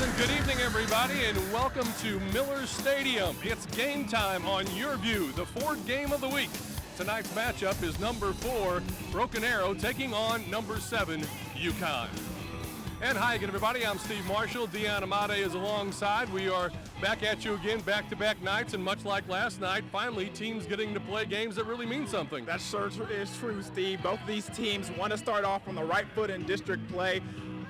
and good evening, everybody, and welcome to Millers Stadium. It's game time on YurView, the fourth game of the week. Tonight's matchup is number 4, Broken Arrow, taking on number 7, UConn. And hi again, everybody. I'm Steve Marshall. Dion Amade is alongside. We are back at you again, back-to-back nights, and much like last night, finally, teams getting to play games that really mean something. That sure is true, Steve. Both of these teams want to start off on the right foot in district play.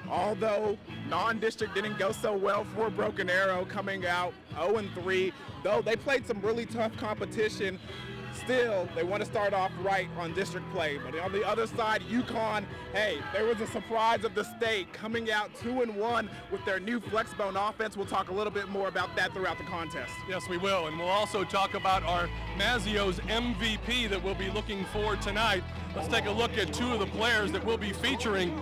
Although non-district didn't go so well for Broken Arrow, coming out 0-3. Though they played some really tough competition, still, they want to start off right on district play. But on the other side, UConn, hey, there was a surprise of the state, coming out 2-1 with their new flexbone offense. We'll talk a little bit more about that throughout the contest. Yes, we will. And we'll also talk about our Mazio's MVP that we'll be looking for tonight. Let's take a look at two of the players that we'll be featuring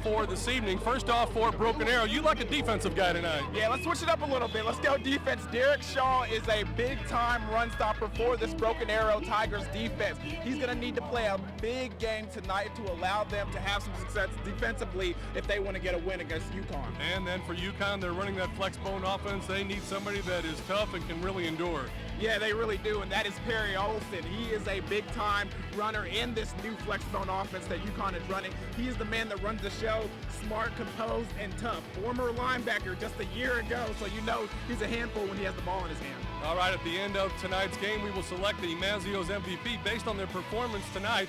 for this evening. First off, for Broken Arrow, you like a defensive guy tonight. Yeah, let's switch it up a little bit. Let's go defense. Derek Shaw is a big-time run stopper for this Broken Arrow Tigers defense. He's going to need to play a big game tonight to allow them to have some success defensively if they want to get a win against UConn. And then for UConn, they're running that flexbone offense. They need somebody that is tough and can really endure. Yeah, they really do, and that is Perry Olson. He is a big-time runner in this new flexbone offense that UConn is running. He is the man that runs the show, smart, composed, and tough. Former linebacker just a year ago, so you know he's a handful when he has the ball in his hand. All right, at the end of tonight's game, we will select the Mazio's MVP based on their performance tonight.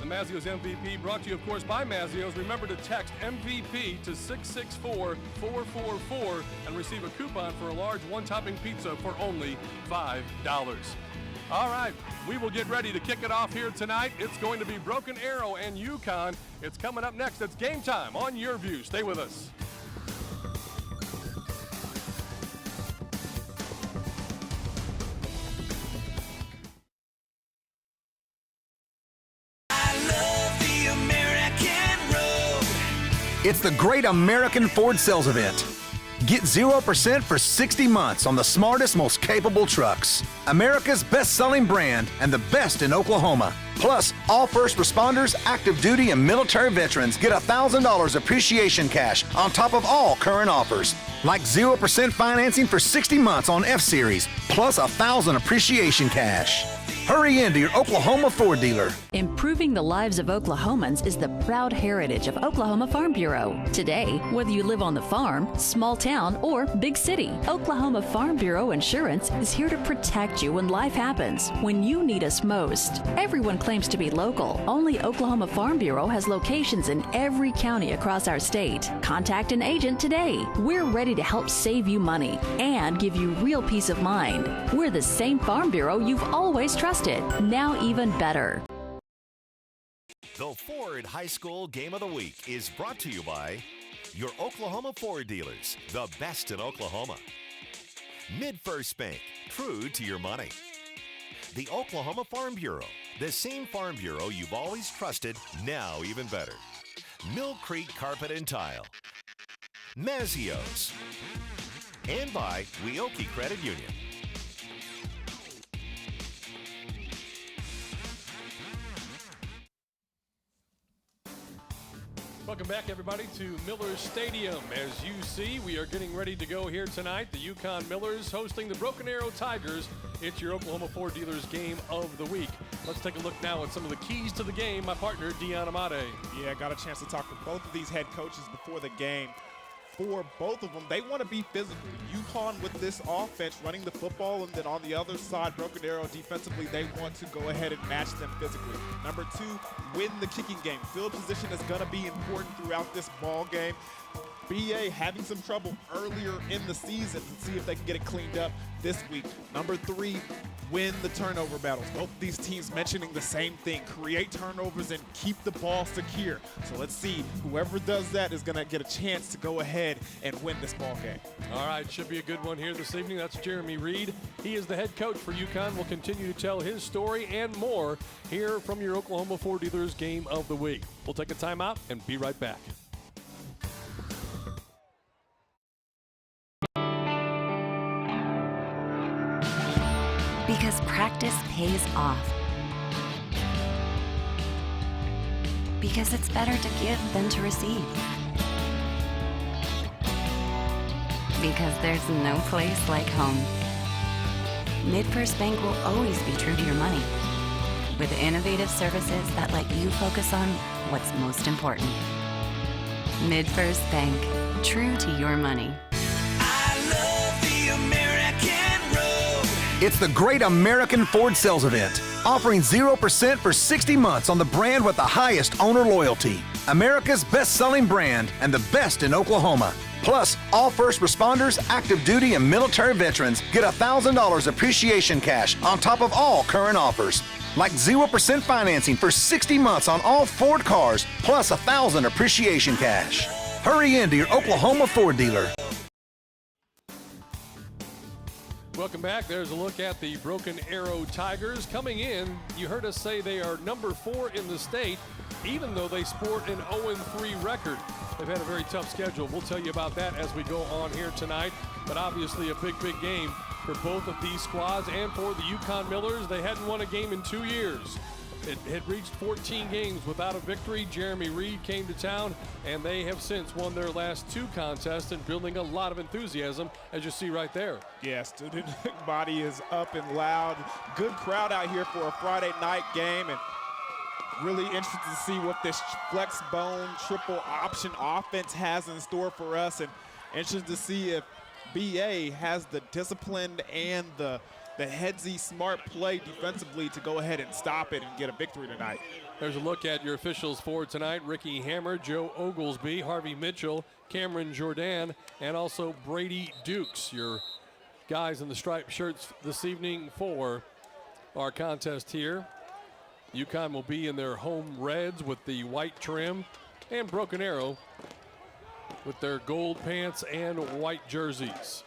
The Mazio's MVP brought to you, of course, by Mazio's. Remember to text MVP to 664-444 and receive a coupon for a large one-topping pizza for only $5. All right, we will get ready to kick it off here tonight. It's going to be Broken Arrow and UConn. It's coming up next. It's game time on YurView. Stay with us. It's the Great American Ford Sales Event. Get 0% for 60 months on the smartest, most capable trucks. America's best-selling brand and the best in Oklahoma. Plus, all first responders, active duty, and military veterans get $1,000 appreciation cash on top of all current offers. Like 0% financing for 60 months on F-Series, plus $1,000 appreciation cash. Hurry into your Oklahoma Ford dealer. Improving the lives of Oklahomans is the proud heritage of Oklahoma Farm Bureau. Today, whether you live on the farm, small town, or big city, Oklahoma Farm Bureau Insurance is here to protect you when life happens, when you need us most. Everyone claims to be local. Only Oklahoma Farm Bureau has locations in every county across our state. Contact an agent today. We're ready to help save you money and give you real peace of mind. We're the same Farm Bureau you've always trusted. Now even better. The Ford High School Game of the Week is brought to you by your Oklahoma Ford dealers, the best in Oklahoma. MidFirst Bank, true to your money. The Oklahoma Farm Bureau, the same Farm Bureau you've always trusted, now even better. Mill Creek Carpet and Tile. Mazio's. And by Weoki Credit Union. Welcome back, everybody, to Millers Stadium. As you see, we are getting ready to go here tonight. The Yukon Millers hosting the Broken Arrow Tigers. It's your Oklahoma Ford Dealers Game of the Week. Let's take a look now at some of the keys to the game. My partner, Dion Amade. Yeah, I got a chance to talk to both of these head coaches before the game. For both of them, they want to be physical. UConn with this offense running the football, and then on the other side, Broken Arrow defensively, they want to go ahead and match them physically. Number 2, win the kicking game. Field position is going to be important throughout this ball game. BA having some trouble earlier in the season. Let's see if they can get it cleaned up this week. Number 3, win the turnover battles. Both these teams mentioning the same thing. Create turnovers and keep the ball secure. So let's see. Whoever does that is going to get a chance to go ahead and win this ball game. All right, should be a good one here this evening. That's Jeremy Reed. He is the head coach for UConn. We'll continue to tell his story and more here from your Oklahoma Ford Dealers Game of the Week. We'll take a timeout and be right back. Because practice pays off. Because it's better to give than to receive. Because there's no place like home. MidFirst Bank will always be true to your money, with innovative services that let you focus on what's most important. MidFirst Bank, true to your money. I love the American road. It's the Great American Ford Sales Event, offering 0% for 60 months on the brand with the highest owner loyalty. America's best-selling brand and the best in Oklahoma. Plus, all first responders, active duty, and military veterans get $1,000 appreciation cash on top of all current offers. Like 0% financing for 60 months on all Ford cars, plus $1,000 appreciation cash. Hurry into your Oklahoma Ford dealer. Welcome back. There's a look at the Broken Arrow Tigers. Coming in, you heard us say they are number 4 in the state, even though they sport an 0-3 record. They've had a very tough schedule. We'll tell you about that as we go on here tonight. But obviously a big game for both of these squads and for the Yukon Millers. They hadn't won a game in 2 years. It had reached 14 games without a victory. Jeremy Reed came to town, and they have since won their last 2 contests and building a lot of enthusiasm, as you see right there. Yeah, student body is up and loud. Good crowd out here for a Friday night game, and really interested to see what this flex bone triple option offense has in store for us, and interested to see if BA has the discipline and the headsy smart play defensively to go ahead and stop it and get a victory tonight. There's a look at your officials for tonight. Ricky Hammer, Joe Oglesby, Harvey Mitchell, Cameron Jordan, and also Brady Dukes, your guys in the striped shirts this evening for our contest here. UConn will be in their home reds with the white trim, and Broken Arrow with their gold pants and white jerseys.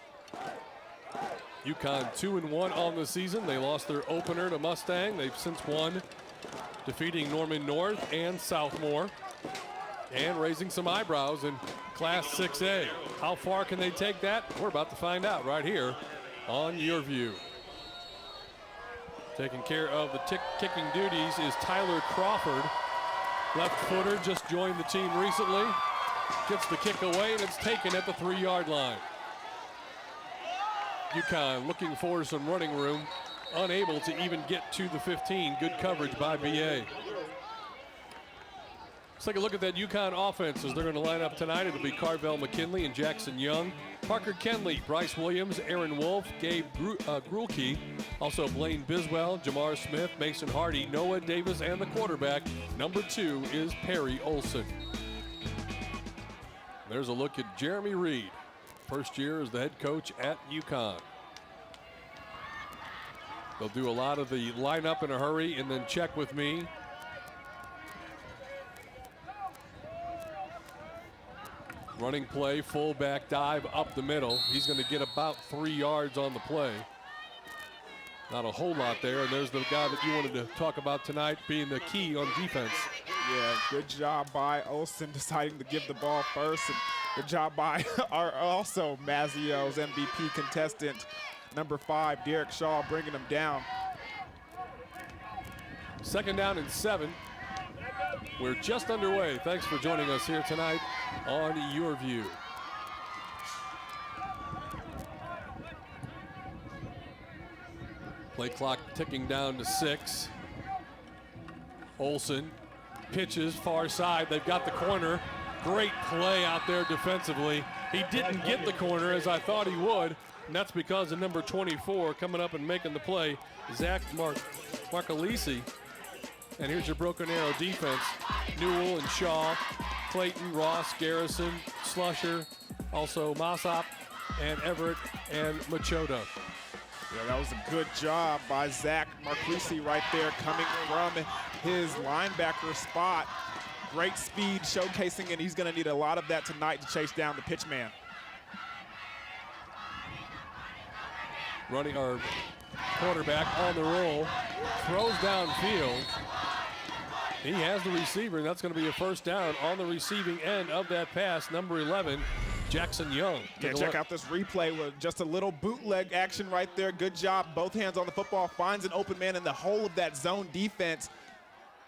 UConn 2-1 on the season. They lost their opener to Mustang. They've since won, defeating Norman North and Southmore, and raising some eyebrows in Class 6A. How far can they take that? We're about to find out right here on YurView. Taking care of the kicking duties is Tyler Crawford. Left footer, just joined the team recently. Gets the kick away, and it's taken at the 3-yard line. UConn looking for some running room, unable to even get to the 15. Good coverage by BA. Let's take a look at that UConn offense as they're going to line up tonight. It'll be Carvel McKinley and Jackson Young, Parker Kenley, Bryce Williams, Aaron Wolf, Gabe Grulke, also Blaine Biswell, Jamar Smith, Mason Hardy, Noah Davis, and the quarterback, number 2, is Perry Olson. There's a look at Jeremy Reed, first year as the head coach at UConn. They'll do a lot of the lineup in a hurry and then check with me. Running play, fullback dive up the middle. He's going to get about 3 yards on the play. Not a whole lot there, and there's the guy that you wanted to talk about tonight being the key on defense. Yeah, good job by Olsen deciding to give the ball first, and good job by our also Mazio's MVP contestant, number 5, Derek Shaw, bringing him down. 2nd down and 7. We're just underway. Thanks for joining us here tonight on YurView. Play clock ticking down to 6. Olsen pitches far side. They've got the corner. Great play out there defensively. He didn't get the corner as I thought he would, and that's because of number 24 coming up and making the play, Zach Marcalisi. And here's your Broken Arrow defense. Newell and Shaw, Clayton, Ross, Garrison, Slusher, also Mossop and Everett and Machoda. Yeah, that was a good job by Zach Marcalisi right there, coming from his linebacker spot. Great speed showcasing, and he's going to need a lot of that tonight to chase down the pitch man. Running our quarterback on the roll, throws downfield. He has the receiver, and that's going to be a first down on the receiving end of that pass, number 11, Jackson Young. Yeah, check out this replay with just a little bootleg action right there. Good job, both hands on the football, finds an open man in the whole of that zone defense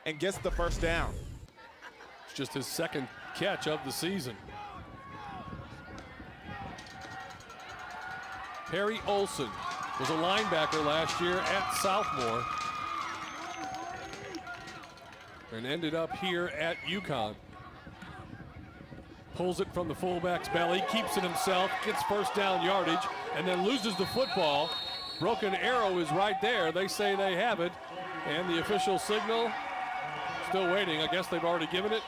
and gets the first down. It's just his 2nd catch of the season. Perry Olson was a linebacker last year at Southmore and ended up here at UConn. Pulls it from the fullback's belly, keeps it himself, gets first down yardage, and then loses the football. Broken Arrow is right there. They say they have it, and the official signal, still waiting. I guess they've already given it.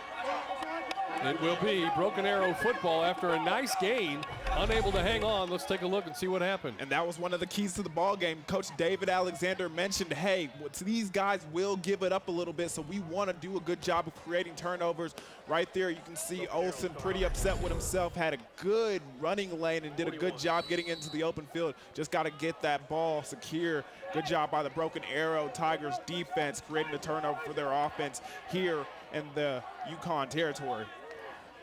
It will be Broken Arrow football after a nice gain, unable to hang on. Let's take a look and see what happened. And that was one of the keys to the ball game. Coach David Alexander mentioned, hey, these guys will give it up a little bit, so we want to do a good job of creating turnovers. Right there, you can see Olsen pretty upset with himself, had a good running lane and did a good job getting into the open field. Just got to get that ball secure. Good job by the Broken Arrow Tigers defense, creating a turnover for their offense here in the UConn territory.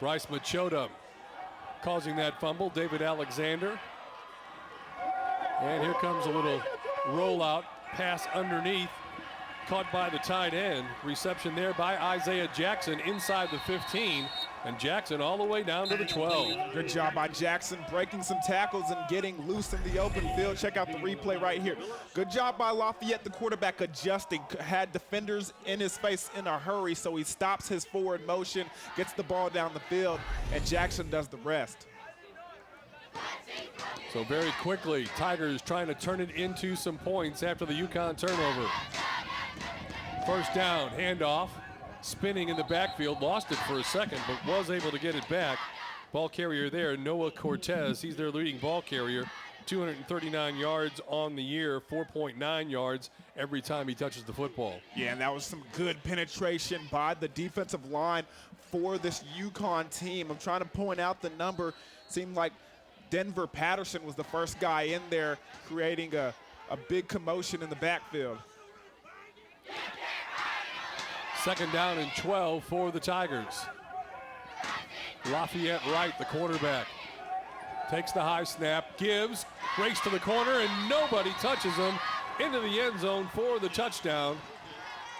Bryce Machota causing that fumble, David Alexander. And here comes a little rollout pass underneath, caught by the tight end. Reception there by Isaiah Jackson inside the 15, and Jackson all the way down to the 12. Good job by Jackson breaking some tackles and getting loose in the open field. Check out the replay right here. Good job by Lafayette, the quarterback, adjusting. Had defenders in his face in a hurry, so he stops his forward motion, gets the ball down the field, and Jackson does the rest. So very quickly, Tigers trying to turn it into some points after the UConn turnover. First down, handoff, spinning in the backfield, lost it for a second, but was able to get it back. Ball carrier there, Noah Cortez. He's their leading ball carrier. 239 yards on the year, 4.9 yards every time he touches the football. Yeah, and that was some good penetration by the defensive line for this UConn team. I'm trying to point out the number. Seemed like Denver Patterson was the first guy in there, creating a big commotion in the backfield. Second down and 12 for the Tigers. Lafayette Wright, the quarterback, takes the high snap, gives, breaks to the corner, and nobody touches him into the end zone for the touchdown.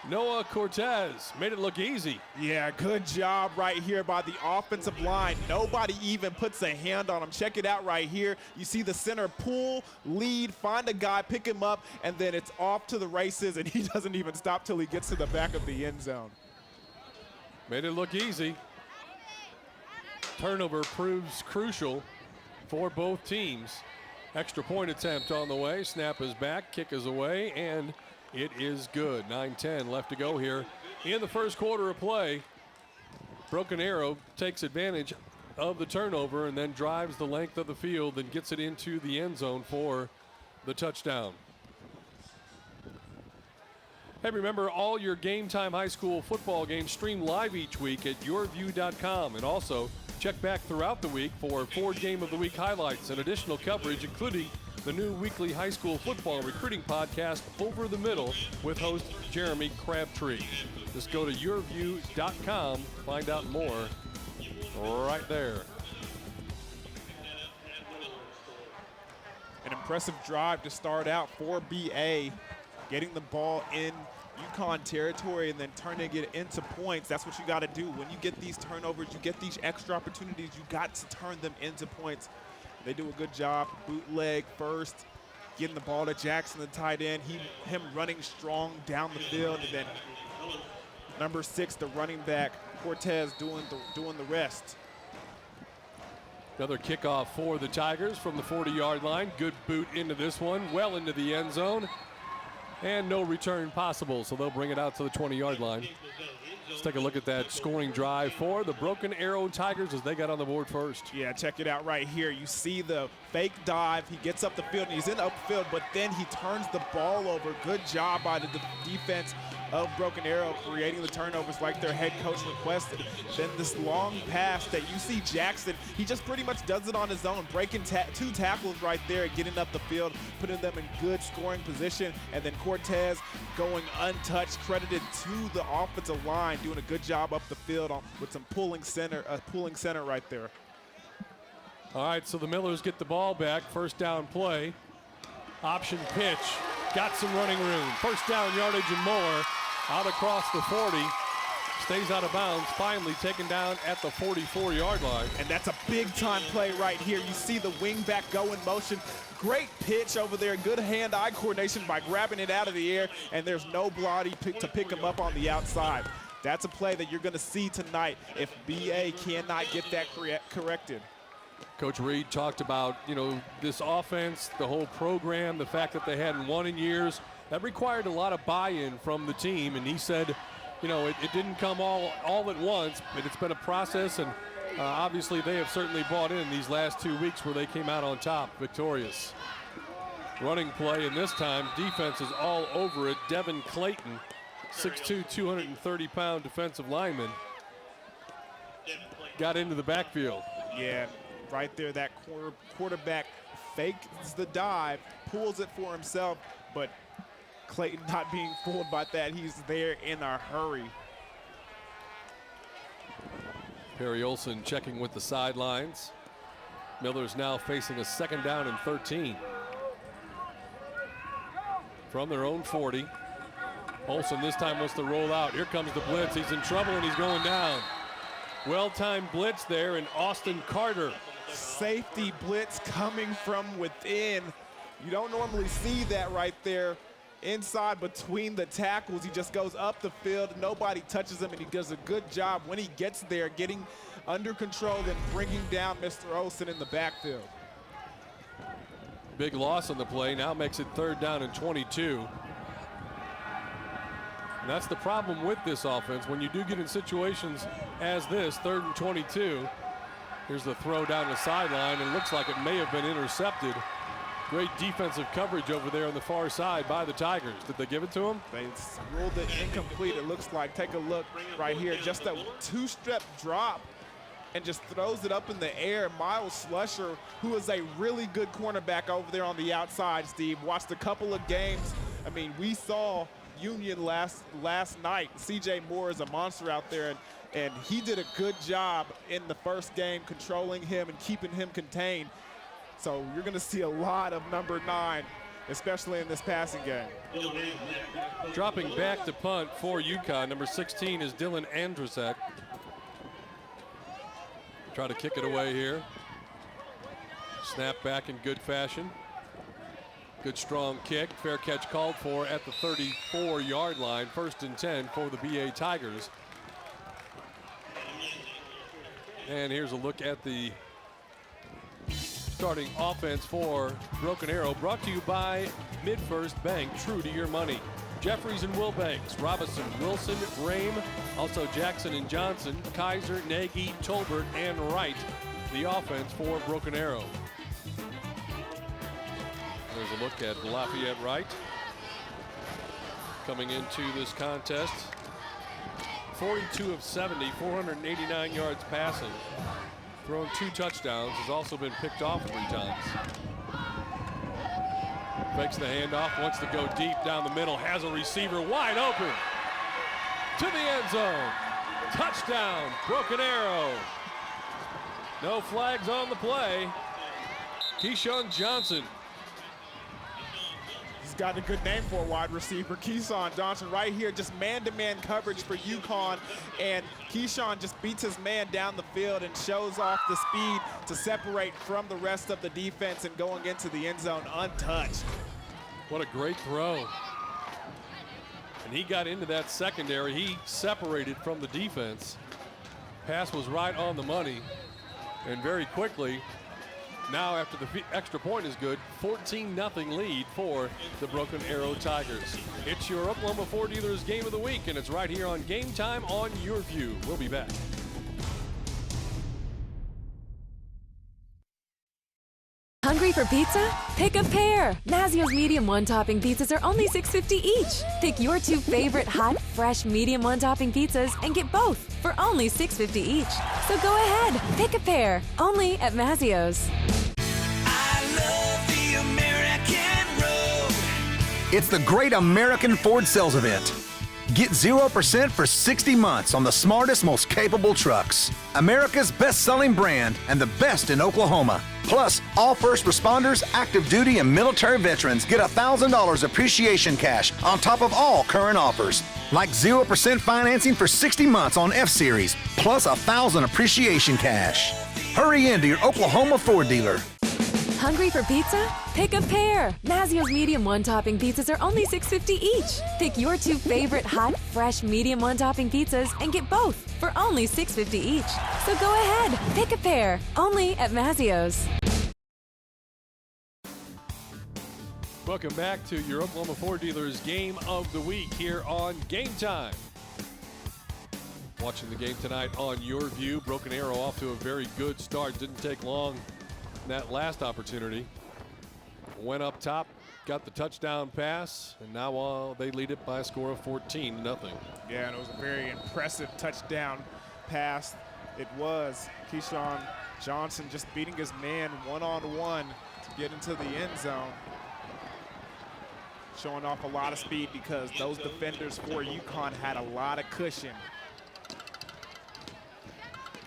Noah Cortez made it look easy. Yeah, good job right here by the offensive line. Nobody even puts a hand on him. Check it out right here. You see the center pull, lead, find a guy, pick him up, and then it's off to the races, and he doesn't even stop till he gets to the back of the end zone. Made it look easy. Turnover proves crucial for both teams. Extra point attempt on the way. Snap is back, kick is away, and it is good. 9-10 left to go here in the first quarter of play. Broken Arrow takes advantage of the turnover and then drives the length of the field and gets it into the end zone for the touchdown. Hey, remember, all your Game Time High School football games stream live each week at YurView.com, and also check back throughout the week for Ford Game of the Week highlights and additional coverage, including the new weekly high school football recruiting podcast, Over the Middle, with host Jeremy Crabtree. Just go to YurView.com, find out more right there. An impressive drive to start out for BA, getting the ball in UConn territory and then turning it into points. That's what you got to do. When you get these turnovers, you get these extra opportunities, you got to turn them into points. They do a good job. Bootleg first, getting the ball to Jackson, the tight end. Him running strong down the field, and then number 6, the running back, Cortez, doing the rest. Another kickoff for the Tigers from the 40-yard line. Good boot into this one, well into the end zone. And no return possible, so they'll bring it out to the 20-yard line. Let's take a look at that scoring drive for the Broken Arrow Tigers as they got on the board first. Yeah, check it out right here. You see the fake dive. He gets up the field, and he's in the upfield, but then he turns the ball over. Good job by the defense of Broken Arrow, creating the turnovers like their head coach requested. Then this long pass that you see Jackson, he just pretty much does it on his own, breaking 2 tackles right there, getting up the field, putting them in good scoring position, and then Cortez going untouched, credited to the offensive line, doing a good job up the field with some pulling center right there. All right, so the Millers get the ball back. First down play. Option pitch. Got some running room. First down yardage and more. Out across the 40. stays out of bounds, finally taken down at the 44-yard line. And that's a big-time play right here. You see the wingback go in motion. Great pitch over there. Good hand-eye coordination by grabbing it out of the air, and there's nobody to pick him up on the outside. That's a play that you're going to see tonight if BA cannot get that corrected. Coach Reed talked about, this offense, the whole program, the fact that they hadn't won in years. That required a lot of buy-in from the team, and he said, it didn't come all at once, but it's been a process, and obviously they have certainly bought in these last 2 weeks where they came out on top victorious. Running play, and this time defense is all over it. Devin Clayton, 6'2", 230-pound defensive lineman, got into the backfield. Yeah, right there, that quarterback fakes the dive, pulls it for himself, but Clayton not being fooled by that. He's there in a hurry. Perry Olson checking with the sidelines. Millers now facing a 2nd down and 13. From their own 40. Olson this time wants to roll out. Here comes the blitz. He's in trouble and he's going down. Well-timed blitz there, and Austin Carter. Safety blitz coming from within. You don't normally see that right there. Inside between the tackles, he just goes up the field. Nobody touches him, and he does a good job when he gets there, getting under control and bringing down Mr. Olsen in the backfield. Big loss on the play. Now makes it 3rd down and 22. And that's the problem with this offense. When you do get in situations as this, 3rd and 22, here's the throw down the sideline, and looks like it may have been intercepted. Great defensive coverage over there on the far side by the Tigers. Did they give it to him? They ruled it incomplete, it looks like. Take a look right here. Just a 2-step drop and just throws it up in the air. Miles Slusher, who is a really good cornerback over there on the outside, Steve. Watched a couple of games. I mean, we saw Union last night. CJ Moore is a monster out there, and he did a good job in the first game controlling him and keeping him contained. So you're going to see a lot of number 9, especially in this passing game. Dropping back to punt for UConn, number 16 is Dylan Andrzejczyk. Try to kick it away here. Snap back in good fashion. Good strong kick. Fair catch called for at the 34-yard line. 1st and 10 for the BA Tigers. And here's a look at the starting offense for Broken Arrow, brought to you by MidFirst Bank, true to your money. Jeffries and Wilbanks, Robinson, Wilson, Rame, also Jackson and Johnson, Kaiser, Nagy, Tolbert, and Wright, the offense for Broken Arrow. There's a look at Lafayette Wright coming into this contest. 42 of 70, 489 yards passing. Thrown 2 touchdowns, has also been picked off 3 times. Fakes the handoff, wants to go deep down the middle, has a receiver wide open to the end zone. Touchdown, Broken Arrow. No flags on the play. Keyshawn Johnson. He's got a good name for a wide receiver. Keyshawn Johnson right here, just man-to-man coverage for UConn, and Keyshawn just beats his man down the field and shows off the speed to separate from the rest of the defense and going into the end zone untouched. What a great throw. And he got into that secondary. He separated from the defense. Pass was right on the money, and very quickly, now after the extra point is good, 14-0 lead for the Broken Arrow Tigers. It's your Oklahoma Ford Dealers Game of the Week, and it's right here on Game Time on YurView. We'll be back. Hungry for pizza? Pick a pair. Mazio's medium one-topping pizzas are only $6.50 each. Pick your 2 favorite hot, fresh medium one-topping pizzas and get both for only $6.50 each. So go ahead, pick a pair. Only at Mazio's. I love the American road. It's the Great American Ford Sales Event. Get 0% for 60 months on the smartest, most capable trucks. America's best-selling brand and the best in Oklahoma. Plus, all first responders, active duty, and military veterans get $1,000 appreciation cash on top of all current offers. like 0% financing for 60 months on F-Series, plus $1,000 appreciation cash. Hurry into your Oklahoma Ford dealer. Hungry for pizza? Pick a pair. Mazzio's medium one-topping pizzas are only $6.50 each. Pick your 2 favorite hot, fresh medium one-topping pizzas and get both for only $6.50 each. So go ahead, pick a pair. Only at Mazzio's. Welcome back to your Oklahoma Ford Dealers Game of the Week here on Game Time. Watching the game tonight on YurView. Broken Arrow off to a very good start. Didn't take long in that last opportunity. Went up top, got the touchdown pass, and now they lead it by a score of 14-0. Yeah, and it was a very impressive touchdown pass. It was Keyshawn Johnson just beating his man one-on-one to get into the end zone. Showing off a lot of speed because those defenders for UConn had a lot of cushion.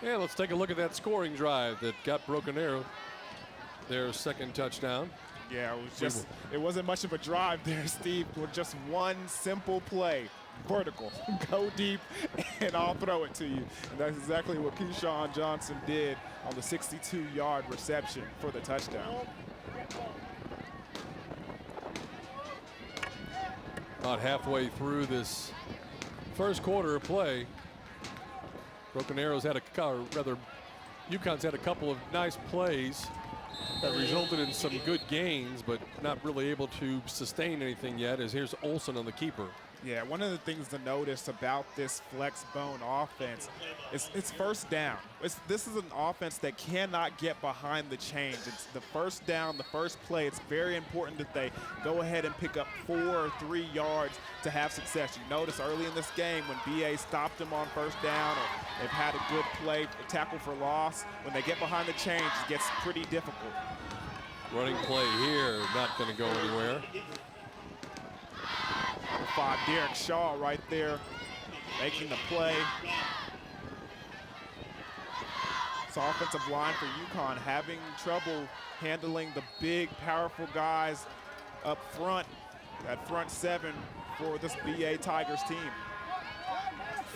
Yeah, let's take a look at that scoring drive that got Broken Arrow their second touchdown. Yeah, it wasn't much of a drive there, Steve, with just one simple play. Vertical, go deep, and I'll throw it to you. And that's exactly what Keyshawn Johnson did on the 62-yard reception for the touchdown. About halfway through this first quarter of play, Broken Arrow's had UConn's had a couple of nice plays that resulted in some good gains, but not really able to sustain anything yet, as here's Olsen on the keeper. Yeah, one of the things to notice about this flex bone offense is it's first down. This is an offense that cannot get behind the chains. It's the first down, the first play. It's very important that they go ahead and pick up 4 or 3 yards to have success. You notice early in this game when BA stopped them on first down, or they've had a good play, a tackle for loss, when they get behind the chains, it gets pretty difficult. Running play here, not going to go anywhere. 5, Derek Shaw right there making the play. This offensive line for UConn having trouble handling the big, powerful guys up front, that front 7 for this BA Tigers team.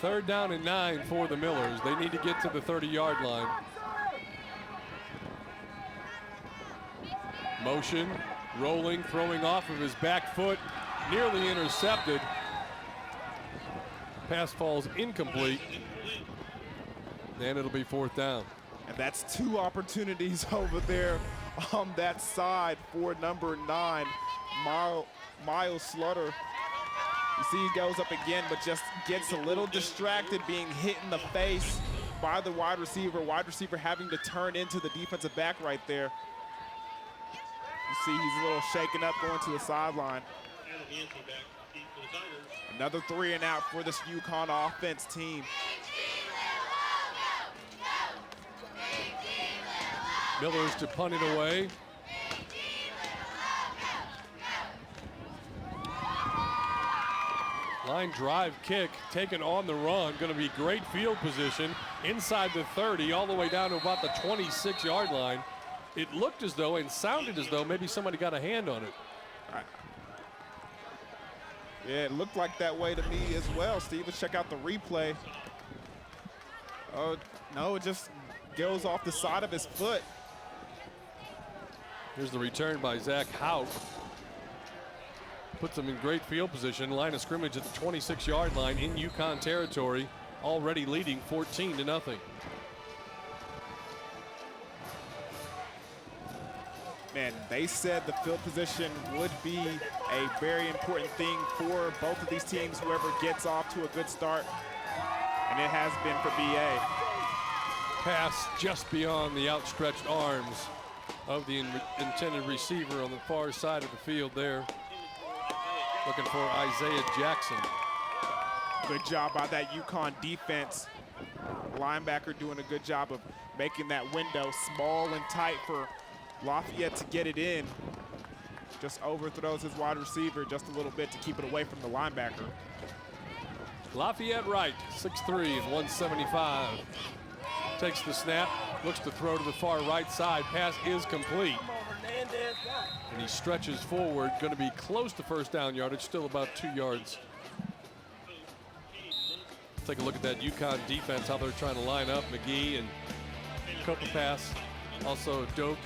3rd down and 9 for the Millers. They need to get to the 30-yard line. Motion, rolling, throwing off of his back foot. Nearly intercepted. Pass falls incomplete. And it'll be 4th down. And that's 2 opportunities over there on that side for number 9, Miles Slaughter. You see he goes up again, but just gets a little distracted, being hit in the face by the wide receiver. Wide receiver having to turn into the defensive back right there. You see he's a little shaken up going to the sideline. Another 3 and out for this UConn offense team. Millers to punt it away. Line drive kick taken on the run. Going to be great field position inside the 30 all the way down to about the 26-yard line. It looked as though and sounded as though maybe somebody got a hand on it. Yeah, it looked like that way to me as well, Steve. Let's check out the replay. Oh, no, it just goes off the side of his foot. Here's the return by Zach Hout. Puts them in great field position. Line of scrimmage at the 26-yard line in UConn territory, already leading 14-0. Man, they said the field position would be a very important thing for both of these teams, whoever gets off to a good start, and it has been for BA. Pass just beyond the outstretched arms of the intended receiver on the far side of the field there. Looking for Isaiah Jackson. Good job by that UConn defense. Linebacker doing a good job of making that window small and tight for Lafayette to get it in. Just overthrows his wide receiver just a little bit to keep it away from the linebacker. Lafayette Wright, 6'3" and 175. Takes the snap, looks to throw to the far right side. Pass is complete. And he stretches forward, going to be close to 1st down yardage, still about 2 yards take a look at that Yukon defense, how they're trying to line up. McGee and Kokopass, also Doak,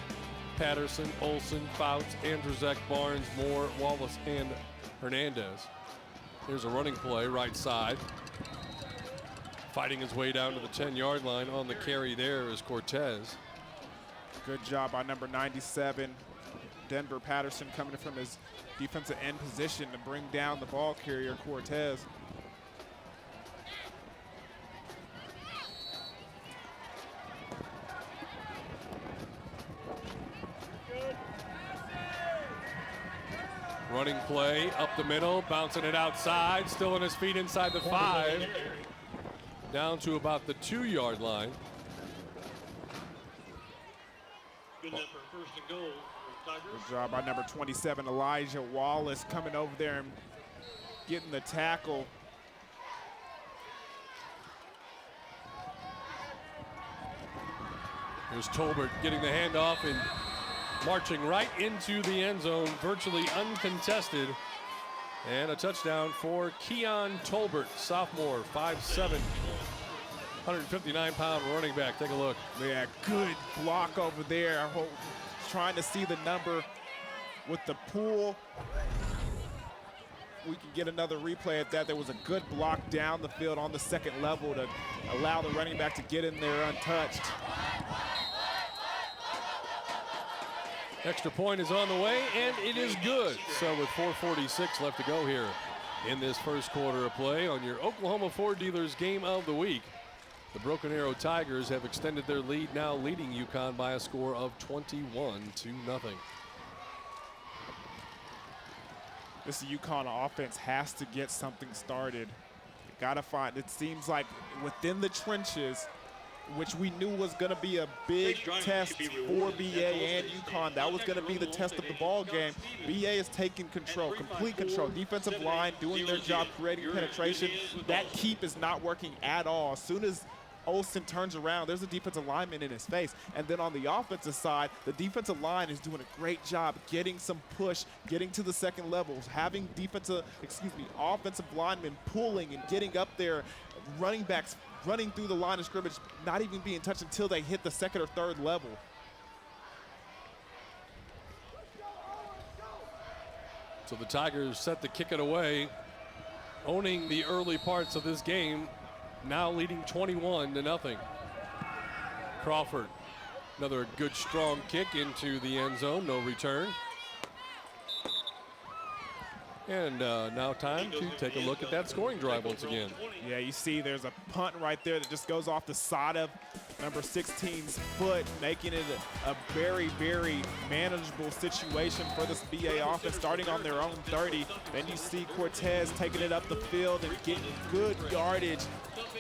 Patterson, Olson, Fouts, Andrzejek, Barnes, Moore, Wallace, and Hernandez. Here's a running play, right side. Fighting his way down to the 10-yard line. On the carry there is Cortez. Good job by number 97, Denver Patterson, coming from his defensive end position to bring down the ball carrier, Cortez. Running play up the middle, bouncing it outside, still on his feet inside the 5. Down to about the 2-yard line. Good job by number 27, Elijah Wallace, coming over there and getting the tackle. Here's Tolbert getting the handoff and marching right into the end zone, virtually uncontested. And a touchdown for Keon Tolbert, sophomore, 5'7", 159-pound running back. Take a look. Yeah, good block over there. Trying to see the number with the pull. We can get another replay at that. There was a good block down the field on the second level to allow the running back to get in there untouched. Extra point is on the way, and it is good. So with 4:46 left to go here in this first quarter of play on your Oklahoma Ford Dealers Game of the Week, the Broken Arrow Tigers have extended their lead, now leading UConn by a score of 21-0. This UConn offense has to get something started. Got to find, it seems like within the trenches, which we knew was going to be a big test for BA and UConn. That was going to be the test of the ball game. BA is taking control, complete control. Defensive line doing their job, creating penetration. That keep is not working at all. As soon as Olsen turns around, there's a defensive lineman in his face. And then on the offensive side, the defensive line is doing a great job getting some push, getting to the second levels, having offensive linemen pulling and getting up there, running backs running through the line of scrimmage, not even being touched until they hit the second or third level. So the Tigers set to kick it away, owning the early parts of this game, now leading 21-0. Crawford, another good strong kick into the end zone, no return. And now time to take a look at that scoring drive once again. Yeah, you see there's a punt right there that just goes off the side of number 16's foot, making it a very, very manageable situation for this BA offense, starting on their own 30. Then you see Cortez taking it up the field and getting good yardage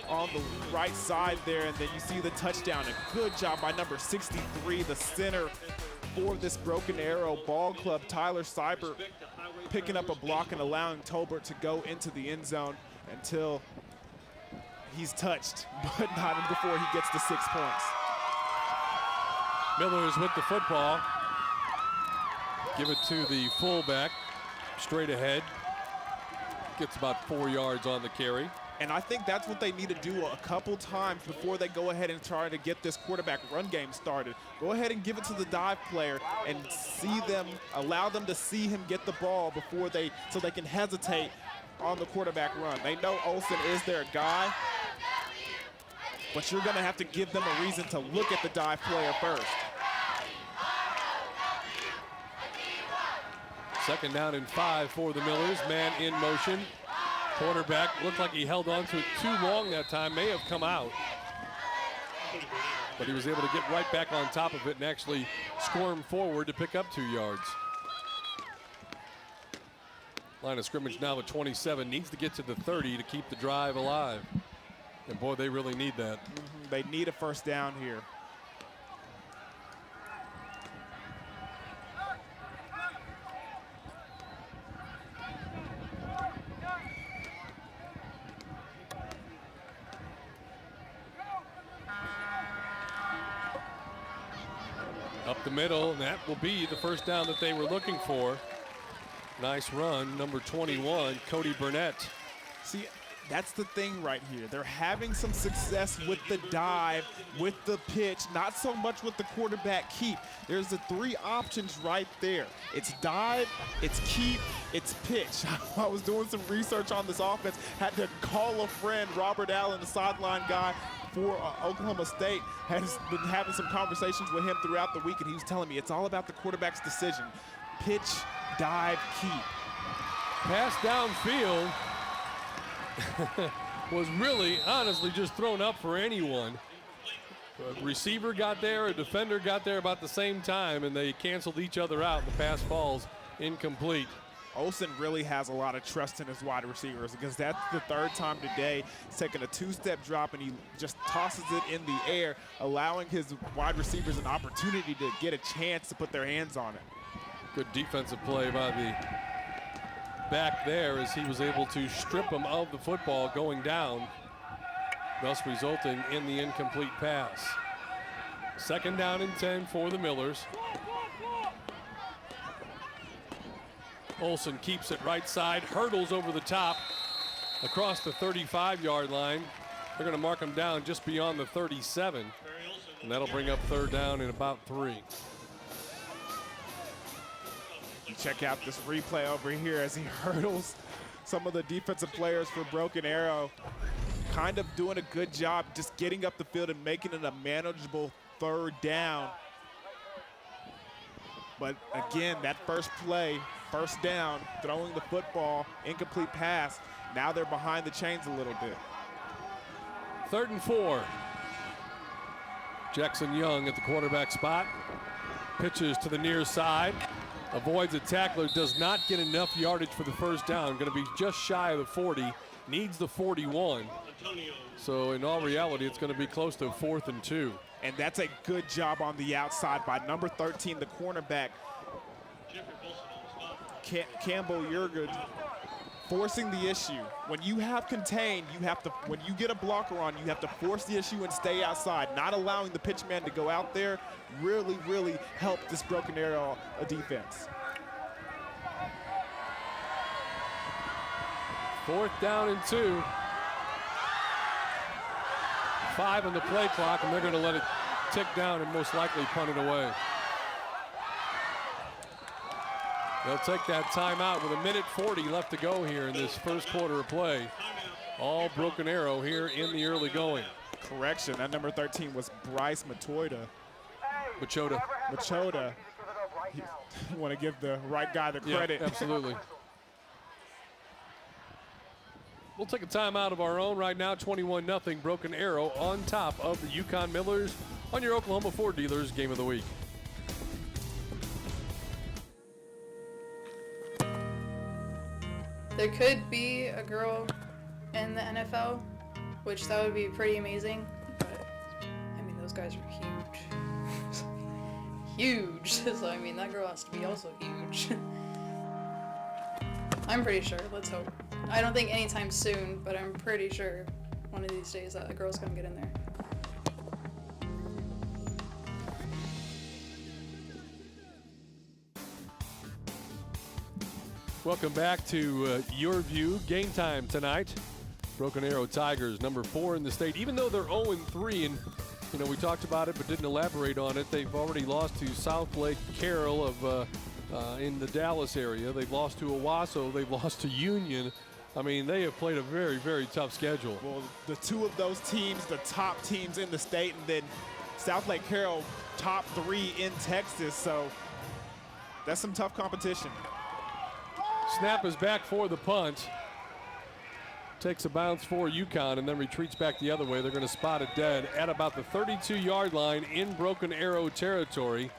on the right side there. And then you see the touchdown. A good job by number 63, the center for this Broken Arrow ball club, Tyler Seibert, picking up a block and allowing Tolbert to go into the end zone until he's touched, but not before he gets to 6 points. Millers with the football. Give it to the fullback, straight ahead. Gets about 4 yards on the carry. And I think that's what they need to do a couple times before they go ahead and try to get this quarterback run game started. Go ahead and give it to the dive player and allow them to see him get the ball before so they can hesitate on the quarterback run. They know Olsen is their guy, but you're going to have to give them a reason to look at the dive player first. Second down and 5 for the Millers. Man in motion. Quarterback looked like he held on to it too long that time. May have come out. But he was able to get right back on top of it and actually squirm forward to pick up 2 yards. Line of scrimmage now at 27. Needs to get to the 30 to keep the drive alive. And boy, they really need that. They need a first down here. Up the middle, and that will be the first down that they were looking for. Nice run, number 21, Cody Burnett. See, That's the thing right here. They're having some success with the dive, with the pitch, not so much with the quarterback keep. There's the 3 options right there. It's dive, it's keep, it's pitch. I was doing some research on this offense, had to call a friend, Robert Allen, the sideline guy for Oklahoma State, has been having some conversations with him throughout the week, and he was telling me it's all about the quarterback's decision. Pitch, dive, keep. Pass downfield was really, honestly, just thrown up for anyone. A receiver got there, a defender got there about the same time, and they canceled each other out. The pass falls incomplete. Olsen really has a lot of trust in his wide receivers because that's the 3rd time today he's taken a 2-step drop and he just tosses it in the air, allowing his wide receivers an opportunity to get a chance to put their hands on it. Good defensive play by the back there as he was able to strip him of the football going down, thus resulting in the incomplete pass. 2nd down and 10 for the Millers. Olsen keeps it right side, hurdles over the top across the 35-yard line. They're going to mark him down just beyond the 37, and that'll bring up 3rd down and about 3. Check out this replay over here as he hurdles some of the defensive players for Broken Arrow. Kind of doing a good job just getting up the field and making it a manageable 3rd down. But again, that first play, 1st down, throwing the football, incomplete pass. Now they're behind the chains a little bit. 3rd and 4. Jackson Young at the quarterback spot. Pitches to the near side. Avoids a tackler, does not get enough yardage for the 1st down. Going to be just shy of the 40, needs the 41. So in all reality, it's going to be close to 4th and 2. And that's a good job on the outside by number 13, the cornerback, Campbell Yurgood, forcing the issue. When you have contained, you have to, when you get a blocker on, you have to force the issue and stay outside. Not allowing the pitch man to go out there really, really helped this Broken Arrow defense. 4th down and 2. 5 on the play clock, and they're going to let it tick down and most likely punt it away. They'll take that timeout with 1:40 left to go here in this 1st quarter of play. All Broken Arrow here in the early going. Correction, that number 13 was Bryce Machota. You want to give the right guy the credit. Yeah, absolutely. We'll take a timeout of our own right now. 21-0 Broken Arrow on top of the Yukon Millers on your Oklahoma Ford Dealers Game of the Week. There could be a girl in the NFL, which that would be pretty amazing, but I mean, those guys are huge. Huge. So I mean, that girl has to be also huge. I'm pretty sure, let's hope. I don't think anytime soon, but I'm pretty sure one of these days that a girl's gonna get in there. Welcome back to YurView. Game time tonight. Broken Arrow Tigers, number 4 in the state. Even though they're 0-3, and you know we talked about it but didn't elaborate on it, they've already lost to South Lake Carroll of in the Dallas area. They've lost to Owasso. They've lost to Union. I mean, they have played a very, very tough schedule. Well, the 2 of those teams, the top teams in the state, and then South Lake Carroll, top 3 in Texas. So that's some tough competition. Snap is back for the punt. Takes a bounce for UConn and then retreats back the other way. They're going to spot it dead at about the 32-yard line in Broken Arrow territory.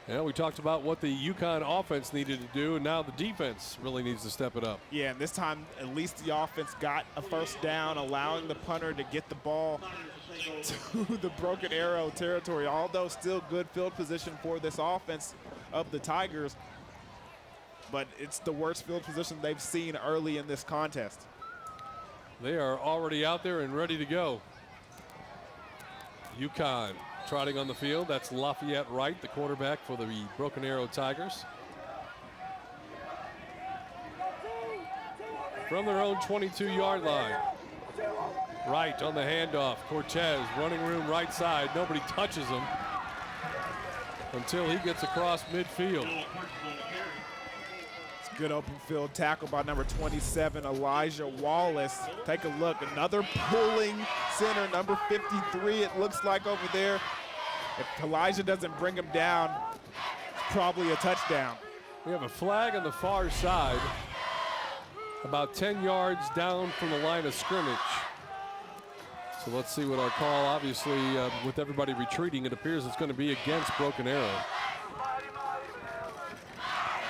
Yeah, we talked about what the UConn offense needed to do, and now the defense really needs to step it up. Yeah, and this time at least the offense got a 1st down, allowing the punter to get the ball to the Broken Arrow territory, although still good field position for this offense of the Tigers. But it's the worst field position they've seen early in this contest. They are already out there and ready to go. UConn trotting on the field. That's Lafayette Wright, the quarterback for the Broken Arrow Tigers. From their own 22-yard line. Right on the handoff. Cortez running room right side. Nobody touches him until he gets across midfield. It's a good open field tackle by number 27, Elijah Wallace. Take a look. Another pulling center, number 53, it looks like over there. If Elijah doesn't bring him down, it's probably a touchdown. We have a flag on the far side, about 10 yards down from the line of scrimmage. So let's see what our call, obviously, with everybody retreating, it appears it's going to be against Broken Arrow.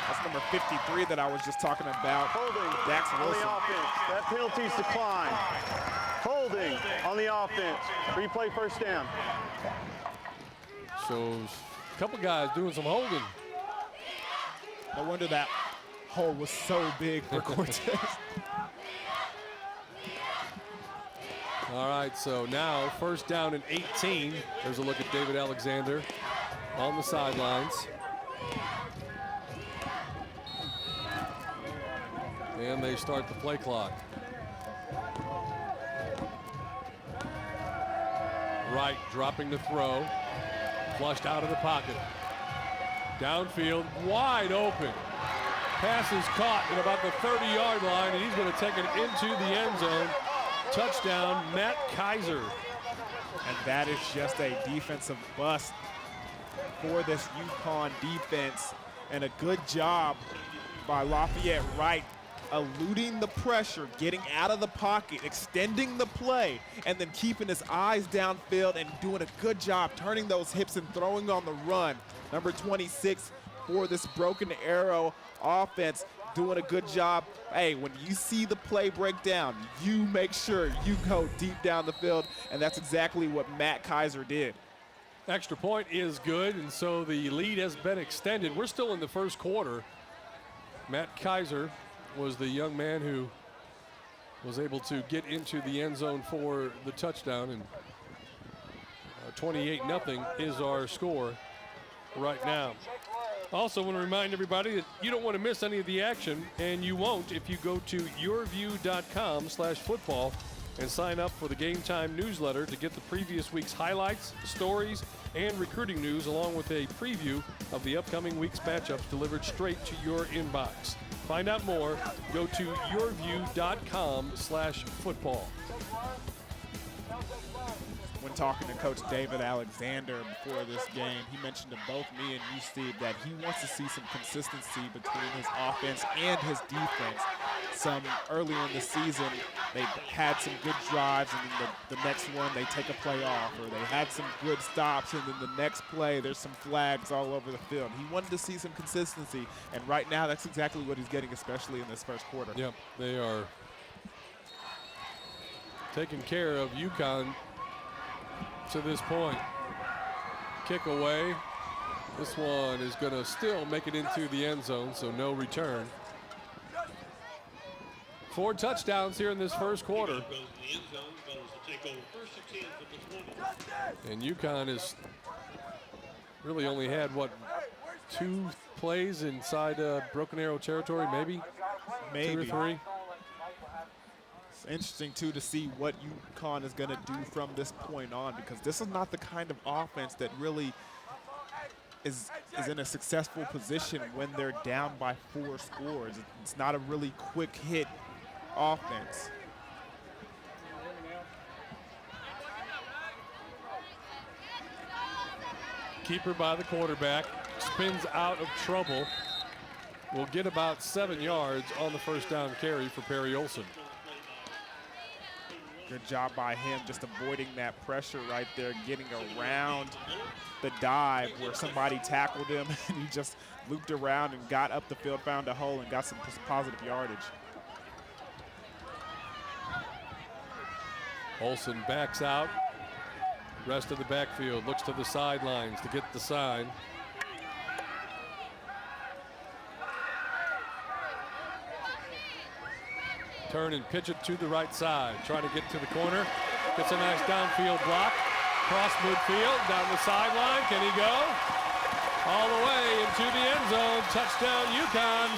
That's number 53 that I was just talking about. Holding Dax on Wilson. the offense. That penalty's declined. Holding on the offense. Replay first down. So a couple guys doing some holding. No wonder that hole was so big for Cortez. All right, so now first down and 18. There's a look at David Alexander on the sidelines. And they start the play clock. Wright dropping the throw. Flushed out of the pocket. Downfield, wide open. Pass is caught at about the 30-yard line, and he's going to take it into the end zone. Touchdown, Matt Kaiser. And that is just a defensive bust for this UConn defense. And a good job by Lafayette Wright, eluding the pressure, getting out of the pocket, extending the play, and then keeping his eyes downfield and doing a good job turning those hips and throwing on the run. Number 26 for this Broken Arrow offense, doing a good job. Hey, when you see the play break down, you make sure you go deep down the field, and that's exactly what Matt Kaiser did. Extra point is good, and so the lead has been extended. We're still in the first quarter. Matt Kaiser was the young man who was able to get into the end zone for the touchdown, and 28-0 is our score right now. Also want to remind everybody that you don't want to miss any of the action, and you won't if you go to yourview.com/football and sign up for the Game Time newsletter to get the previous week's highlights, stories, and recruiting news, along with a preview of the upcoming week's matchups delivered straight to your inbox. Find out more, go to yourview.com/football. When talking to Coach David Alexander before this game, he mentioned to both me and you, Steve, that he wants to see some consistency between his offense and his defense. Earlier in the season, they had some good drives, and then the next one they take a play off, or they had some good stops, and then the next play there's some flags all over the field. He wanted to see some consistency, and right now that's exactly what he's getting, especially in this first quarter. Yep, they are taking care of UConn to this point. Kick away. This one is going to still make it into the end zone, so no return. 4 touchdowns here in this first quarter. And UConn has really only had, what, 2 plays inside Broken Arrow territory, maybe? 2 or 3. It's interesting, too, to see what UConn is going to do from this point on, because this is not the kind of offense that really is in a successful position when they're down by 4 scores. It's not a really quick hit offense. Keeper by the quarterback, spins out of trouble. Will get about 7 yards on the first down carry for Perry Olson. Good job by him just avoiding that pressure right there, getting around the dive where somebody tackled him, and he just looped around and got up the field, found a hole, and got some positive yardage. Olson backs out. Rest of the backfield looks to the sidelines to get the sign. Turn and pitch it to the right side. Trying to get to the corner. Gets a nice downfield block. Cross midfield, down the sideline. Can he go? All the way into the end zone. Touchdown, UConn.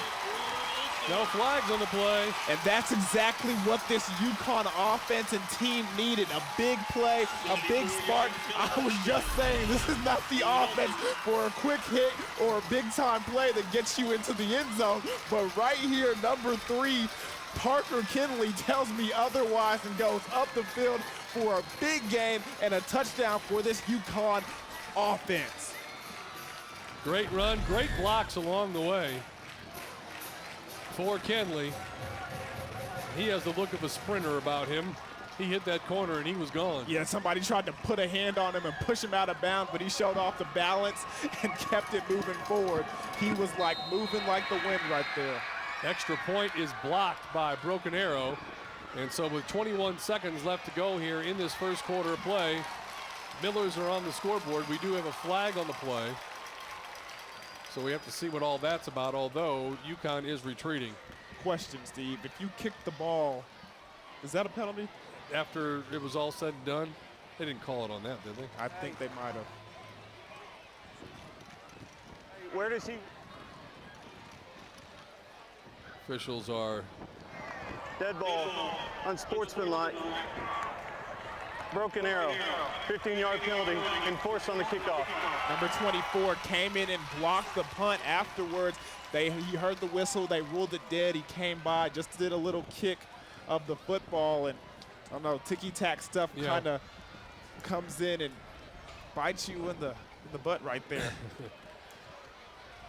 No flags on the play. And that's exactly what this UConn offense and team needed. A big play, a big spark. I was just saying, this is not the offense for a quick hit or a big-time play that gets you into the end zone. But right here, number 3, Parker Kinley tells me otherwise and goes up the field for a big gain and a touchdown for this UConn offense. Great run, great blocks along the way for Kinley. He has the look of a sprinter about him. He hit that corner and he was gone. Yeah, somebody tried to put a hand on him and push him out of bounds, but he showed off the balance and kept it moving forward. He was like moving like the wind right there. Extra point is blocked by Broken Arrow. And so with 21 seconds left to go here in this first quarter of play, Millers are on the scoreboard. We do have a flag on the play. So we have to see what all that's about, although UConn is retreating. Question, Steve, if you kick the ball, is that a penalty? After it was all said and done, they didn't call it on that, did they? I think they might have. Where does he? Officials are. Dead ball, unsportsmanlike. Broken Arrow, 15-yard penalty, enforced on the kickoff. Number 24 came in and blocked the punt afterwards. He heard the whistle, they ruled it dead. He came by, just did a little kick of the football, and I don't know, ticky-tack stuff kind of comes in and bites you in the butt right there.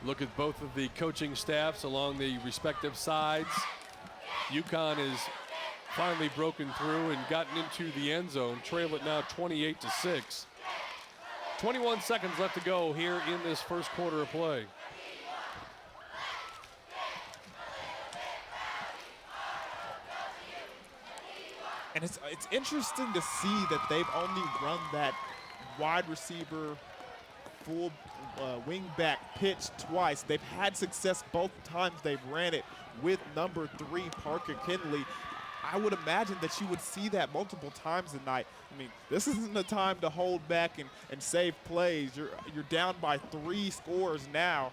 Look at both of the coaching staffs along the respective sides. UConn is finally broken through and gotten into the end zone. Trail it now 28-6. 21 seconds left to go here in this first quarter of play. And it's interesting to see that they've only run that wide receiver full wing back pitch twice. They've had success both times they've ran it with number 3 Parker Kinley. I would imagine that you would see that multiple times a night. I mean, this isn't the time to hold back and save plays. You're down by 3 scores now.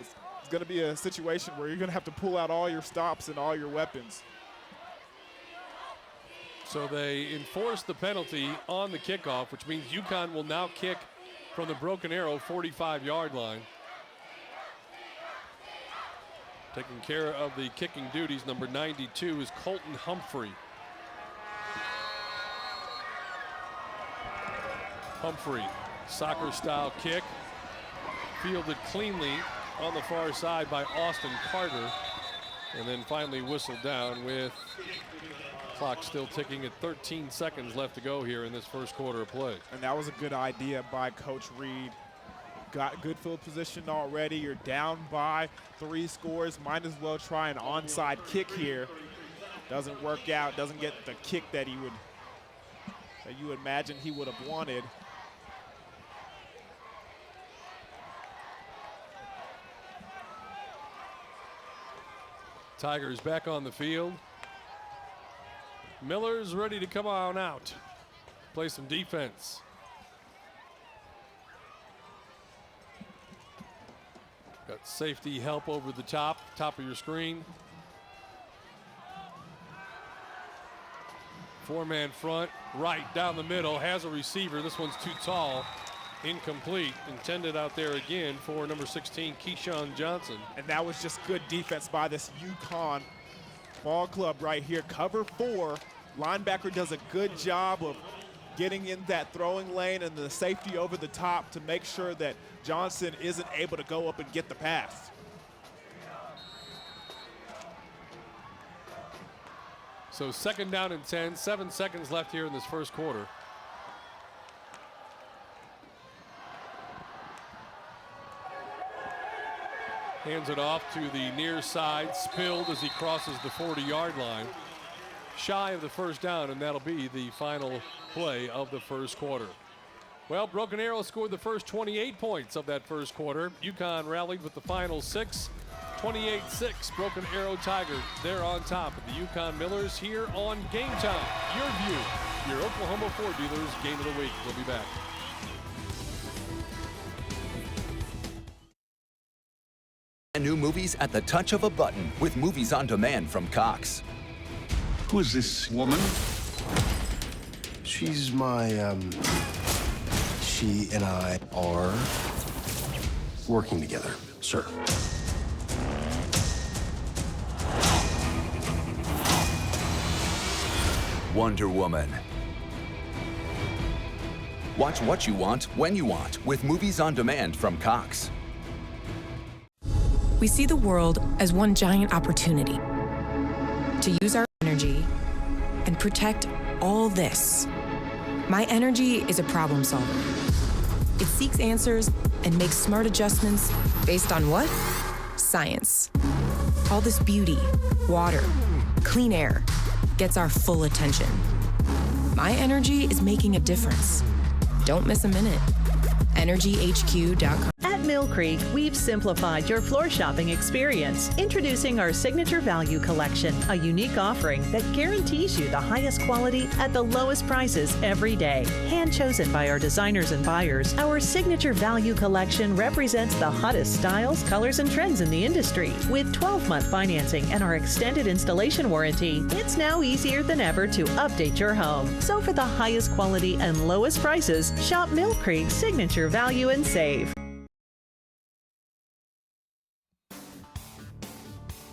It's going to be a situation where you're going to have to pull out all your stops and all your weapons. So they enforce the penalty on the kickoff, which means UConn will now kick from the Broken Arrow 45-yard line. Taking care of the kicking duties, number 92 is Colton Humphrey. Humphrey, soccer-style kick, fielded cleanly on the far side by Austin Carter, and then finally whistled down with clock still ticking at 13 seconds left to go here in this first quarter of play. And that was a good idea by Coach Reed. Got good field position already. You're down by 3 scores. Might as well try an onside kick here. Doesn't work out. Doesn't get the kick that you would imagine he would have wanted. Tigers back on the field. Millers ready to come on out. Play some defense. Got safety help over the top of your screen. 4-man front, right down the middle, has a receiver. This one's too tall, incomplete. Intended out there again for number 16, Keyshawn Johnson. And that was just good defense by this UConn ball club right here. Cover 4, linebacker does a good job of getting in that throwing lane and the safety over the top to make sure that Johnson isn't able to go up and get the pass. So 2nd down and 10, 7 seconds left here in this first quarter. Hands it off to the near side, spilled as he crosses the 40-yard line. Shy of the first down, and that'll be the final play of the first quarter. Well, Broken Arrow scored the first 28 points of that first quarter. UConn rallied with the final 6. 28-6, Broken Arrow Tigers. They're on top of the UConn Millers here on Game Time. YurView, your Oklahoma Ford dealers game of the week. We'll be back. brand new movies at the touch of a button with Movies on Demand from Cox. Who is this woman? She's my, she and I are working together, sir. Wonder Woman. Watch what you want, when you want, with Movies on Demand from Cox. We see the world as one giant opportunity to use our energy and protect all this. My energy is a problem solver. It seeks answers and makes smart adjustments based on what? Science. All this beauty, water, clean air gets our full attention. My energy is making a difference. Don't miss a minute. EnergyHQ.com. At Mill Creek, we've simplified your floor shopping experience, introducing our Signature Value Collection, a unique offering that guarantees you the highest quality at the lowest prices every day. Hand-chosen by our designers and buyers, our Signature Value Collection represents the hottest styles, colors, and trends in the industry. With 12-month financing and our extended installation warranty, it's now easier than ever to update your home. So for the highest quality and lowest prices, shop Mill Creek Signature Value and save.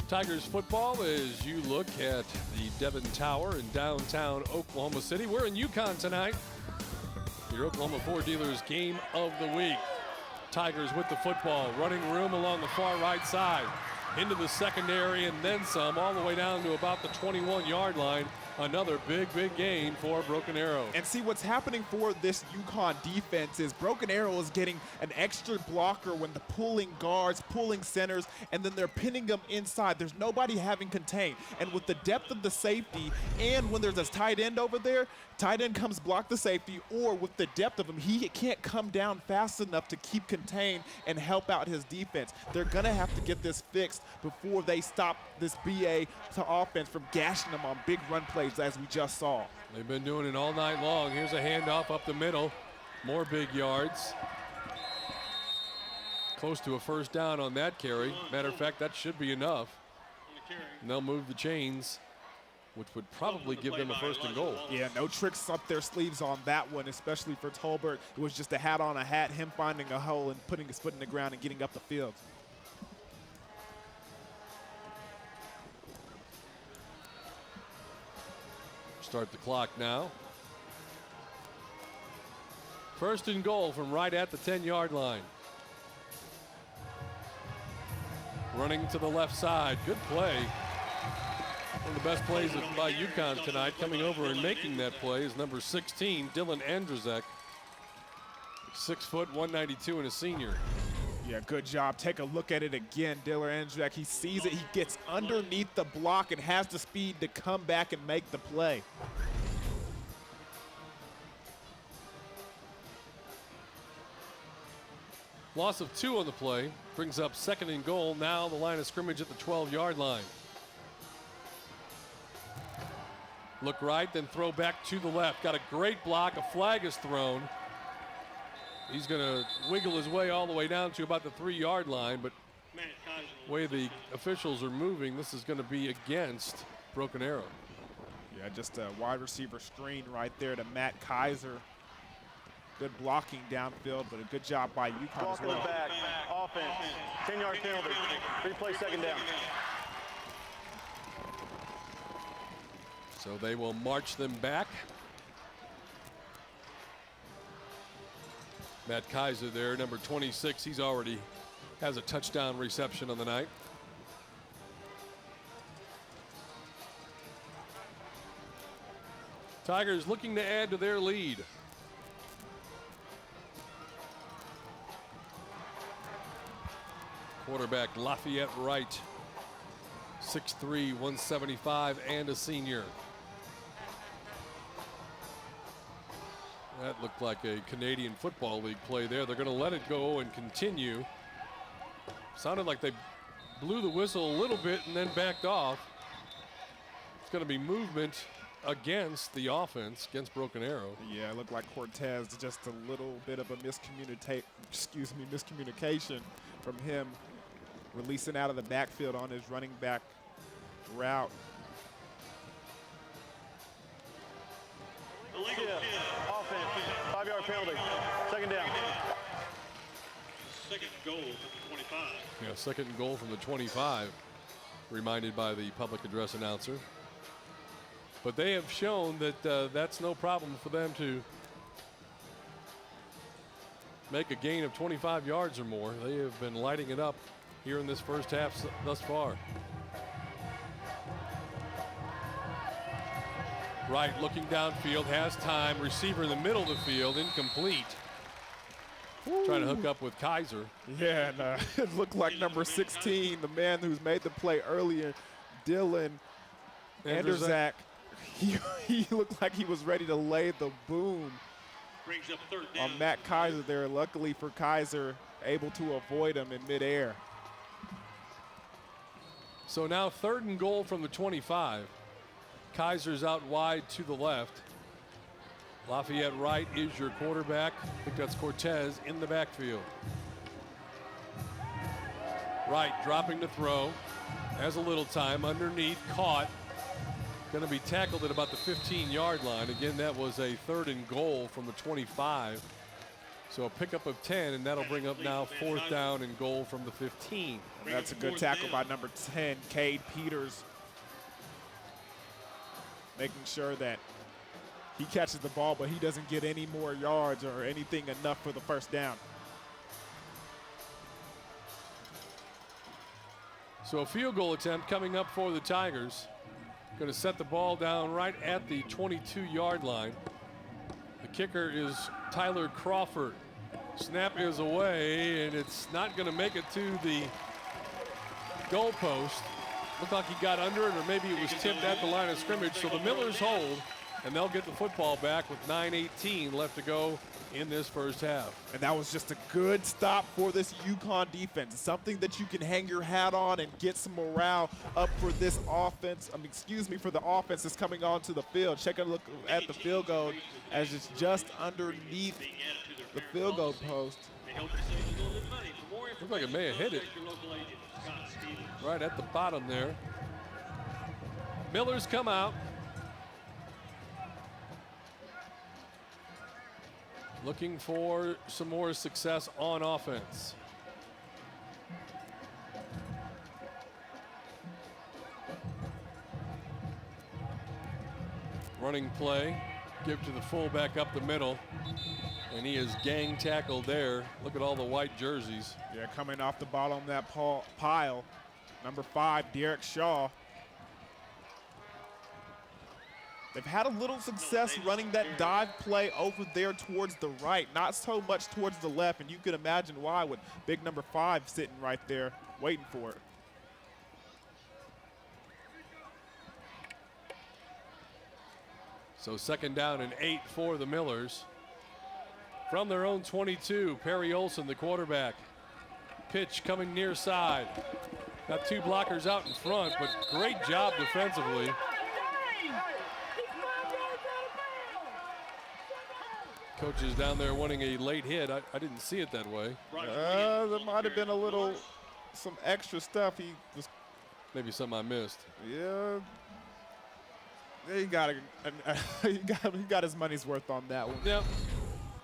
Tigers football as you look at the Devon Tower in downtown Oklahoma City. We're in Yukon tonight. Your Oklahoma Ford Dealers game of the week. Tigers with the football, running room along the far right side. Into the secondary and then some, all the way down to about the 21-yard line. Another big gain for Broken Arrow. And see, what's happening for this UConn defense is Broken Arrow is getting an extra blocker when the pulling guards, pulling centers, and then they're pinning them inside. There's nobody having contained. And with the depth of the safety, and when there's a tight end over there, tight end comes block the safety, or with the depth of him, he can't come down fast enough to keep contained and help out his defense. They're going to have to get this fixed before they stop this BA to offense from gashing them on big run plays as we just saw. They've been doing it all night long. Here's a handoff up the middle. More big yards. Close to a first down on that carry. Matter of fact, that should be enough. And they'll move the chains, which would probably give them a first and goal. Yeah, no tricks up their sleeves on that one, especially for Tolbert. It was just a hat on a hat, him finding a hole and putting his foot in the ground and getting up the field. Start the clock now. First and goal from right at the 10-yard line. Running to the left side. Good play. One of the best plays by UConn tonight. Coming over and making that play is number 16, Dylan Andrzejczyk. 6 foot, 192, and a senior. Yeah, good job. Take a look at it again. Dylan Andrzejczyk, he sees it. He gets underneath the block and has the speed to come back and make the play. Loss of 2 on the play. Brings up second and goal. Now the line of scrimmage at the 12-yard line. Look right, then throw back to the left. Got a great block. A flag is thrown. He's going to wiggle his way all the way down to about the 3-yard line, but the way the officials are moving, this is going to be against Broken Arrow. Yeah, just a wide receiver screen right there to Matt Kaiser. Good blocking downfield, but a good job by UConn as well. Walk in the back, offense, 10-yard penalty, replay second down. So they will march them back. Matt Kaiser there, number 26. He's already has a touchdown reception on the night. Tigers looking to add to their lead. Quarterback Lafayette Wright, 6'3", 175, and a senior. That looked like a Canadian Football League play there. They're going to let it go and continue. Sounded like they blew the whistle a little bit and then backed off. It's going to be movement against the offense, against Broken Arrow. Yeah, it looked like Cortez, just a little bit of a miscommunication from him. releasing out of the backfield on his running back route. Offense, 5-yard penalty. Second down. Second goal from the 25. Yeah, second and goal from the 25, reminded by the public address announcer. But they have shown that that's no problem for them to make a gain of 25 yards or more. They have been lighting it up here in this first half thus far. Wright looking downfield, has time, receiver in the middle of the field, incomplete. Ooh. Trying to hook up with Kaiser. Yeah, and it looked like number 16, the man who's made the play earlier, Dylan Anderzak. He looked like he was ready to lay the boom Brings up third down. on Matt Kaiser there. Luckily for Kaiser, able to avoid him in midair. So now third and goal from the 25. Kaiser's out wide to the left. Lafayette Wright is your quarterback. I think that's Cortez in the backfield. Wright dropping to throw. Has a little time underneath, caught. Going to be tackled at about the 15-yard line. Again, that was a third and goal from the 25. So a pickup of 10, and that'll bring up now fourth down and goal from the 15. That's a good tackle by number 10, Cade Peters. Making sure that he catches the ball, but he doesn't get any more yards or anything enough for the first down. So a field goal attempt coming up for the Tigers. Going to set the ball down right at the 22-yard line. The kicker is Tyler Crawford. Snap is away, and it's not going to make it to the goalpost. Looked like he got under it, or maybe it was tipped at the line of scrimmage. So the Millers hold, and they'll get the football back with 9:18 left to go in this first half. And that was just a good stop for this UConn defense. Something that you can hang your hat on and get some morale up for this offense. For the offense that's coming onto the field. Check a look at the field goal as it's just underneath the field goal post. Looks like it may have hit it. Right at the bottom there. Millers come out. Looking for some more success on offense. Running play, give to the fullback up the middle, and he is gang tackled there. Look at all the white jerseys. Yeah, coming off the bottom of that pile, number 5, Derek Shaw. They've had a little success running that dive play over there towards the right, not so much towards the left, and you can imagine why with big number 5 sitting right there waiting for it. So second down and 8 for the Millers. From their own 22, Perry Olson, the quarterback. Pitch coming near side. Got 2 blockers out in front, but great job defensively. Coach is down there wanting a late hit. I didn't see it that way. There might have been some extra stuff. He was maybe something I missed. Yeah, he got his money's worth on that one. Yep.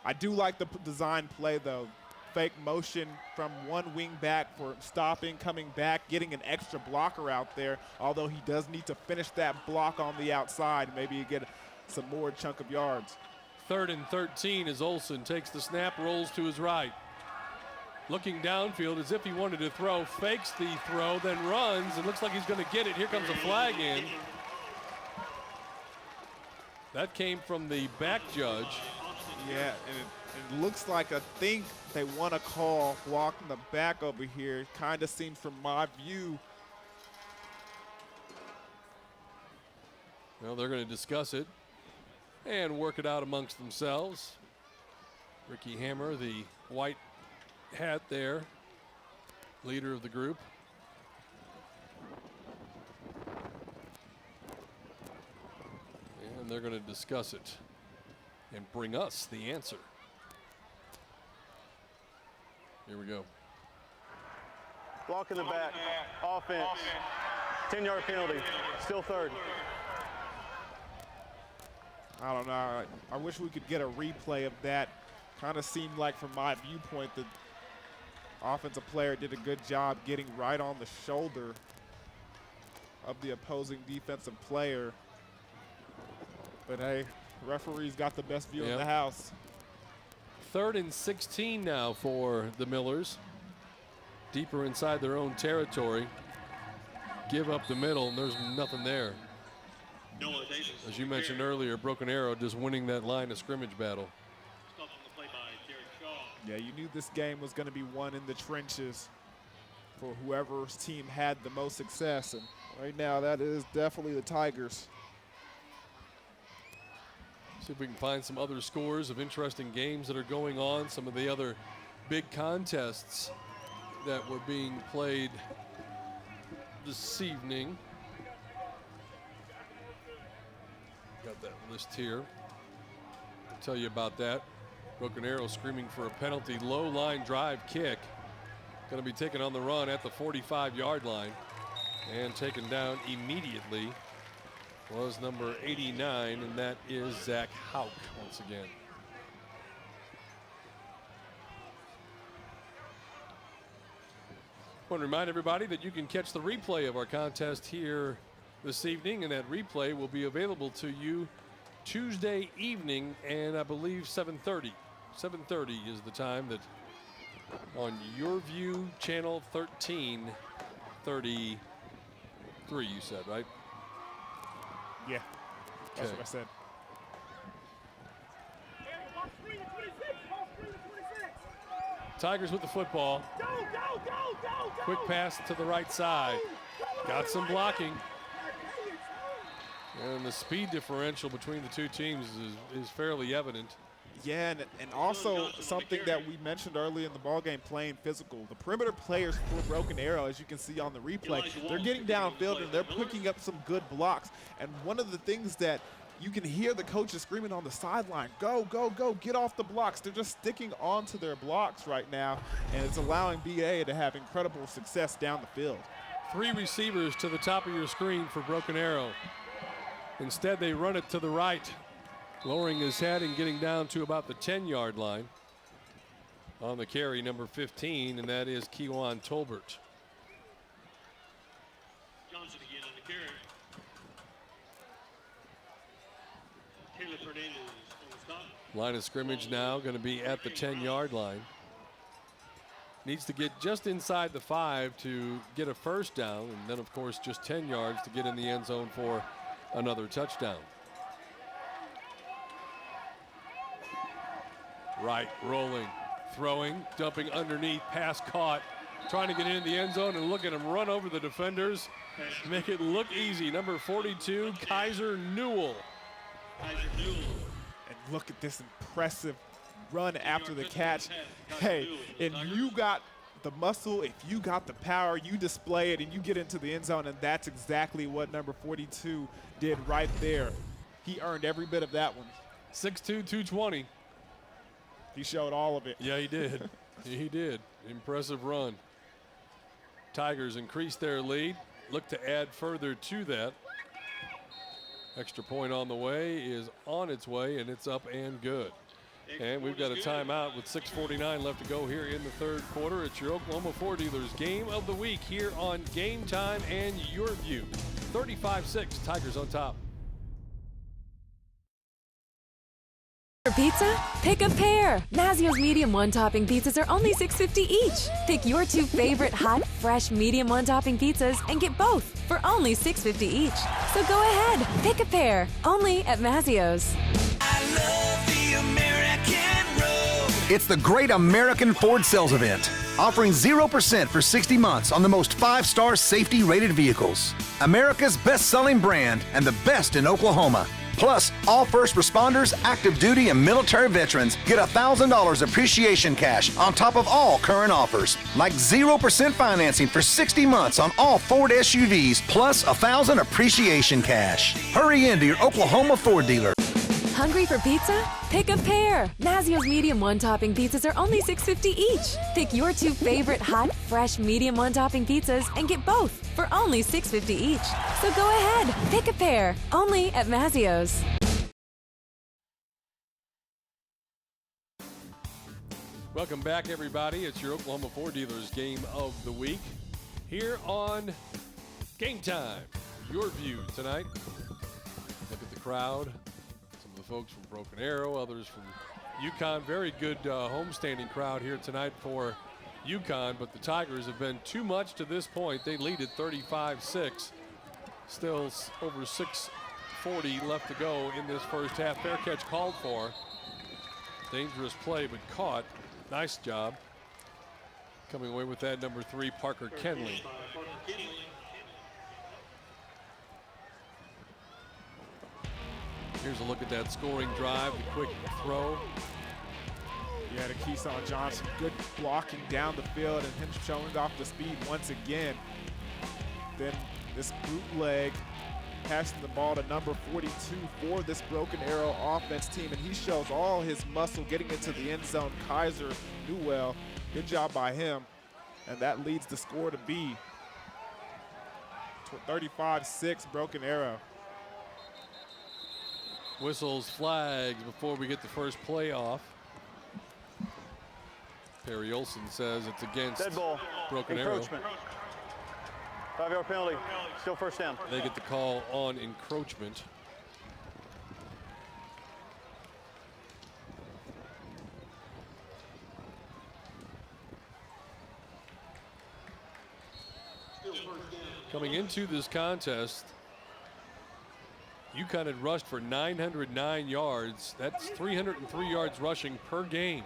I do like the design play though. Fake motion from one wing back for stopping, coming back, getting an extra blocker out there. Although he does need to finish that block on the outside, maybe you get some more chunk of yards. Third and 13 as Olson takes the snap, rolls to his right. Looking downfield as if he wanted to throw, fakes the throw, then runs, and looks like he's going to get it. Here comes a flag in. That came from the back judge. Yeah, and it looks like I think they want to call walking the back over here. It kind of seems from my view. Well, they're going to discuss it and work it out amongst themselves. Ricky Hammer, the white hat there, leader of the group. And they're going to discuss it and bring us the answer. Here we go. Block in the back. Offense. 10-yard penalty. Still third. I don't know. I wish we could get a replay of that. Kind of seemed like, from my viewpoint, the offensive player did a good job getting right on the shoulder of the opposing defensive player. But hey, referee's got the best view in the house. 3rd and 16 now for the Millers. Deeper inside their own territory. Give up the middle, and there's nothing there. As you mentioned earlier, Broken Arrow just winning that line of scrimmage battle. Yeah, you knew this game was going to be won in the trenches for whoever's team had the most success. And right now, that is definitely the Tigers. See if we can find some other scores of interesting games that are going on, some of the other big contests that were being played this evening. Got that list here. I'll tell you about that. Broken Arrow screaming for a penalty. Low line drive kick. Going to be taken on the run at the 45-yard line. And taken down immediately was number 89, and that is Zach Hauk once again. I want to remind everybody that you can catch the replay of our contest here this evening, and that replay will be available to you Tuesday evening, and I believe 7:30. 7:30 is the time that on YurView channel 1333, you said, right? Yeah, that's what I said. Tigers with the football. Quick pass to the right side. Got some blocking. And the speed differential between the two teams is fairly evident. Yeah, and also something that we mentioned earlier in the ballgame, playing physical. The perimeter players for Broken Arrow, as you can see on the replay, they're getting downfield and they're picking up some good blocks. And one of the things that you can hear the coaches screaming on the sideline, go, go, go, get off the blocks. They're just sticking onto their blocks right now, and it's allowing BA to have incredible success down the field. 3 receivers to the top of your screen for Broken Arrow. Instead, they run it to the right, lowering his head and getting down to about the 10-yard line. On the carry, number 15, and that is Kewan Tolbert. Johnson again on the carry. Caleb Hernandez on the stop. Line of scrimmage now going to be at the 10-yard line. Needs to get just inside the 5 to get a first down, and then, of course, just 10 yards to get in the end zone for another touchdown. Right, rolling, throwing, dumping underneath, pass caught, trying to get into the end zone, and look at him run over the defenders, make it look easy. Number 42, Kaiser Newell. And look at this impressive run after the catch. Hey, and you got the muscle, if you got the power, you display it and you get into the end zone, and that's exactly what number 42 did right there. He earned every bit of that one. 6'2", 220. He showed all of it. Yeah, he did. He did. Impressive run. Tigers increase their lead. Look to add further to that. Extra point on the way is on its way, and it's up and good. And we've got a timeout with 6:49 left to go here in the third quarter. It's your Oklahoma Ford Dealers Game of the Week here on Game Time and YurView. 35-6, Tigers on top. For pizza? Pick a pair. Mazio's medium one-topping pizzas are only $6.50 each. Pick your 2 favorite hot, fresh medium one-topping pizzas and get both for only $6.50 each. So go ahead, pick a pair. Only at Mazio's. I love the American road. It's the Great American Ford Sales Event, offering 0% for 60 months on the most 5-star safety-rated vehicles. America's best-selling brand and the best in Oklahoma. Plus, all first responders, active duty, and military veterans get $1,000 appreciation cash on top of all current offers, like 0% financing for 60 months on all Ford SUVs, plus $1,000 appreciation cash. Hurry into your Oklahoma Ford dealer. Hungry for pizza? Pick a pair. Mazio's medium one-topping pizzas are only $6.50 each. Pick your 2 favorite hot, fresh medium one-topping pizzas and get both for only $6.50 each. So go ahead, pick a pair. Only at Mazio's. Welcome back, everybody. It's your Oklahoma Ford Dealers Game of the Week here on Game Time. YurView tonight. Look at the crowd. Some of the folks from Broken Arrow, others from UConn. Very good homestanding crowd here tonight for UConn, but the Tigers have been too much to this point. They lead at 35-6. Still over 6:40 left to go in this first half. Fair catch called for. Dangerous play, but caught. Nice job. Coming away with that, number 3, Parker Kenley. Here's a look at that scoring drive, the quick throw. Yeah, to Keyshawn Johnson, good blocking down the field and him showing off the speed once again. Then this bootleg, passing the ball to number 42 for this Broken Arrow offense team, and he shows all his muscle getting into the end zone. Kaiser Newell, good job by him, and that leads the score to be 35-6 Broken Arrow. Whistles, flags before we get the first play off. Perry Olson says it's against Dead ball. Broken Arrow. 5-yard penalty. Still first down. They get the call on encroachment. Coming into this contest, UConn had rushed for 909 yards. That's 303 yards rushing per game.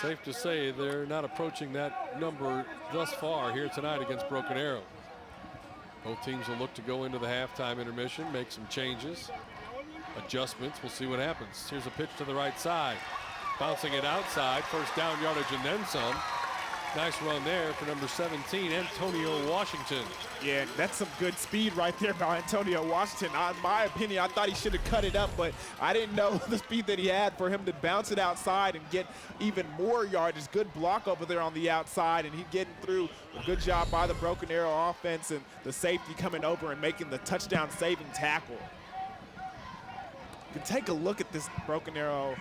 Safe to say they're not approaching that number thus far here tonight against Broken Arrow. Both teams will look to go into the halftime intermission, make some changes, adjustments. We'll see what happens. Here's a pitch to the right side. Bouncing it outside, first down yardage and then some. Nice run there for number 17, Antonio Washington. Yeah, that's some good speed right there by Antonio Washington. In my opinion, I thought he should have cut it up, but I didn't know the speed that he had for him to bounce it outside and get even more yardage. Good block over there on the outside, and he getting through. A good job by the Broken Arrow offense and the safety coming over and making the touchdown-saving tackle. You can take a look at this Broken Arrow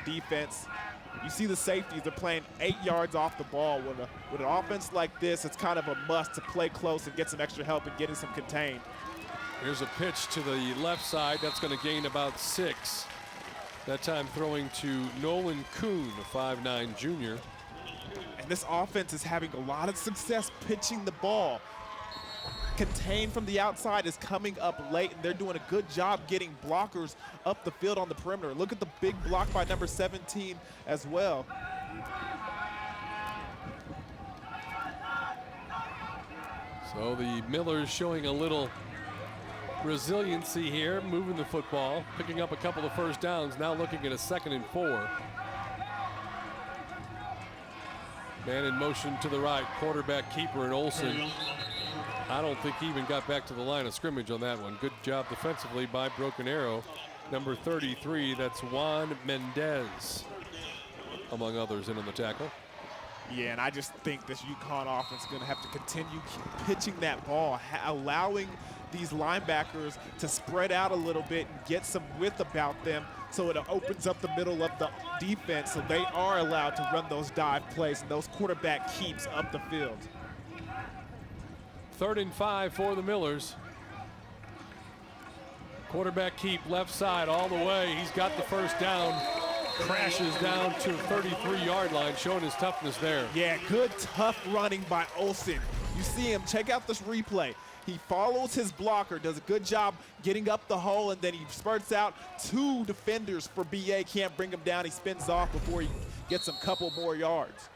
defense. You see the safeties, they're playing 8 yards off the ball. With an offense like this, it's kind of a must to play close and get some extra help and getting some contained. Here's a pitch to the left side. That's going to gain about 6. That time throwing to Nolan Kuhn, a 5'9" junior. And this offense is having a lot of success pitching the ball. Contained from the outside is coming up late, and they're doing a good job getting blockers up the field on the perimeter. Look at the big block by number 17 as well. So the Millers showing a little resiliency here, moving the football, picking up a couple of first downs, now looking at a 2nd and 4. Man in motion to the right, quarterback keeper and Olson. I don't think he even got back to the line of scrimmage on that one. Good job defensively by Broken Arrow. Number 33, that's Juan Mendez, among others, in on the tackle. Yeah, and I just think this UConn offense is going to have to continue pitching that ball, allowing these linebackers to spread out a little bit and get some width about them so it opens up the middle of the defense so they are allowed to run those dive plays and those quarterback keeps up the field. 3rd and 5 for the Millers. Quarterback keep left side all the way. He's got the first down. Crashes down to 33-yard line, showing his toughness there. Yeah, good tough running by Olson. You see him, check out this replay. He follows his blocker, does a good job getting up the hole, and then he spurts out 2 defenders for BA. Can't bring him down. He spins off before he gets a couple more yards.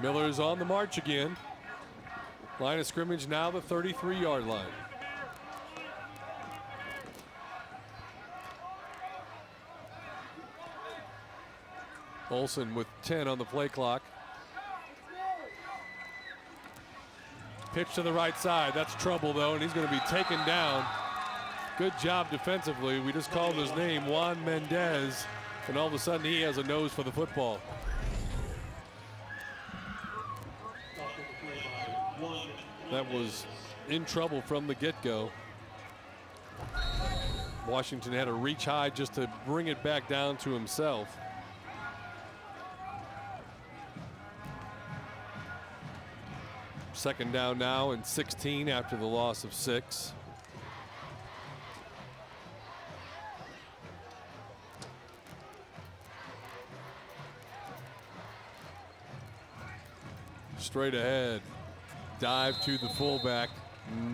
Millers on the march again. Line of scrimmage now the 33-yard line. Olson with 10 on the play clock. Pitch to the right side. That's trouble, though, and he's going to be taken down. Good job defensively. We just called his name, Juan Mendez, and all of a sudden he has a nose for the football. That was in trouble from the get-go. Washington had to reach high just to bring it back down to himself. Second down now and 16 after the loss of 6. Straight ahead, dive to the fullback,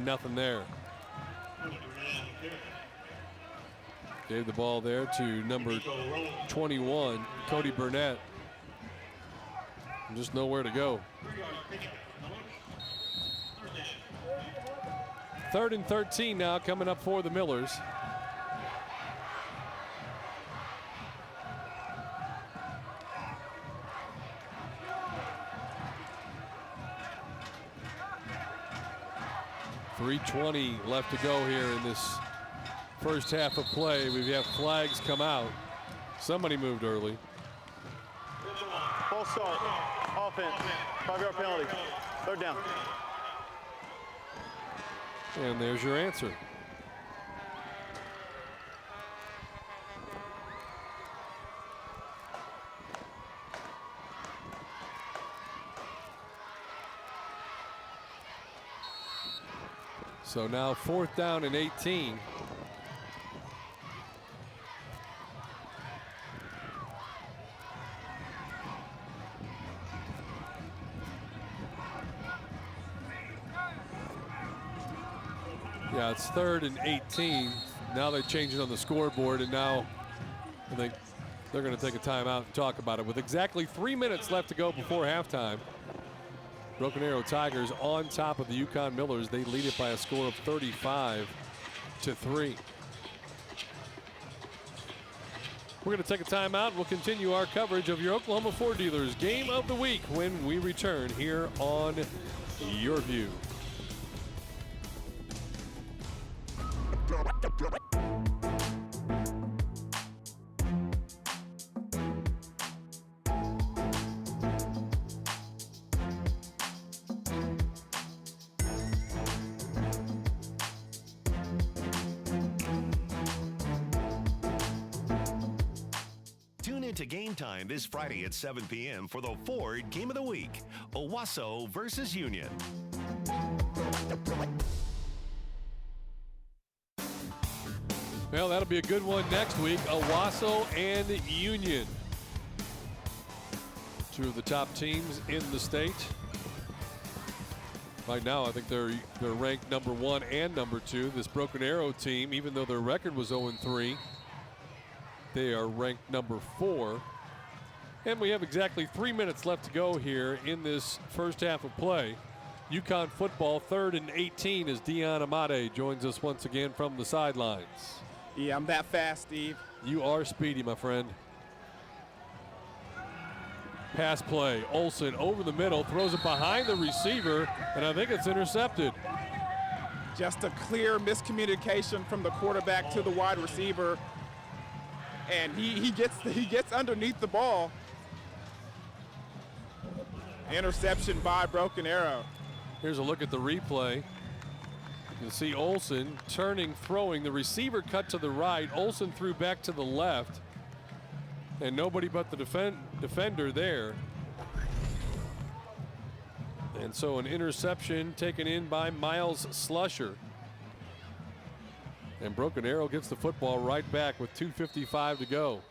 nothing there. Gave the ball there to number 21, Cody Burnett. Just nowhere to go. 3rd and 13 now coming up for the Millers. .320 left to go here in this first half of play. We have flags come out. Somebody moved early. False start. Offense. 5-yard penalty. 3rd down. And there's your answer. So now 4th down and 18. Yeah, it's 3rd and 18. Now they change it on the scoreboard, and now I think they're going to take a timeout and talk about it. With exactly 3 minutes left to go before halftime, Broken Arrow Tigers on top of the Yukon Millers. They lead it by a score of 35-3. We're going to take a timeout. We'll continue our coverage of your Oklahoma Ford Dealers Game of the Week when we return here on YurView. Tune into Game Time this Friday at 7 p.m. for the Ford Game of the Week, Owasso versus Union. Well, that'll be a good one next week. Owasso and Union. Two of the top teams in the state. Right now, I think they're ranked number 1 and number 2. This Broken Arrow team, even though their record was 0-3, they are ranked number 4. And we have exactly 3 minutes left to go here in this first half of play. Yukon football, 3rd and 18 as Dion Amade joins us once again from the sidelines. Yeah, I'm that fast, Steve. You are speedy, my friend. Pass play. Olsen over the middle, throws it behind the receiver, and I think it's intercepted. Just a clear miscommunication from the quarterback to the wide receiver, and he gets underneath the ball. Interception by Broken Arrow. Here's a look at the replay. You can see Olsen turning, throwing. The receiver cut to the right. Olsen threw back to the left. And nobody but the defender there. And so an interception taken in by Miles Slusher. And Broken Arrow gets the football right back with 2:55 to go.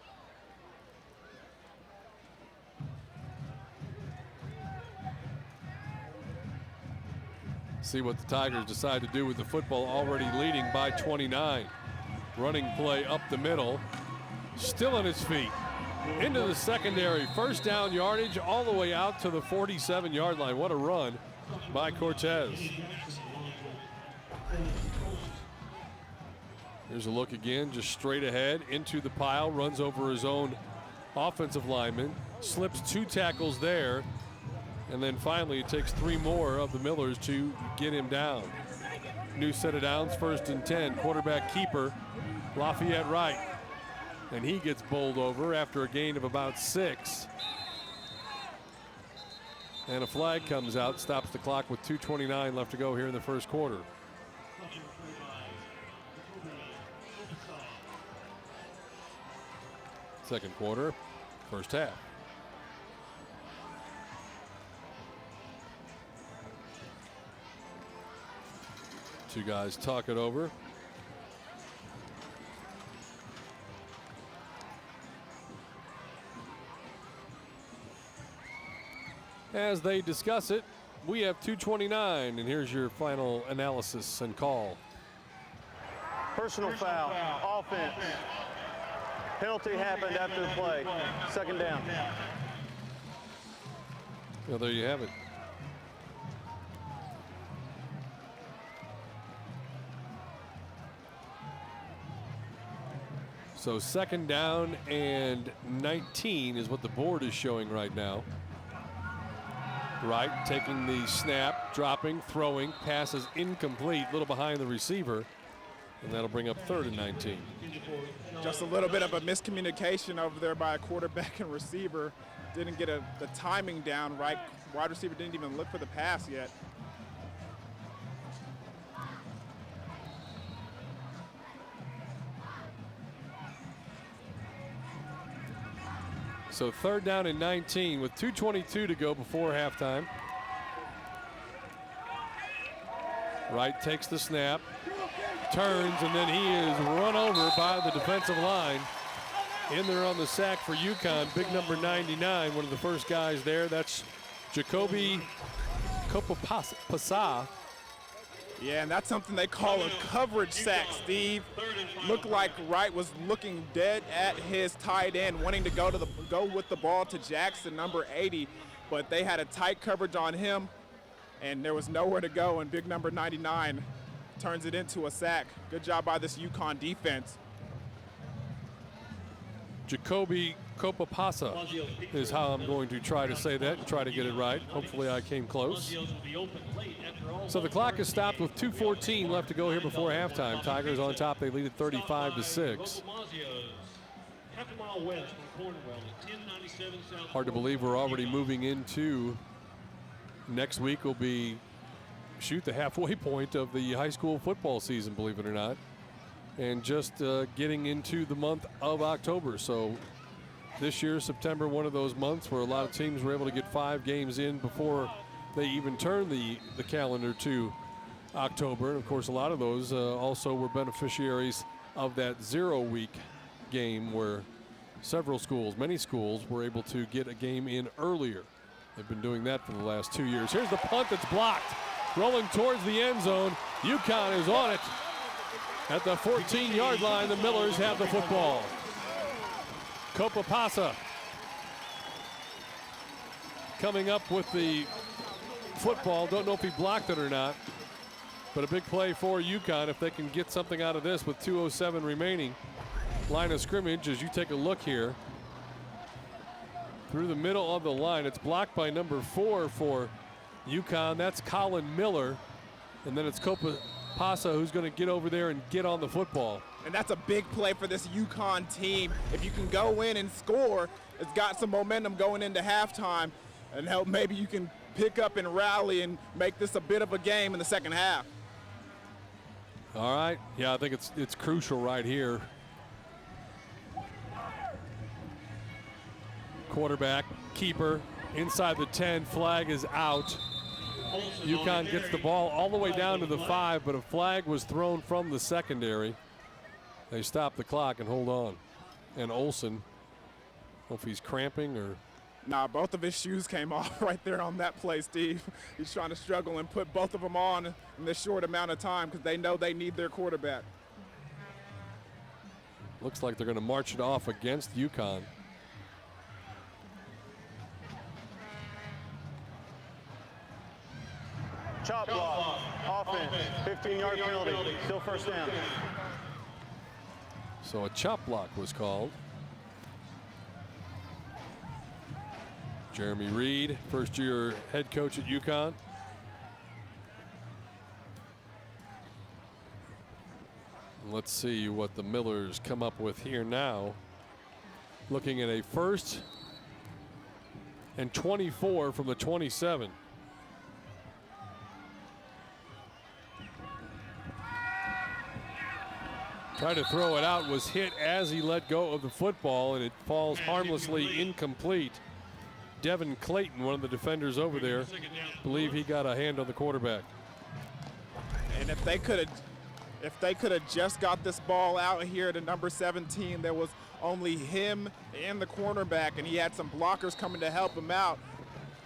See what the Tigers decide to do with the football, already leading by 29. Running play up the middle. Still on his feet. Into the secondary. First down yardage all the way out to the 47-yard line. What a run by Cortez. Here's a look again, just straight ahead into the pile. Runs over his own offensive lineman. Slips 2 tackles there. And then finally it takes 3 more of the Millers to get him down. new set of downs, 1st and 10. Quarterback keeper, Lafayette Wright. And he gets bowled over after a gain of about 6. And a flag comes out, stops the clock with 2:29 left to go here in the first quarter. Second quarter, first half. Two guys talk it over. As they discuss it, we have 2:29, and here's your final analysis and call. Personal foul, offense. Penalty happened after the play. 2nd down. Well, there you have it. So 2nd down and 19 is what the board is showing right now. Wright taking the snap, dropping, throwing, passes incomplete, a little behind the receiver, and that'll bring up 3rd and 19. Just a little bit of a miscommunication over there by a quarterback and receiver. Didn't get the timing down right. Wide receiver didn't even look for the pass yet. So 3rd down and 19 with 2:22 to go before halftime. Wright takes the snap, turns, and then he is run over by the defensive line. In there on the sack for UConn, big number 99, one of the first guys there. That's Jacoby Kopapasa. Yeah, and that's something they call a coverage sack, Steve. Looked like Wright was looking dead at his tight end, wanting to go with the ball to Jackson, number 80, but they had a tight coverage on him, and there was nowhere to go, and big number 99 turns it into a sack. Good job by this UConn defense. Jacoby Kopapasa is how I'm going to try to say that and try to get it right. Hopefully I came close. So the clock is stopped with 2:14 left to go here before halftime. Tigers on top. They lead at 35-6. Hard to believe we're already moving into next week. Will be the halfway point of the high school football season, believe it or not. And just getting into the month of October. So this year, September, one of those months where a lot of teams were able to get 5 games in before they even turned the calendar to October. And of course, a lot of those also were beneficiaries of that 0-week game where many schools were able to get a game in earlier. They've been doing that for the last 2 years. Here's the punt that's blocked. Rolling towards the end zone. UConn is on it. At the 14-yard line, the Millers have the football. Kopapasa coming up with the football. Don't know if he blocked it or not, but a big play for UConn if they can get something out of this with 2:07 remaining. Line of scrimmage, as you take a look here, through the middle of the line. It's blocked by number 4 for UConn. That's Colin Miller, and then it's Kopapasa who's going to get over there and get on the football. And that's a big play for this UConn team. If you can go in and score, it's got some momentum going into halftime, and help maybe you can pick up and rally and make this a bit of a game in the second half. All right. Yeah, I think it's crucial right here. Quarterback, keeper, inside the 10, flag is out. UConn gets the ball all the way down to the 5, but a flag was thrown from the secondary. They stop the clock and hold on. And Olsen, I don't know if he's cramping or. Nah, both of his shoes came off right there on that play, Steve. He's trying to struggle and put both of them on in this short amount of time because they know they need their quarterback. Looks like they're going to march it off against UConn. Chop block, offense, 15-yard penalty, still 1st down. So a chop block was called. Jeremy Reed, first-year head coach at UConn. Let's see what the Millers come up with here now. Looking at a 1st and 24 from the 27. Tried to throw it out, was hit as he let go of the football, and it falls harmlessly incomplete. Devin Clayton, one of the defenders over there, believe he got a hand on the quarterback. And if they could have just got this ball out here to number 17, there was only him and the cornerback, and he had some blockers coming to help him out.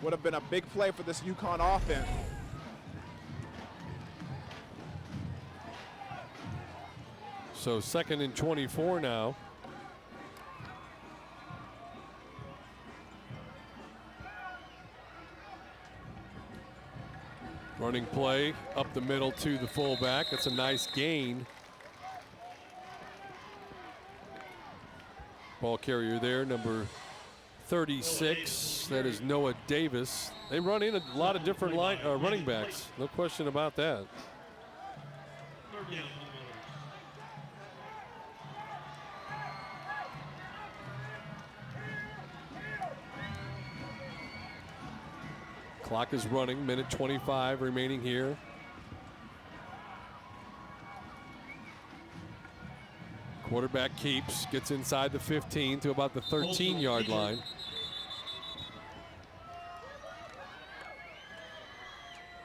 Would have been a big play for this UConn offense. So 2nd and 24 now. Running play up the middle to the fullback. That's a nice gain. Ball carrier there, number 36. That is Noah Davis. They run in a lot of different running backs. No question about that. Clock is running, minute 25 remaining here. Quarterback keeps, gets inside the 15 to about the 13-yard line.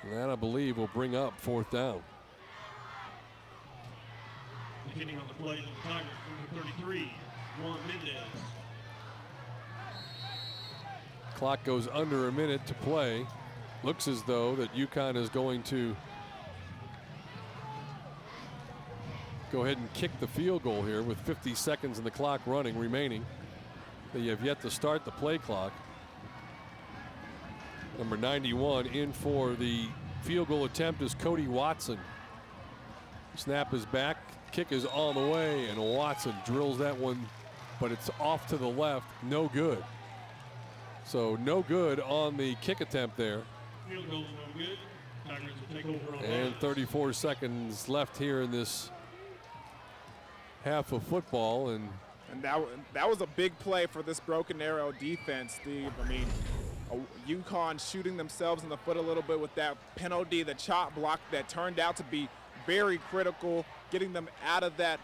And that, I believe, will bring up 4th down. Hitting on the play, the Tigers, number 33, Juan Mendez. Clock goes under a minute to play. Looks as though that UConn is going to go ahead and kick the field goal here with 50 seconds in the clock running remaining. They have yet to start the play clock. Number 91 in for the field goal attempt is Cody Watson. Snap is back, kick is on the way, and Watson drills that one, but it's off to the left, no good. So no good on the kick attempt there. Field goal's no good. Tigers will take over on And 34 seconds left here in this half of football. And that was a big play for this Broken Arrow defense, Steve. I mean, UConn shooting themselves in the foot a little bit with that penalty, the chop block that turned out to be very critical, getting them out of that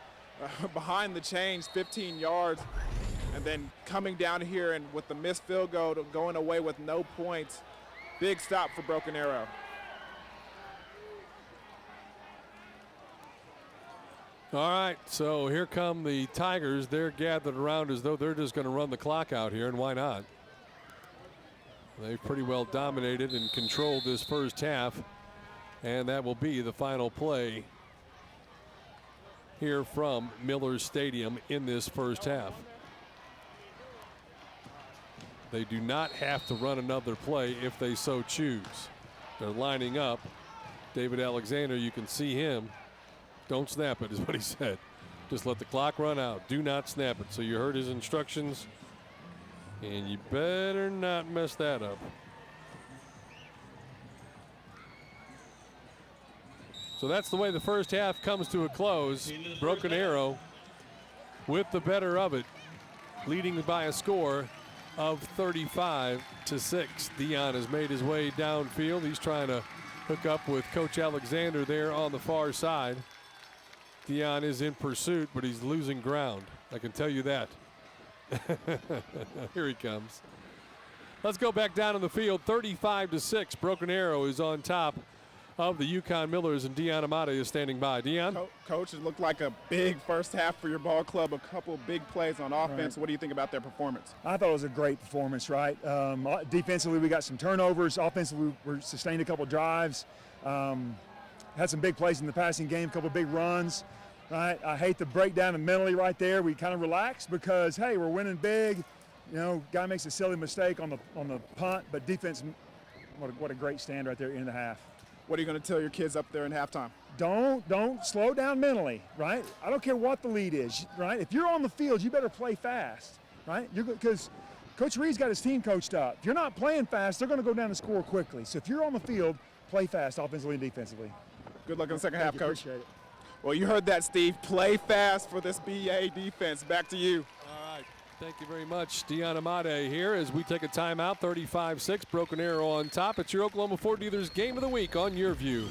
behind the chains, 15 yards. And then coming down here and with the missed field goal, going away with no points. Big stop for Broken Arrow. all right, so here come the Tigers. They're gathered around as though they're just going to run the clock out here, and why not? They've pretty well dominated and controlled this first half, and that will be the final play here from Millers Stadium in this first half. They do not have to run another play if they so choose. They're lining up. David Alexander, you can see him. Don't snap it is what he said. Just let the clock run out. Do not snap it. So you heard his instructions, and you better not mess that up. So that's the way the first half comes to a close. Broken Arrow with the better of it, leading by a score of 35-6. Dion has made his way downfield. He's trying to hook up with Coach Alexander there on the far side. Dion is in pursuit, but he's losing ground. I can tell you that. Here he comes. Let's go back down on the field. 35-6. Broken Arrow is on top of the Yukon Millers, and Dion Amata is standing by. Dion? Coach, it looked like a big first half for your ball club, a couple big plays on offense. Right. What do you think about their performance? I thought it was a great performance, right? Defensively, we got some turnovers. Offensively, we sustained a couple drives. Had some big plays in the passing game, a couple big runs, right? I hate the breakdown and mentally right there. We kind of relaxed because, hey, we're winning big. You know, guy makes a silly mistake on the punt, but defense, what a great stand right there in the half. What are you going to tell your kids up there in halftime? Don't slow down mentally, right? I don't care what the lead is, right? If you're on the field, you better play fast, right? Because Coach Reed's got his team coached up. If you're not playing fast, they're going to go down and score quickly. So if you're on the field, play fast offensively and defensively. Good luck in the second half, Coach. Appreciate it. Well, you heard that, Steve. Play fast for this BA defense. Back to you. All right. Thank you very much, Deon Amade here as we take a timeout. 35-6, Broken Arrow on top. It's your Oklahoma Ford Dealers Game of the Week on YurView.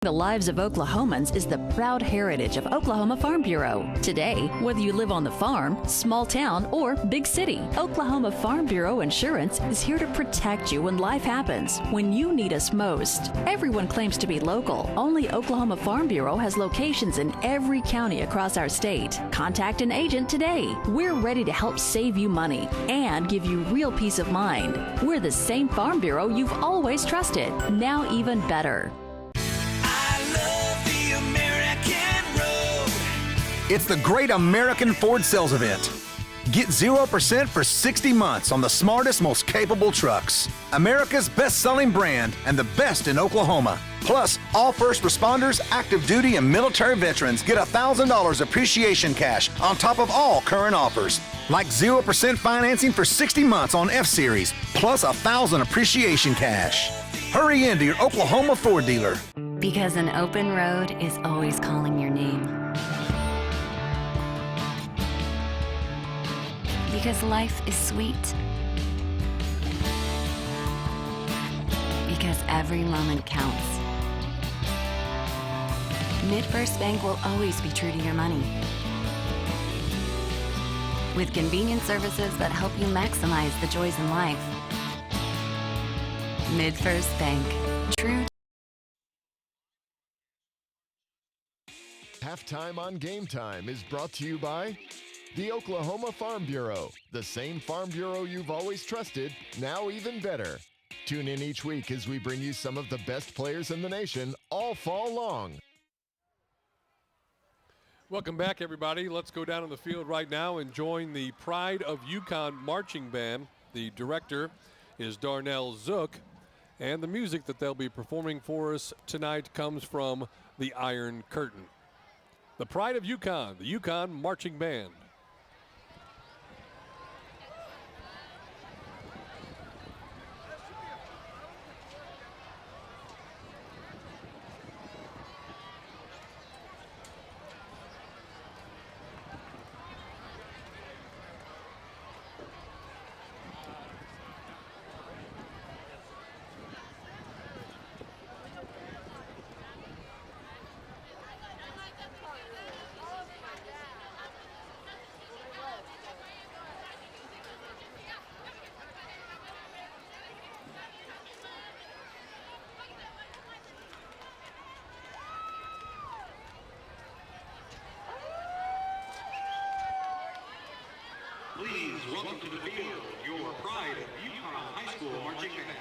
The lives of Oklahomans is the proud heritage of Oklahoma Farm Bureau. Today, whether you live on the farm, small town, or big city, Oklahoma Farm Bureau Insurance is here to protect you when life happens, when you need us most. Everyone claims to be local. Only Oklahoma Farm Bureau has locations in every county across our state. Contact an agent today. We're ready to help save you money and give you real peace of mind. We're the same Farm Bureau you've always trusted, now even better. It's the Great American Ford Sales Event. Get 0% for 60 months on the smartest, most capable trucks. America's best-selling brand and the best in Oklahoma. Plus, all first responders, active duty, and military veterans get $1,000 appreciation cash on top of all current offers. Like 0% financing for 60 months on F-Series, plus $1,000 appreciation cash. Hurry into your Oklahoma Ford dealer. Because an open road is always calling your name. Because life is sweet. Because every moment counts. MidFirst Bank will always be true to your money. With convenient services that help you maximize the joys in life. MidFirst Bank. True. Halftime on Game Time is brought to you by the Oklahoma Farm Bureau, the same Farm Bureau you've always trusted, now even better. Tune in each week as we bring you some of the best players in the nation all fall long. Welcome back, everybody. Let's go down on the field right now and join the Pride of Yukon marching band. The director is Darnell Zook, and the music that they'll be performing for us tonight comes from the Iron Curtain. The Pride of Yukon, the Yukon Marching Band. Please welcome to the field your Pride of Yukon High School marching band.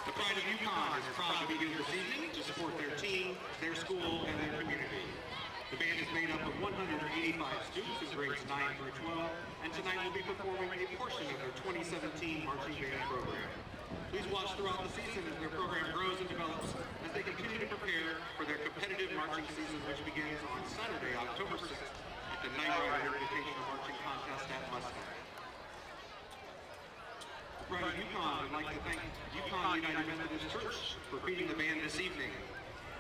The Pride of Yukon is proud to be here this evening to support their team, their school, and their community. The band is made up of 185 students in grades 9 through 12, and tonight will be performing a portion of their 2017 marching band program. Please watch throughout the season as their program grows and develops as they continue to prepare for their competitive marching season, which begins on Saturday, October 6th at the Night Rider Invitational Marching Contest at Mustang. The Pride of Yukon would like to thank Yukon United Methodist Church for feeding the band this evening.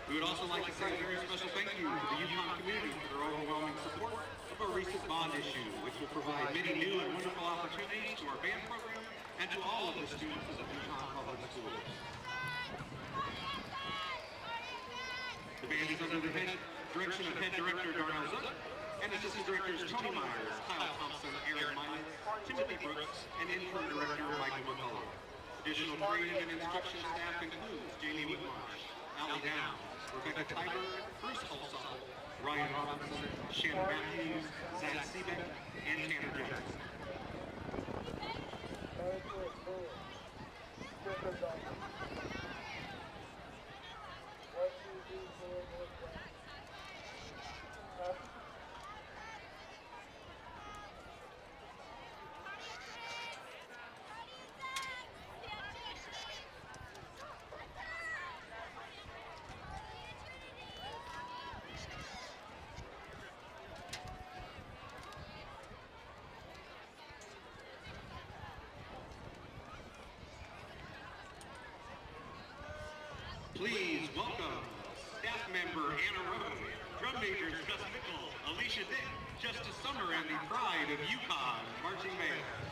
We would also like to say a very special thank you to the Yukon community for their overwhelming support of our recent bond issue, which will provide many new and wonderful opportunities to our band program and to all of the students of Yukon Public Schools. The band is under the direction of Head Director Darnell Zook and Assistant Directors Tony Myers, Kyle Thompson, Aaron Myers, Timothy Brooks, and Interim Director Michael McCullough. Additional training and instruction staff includes Jamie Whitmarsh, Allie Downs, Rebecca Tiber, Bruce Holsall, Ryan Robinson, Shannon Matthews, Zach Seabeck, and Tanner Jackson. member Anna Rowe, drum majors Gus Mickle, Alicia Dick, Justice Summer, and the pride of UConn marching band.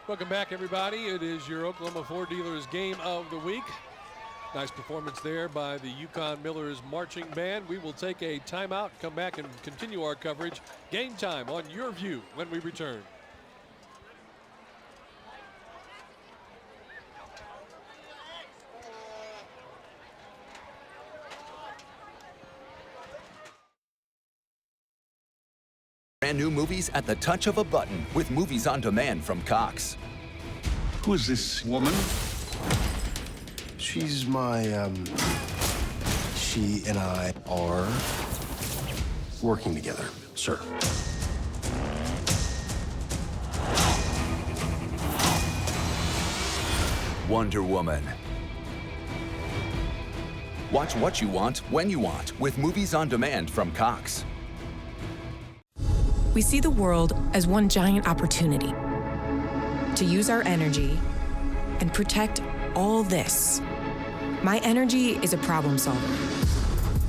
Welcome back, everybody. It is your Oklahoma Ford Dealers Game of the Week. Nice performance there by the Yukon Millers marching band. We will take a timeout, come back and continue our coverage. Game time on YurView when we return. Brand new movies at the touch of a button with Movies on Demand from Cox. Who is this woman? She's my, she and I are working together, sir. Wonder Woman. Watch what you want, when you want, with Movies on Demand from Cox. We see the world as one giant opportunity to use our energy and protect all this. My energy is a problem solver.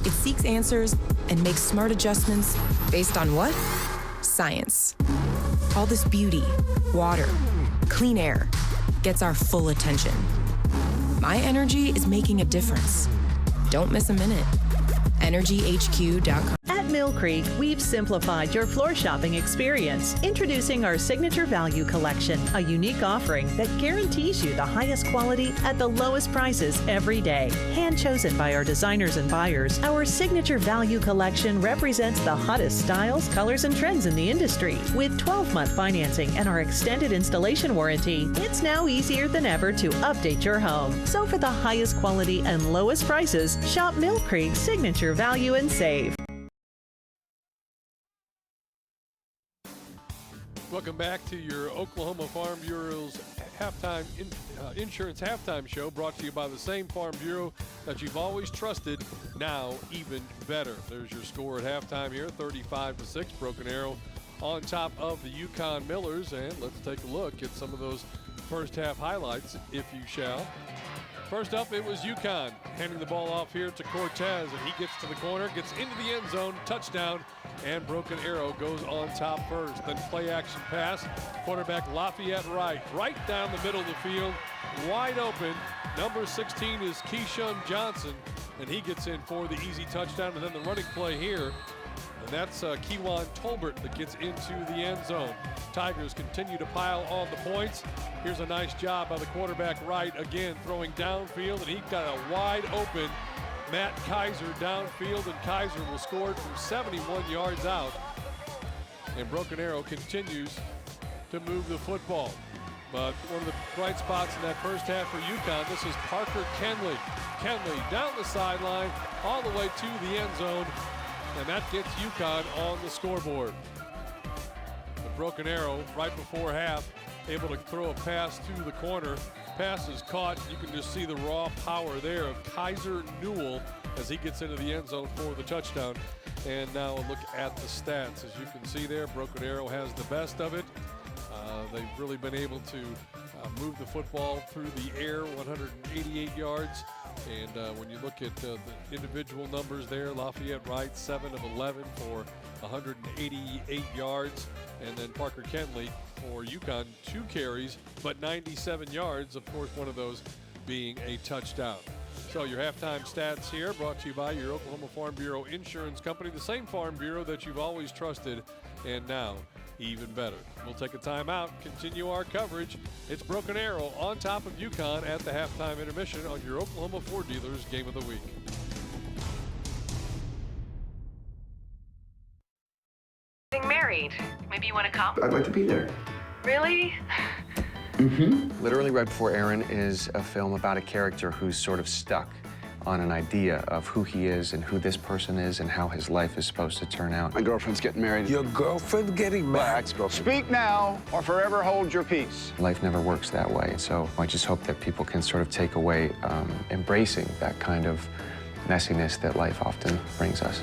It seeks answers and makes smart adjustments based on what? Science. All this beauty, water, clean air gets our full attention. My energy is making a difference. Don't miss a minute. EnergyHQ.com. At Mill Creek, we've simplified your floor shopping experience. Introducing our Signature Value Collection, a unique offering that guarantees you the highest quality at the lowest prices every day. Hand-chosen by our designers and buyers, our Signature Value Collection represents the hottest styles, colors, and trends in the industry. With 12-month financing and our extended installation warranty, it's now easier than ever to update your home. So for the highest quality and lowest prices, shop Mill Creek Signature Value and save. Welcome back to your Oklahoma Farm Bureau's halftime insurance halftime show, brought to you by the same Farm Bureau that you've always trusted, now even better. There's your score at halftime here, 35-6. Broken Arrow on top of the Yukon Millers, and let's take a look at some of those first half highlights, if you shall. First up, it was UConn handing the ball off here to Cortez, and he gets to the corner, gets into the end zone, touchdown, and Broken Arrow goes on top first. Then play action pass, quarterback Lafayette right down the middle of the field, wide open. Number 16 is Keyshawn Johnson, and he gets in for the easy touchdown. And then the running play here, and that's Kewan Tolbert that gets into the end zone. Tigers continue to pile on the points. Here's a nice job by the quarterback again throwing downfield, and he got a wide open Matt Kaiser downfield, and Kaiser will score from 71 yards out. And Broken Arrow continues to move the football. But one of the bright spots in that first half for UConn, this is Parker Kenley. Kenley down the sideline, all the way to the end zone, and that gets UConn on the scoreboard. The Broken Arrow, right before half, able to throw a pass to the corner. Pass is caught. You can just see the raw power there of Kaiser Newell as he gets into the end zone for the touchdown. And now a look at the stats. As you can see there, Broken Arrow has the best of it. They've really been able to move the football through the air, 188 yards. And when you look at the individual numbers there, Lafayette Wright, 7 of 11 for 188 yards. And then Parker Kenley for UConn, 2 carries, but 97 yards, of course, one of those being a touchdown. So your halftime stats here, brought to you by your Oklahoma Farm Bureau Insurance Company, the same Farm Bureau that you've always trusted, and now even better. We'll take a timeout, continue our coverage. It's Broken Arrow on top of UConn at the halftime intermission on your Oklahoma Ford Dealers Game of the Week. Getting married. Maybe you want to come? I'd like to be there. Really? Literally right before Aaron is a film about a character who's sort of stuck on an idea of who he is and who this person is and how his life is supposed to turn out. My girlfriend's getting married. Your girlfriend getting married? Speak now or forever hold your peace. Life never works that way, so I just hope that people can sort of take away embracing that kind of messiness that life often brings us.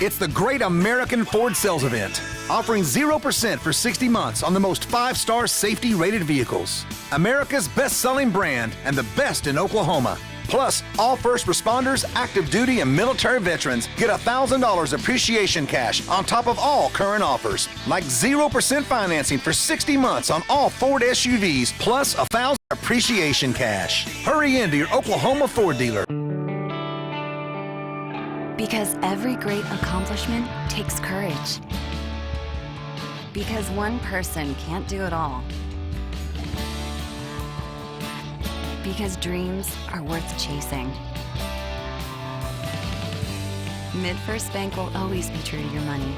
It's the Great American Ford Sales Event, offering 0% for 60 months on the most 5-star safety-rated vehicles. America's best-selling brand and the best in Oklahoma. Plus, all first responders, active duty, and military veterans get $1,000 appreciation cash on top of all current offers, like 0% financing for 60 months on all Ford SUVs, plus $1,000 appreciation cash. Hurry into your Oklahoma Ford dealer. Because every great accomplishment takes courage. Because one person can't do it all. Because dreams are worth chasing. MidFirst Bank will always be true to your money.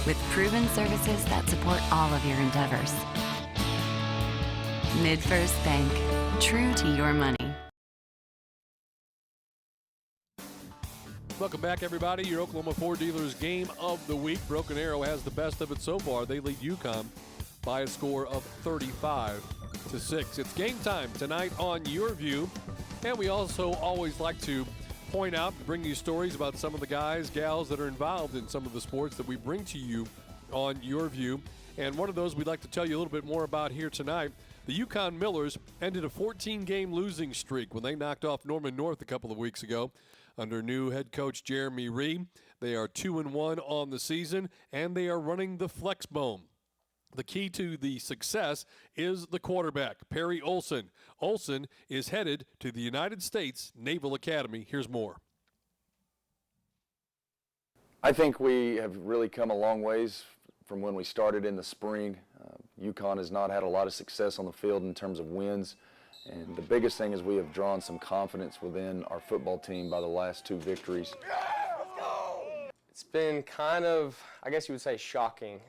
With proven services that support all of your endeavors. MidFirst Bank, true to your money. Welcome back, everybody. Your Oklahoma Ford Dealers Game of the Week. Broken Arrow has the best of it so far. They lead UConn by a score of 35-6. It's game time tonight on YurView. And we also always like to point out, bring you stories about some of the guys, gals that are involved in some of the sports that we bring to you on YurView. And one of those we'd like to tell you a little bit more about here tonight. The Yukon Millers ended a 14-game losing streak when they knocked off Norman North a couple of weeks ago. Under new head coach Jeremy Reed, they are 2-1 on the season, and they are running the flex bone. The key to the success is the quarterback, Perry Olson. Olson is headed to the United States Naval Academy. Here's more. I think we have really come a long ways from when we started in the spring. UConn has not had a lot of success on the field in terms of wins. And the biggest thing is we have drawn some confidence within our football team by the last 2 victories. It's been kind of, I guess you would say, shocking.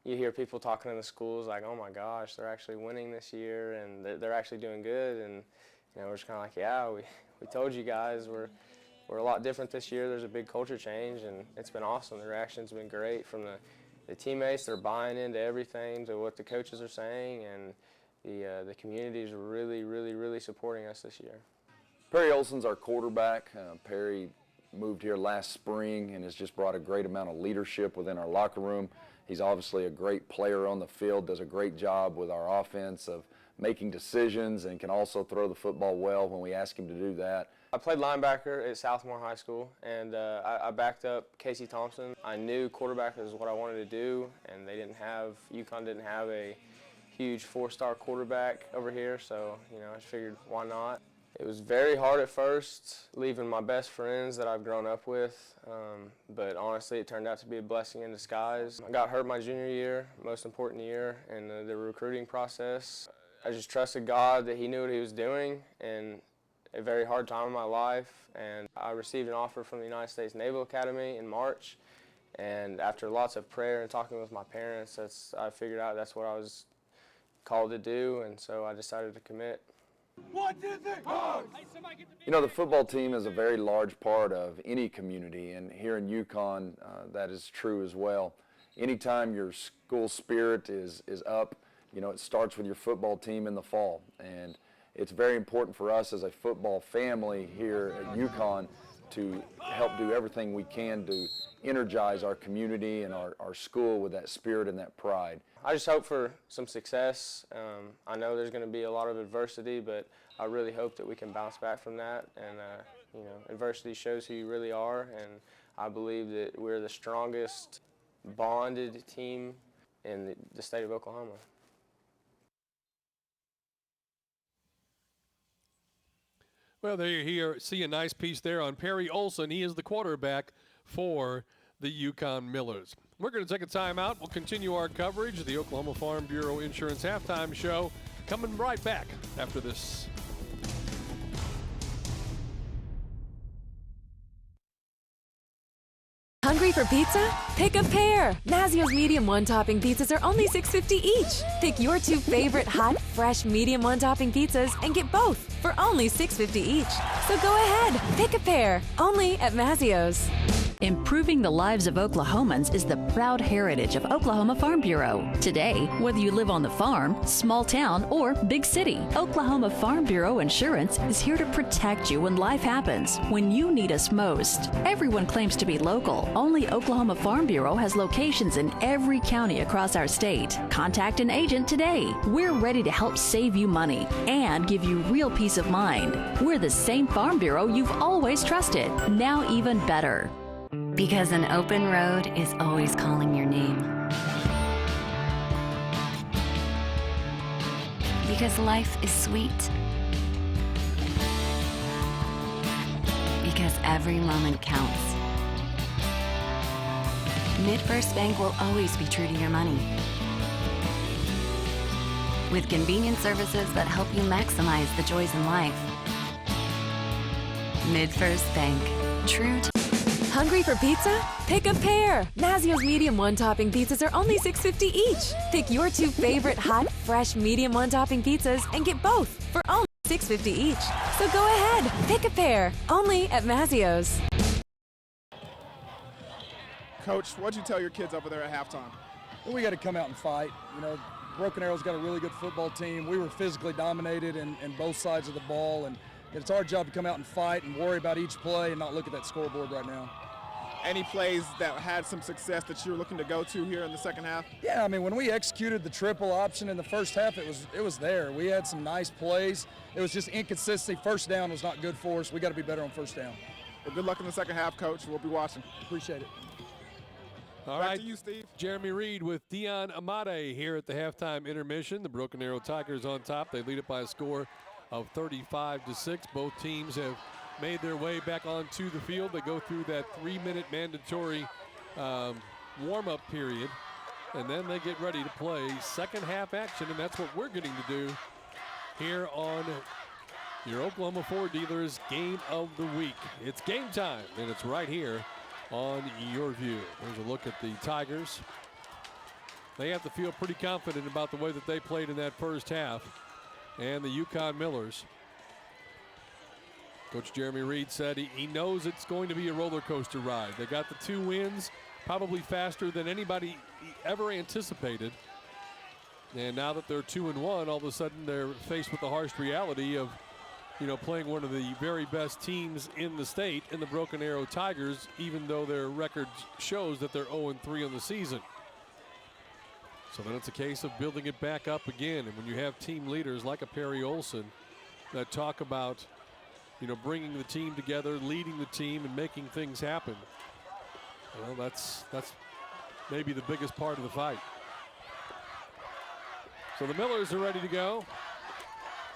You hear people talking in the schools like, oh my gosh, they're actually winning this year and they're actually doing good. And we're just kind of like, yeah, we told you guys we're a lot different this year. There's a big culture change, and it's been awesome. The reaction's been great from the teammates. They're buying into everything, to what the coaches are saying, and the community is really, really, really supporting us this year. Perry Olson's our quarterback. Perry moved here last spring and has just brought a great amount of leadership within our locker room. He's obviously a great player on the field, does a great job with our offense of making decisions, and can also throw the football well when we ask him to do that. I played linebacker at Southmore High School, and I backed up Casey Thompson. I knew quarterback was what I wanted to do, and UConn didn't have a huge 4-star quarterback over here, so I just figured, why not? It was very hard at first, leaving my best friends that I've grown up with, but honestly it turned out to be a blessing in disguise. I got hurt my junior year, most important year in the recruiting process. I just trusted God that He knew what He was doing in a very hard time in my life, and I received an offer from the United States Naval Academy in March, and after lots of prayer and talking with my parents, I figured out that's what I was called to do, and so I decided to commit. 1, 2, 3, the football team is a very large part of any community, and here in UConn, that is true as well. Anytime your school spirit is up, it starts with your football team in the fall, and it's very important for us as a football family here at UConn to help do everything we can to energize our community and our school with that spirit and that pride. I just hope for some success. I know there's going to be a lot of adversity, but I really hope that we can bounce back from that. And adversity shows who you really are, and I believe that we're the strongest bonded team in the state of Oklahoma. Well, there you see a nice piece there on Perry Olson. He is the quarterback for the Yukon Millers. We're going to take a timeout. We'll continue our coverage of the Oklahoma Farm Bureau Insurance Halftime Show. Coming right back after this. Hungry for pizza? Pick a pair. Mazio's medium one-topping pizzas are only $6.50 each. Pick your 2 favorite hot, fresh medium one-topping pizzas and get both for only $6.50 each. So go ahead, pick a pair. Only at Mazio's. Improving the lives of Oklahomans is the proud heritage of Oklahoma Farm Bureau. Today, whether you live on the farm, small town, or big city, Oklahoma Farm Bureau Insurance is here to protect you when life happens, when you need us most. Everyone claims to be local. Only Oklahoma Farm Bureau has locations in every county across our state. Contact an agent today. We're ready to help save you money and give you real peace of mind. We're the same Farm Bureau you've always trusted, now even better. Because an open road is always calling your name. Because life is sweet. Because every moment counts. MidFirst Bank will always be true to your money. With convenient services that help you maximize the joys in life. MidFirst Bank, true to Hungry for pizza? Pick a pair. Mazio's medium one-topping pizzas are only $6.50 each. Pick your two favorite hot, fresh medium one-topping pizzas and get both for only $6.50 each. So go ahead, pick a pair. Only at Mazio's. Coach, what'd you tell your kids over there at halftime? Well, we got to come out and fight. You know, Broken Arrow's got a really good football team. We were physically dominated in both sides of the ball, and it's our job to come out and fight and worry about each play and not look at that scoreboard right now. Any plays that had some success that you're looking to go to here in the second half? Yeah, I mean, when we executed the triple option in the first half, it was there. We had some nice plays. It was just inconsistency. First down was not good for us. We got to be better on first down. Well, good luck in the second half, Coach. We'll be watching. Appreciate it. All Back right, to you, Steve. Jeremy Reed with Dion Amade here at the halftime intermission. The Broken Arrow Tigers on top. They lead it by a score of 35-6. Both teams have made their way back onto the field. They go through that 3-minute mandatory warm-up period, and then they get ready to play second half action, and that's what we're getting to do here on your Oklahoma Ford Dealers Game of the Week. It's game time, and it's right here on YurView. There's a look at the Tigers. They have to feel pretty confident about the way that they played in that first half, and the Yukon Millers. Coach Jeremy Reed said he knows it's going to be a roller coaster ride. They got the 2 wins, probably faster than anybody ever anticipated. And now that they're 2-1, all of a sudden they're faced with the harsh reality of, you know, playing one of the very best teams in the state in the Broken Arrow Tigers, even though their record shows that they're 0-3 on the season. So then it's a case of building it back up again. And when you have team leaders like a Perry Olson that talk about, you know, bringing the team together, leading the team, and making things happen, well, that's maybe the biggest part of the fight. So the Millers are ready to go.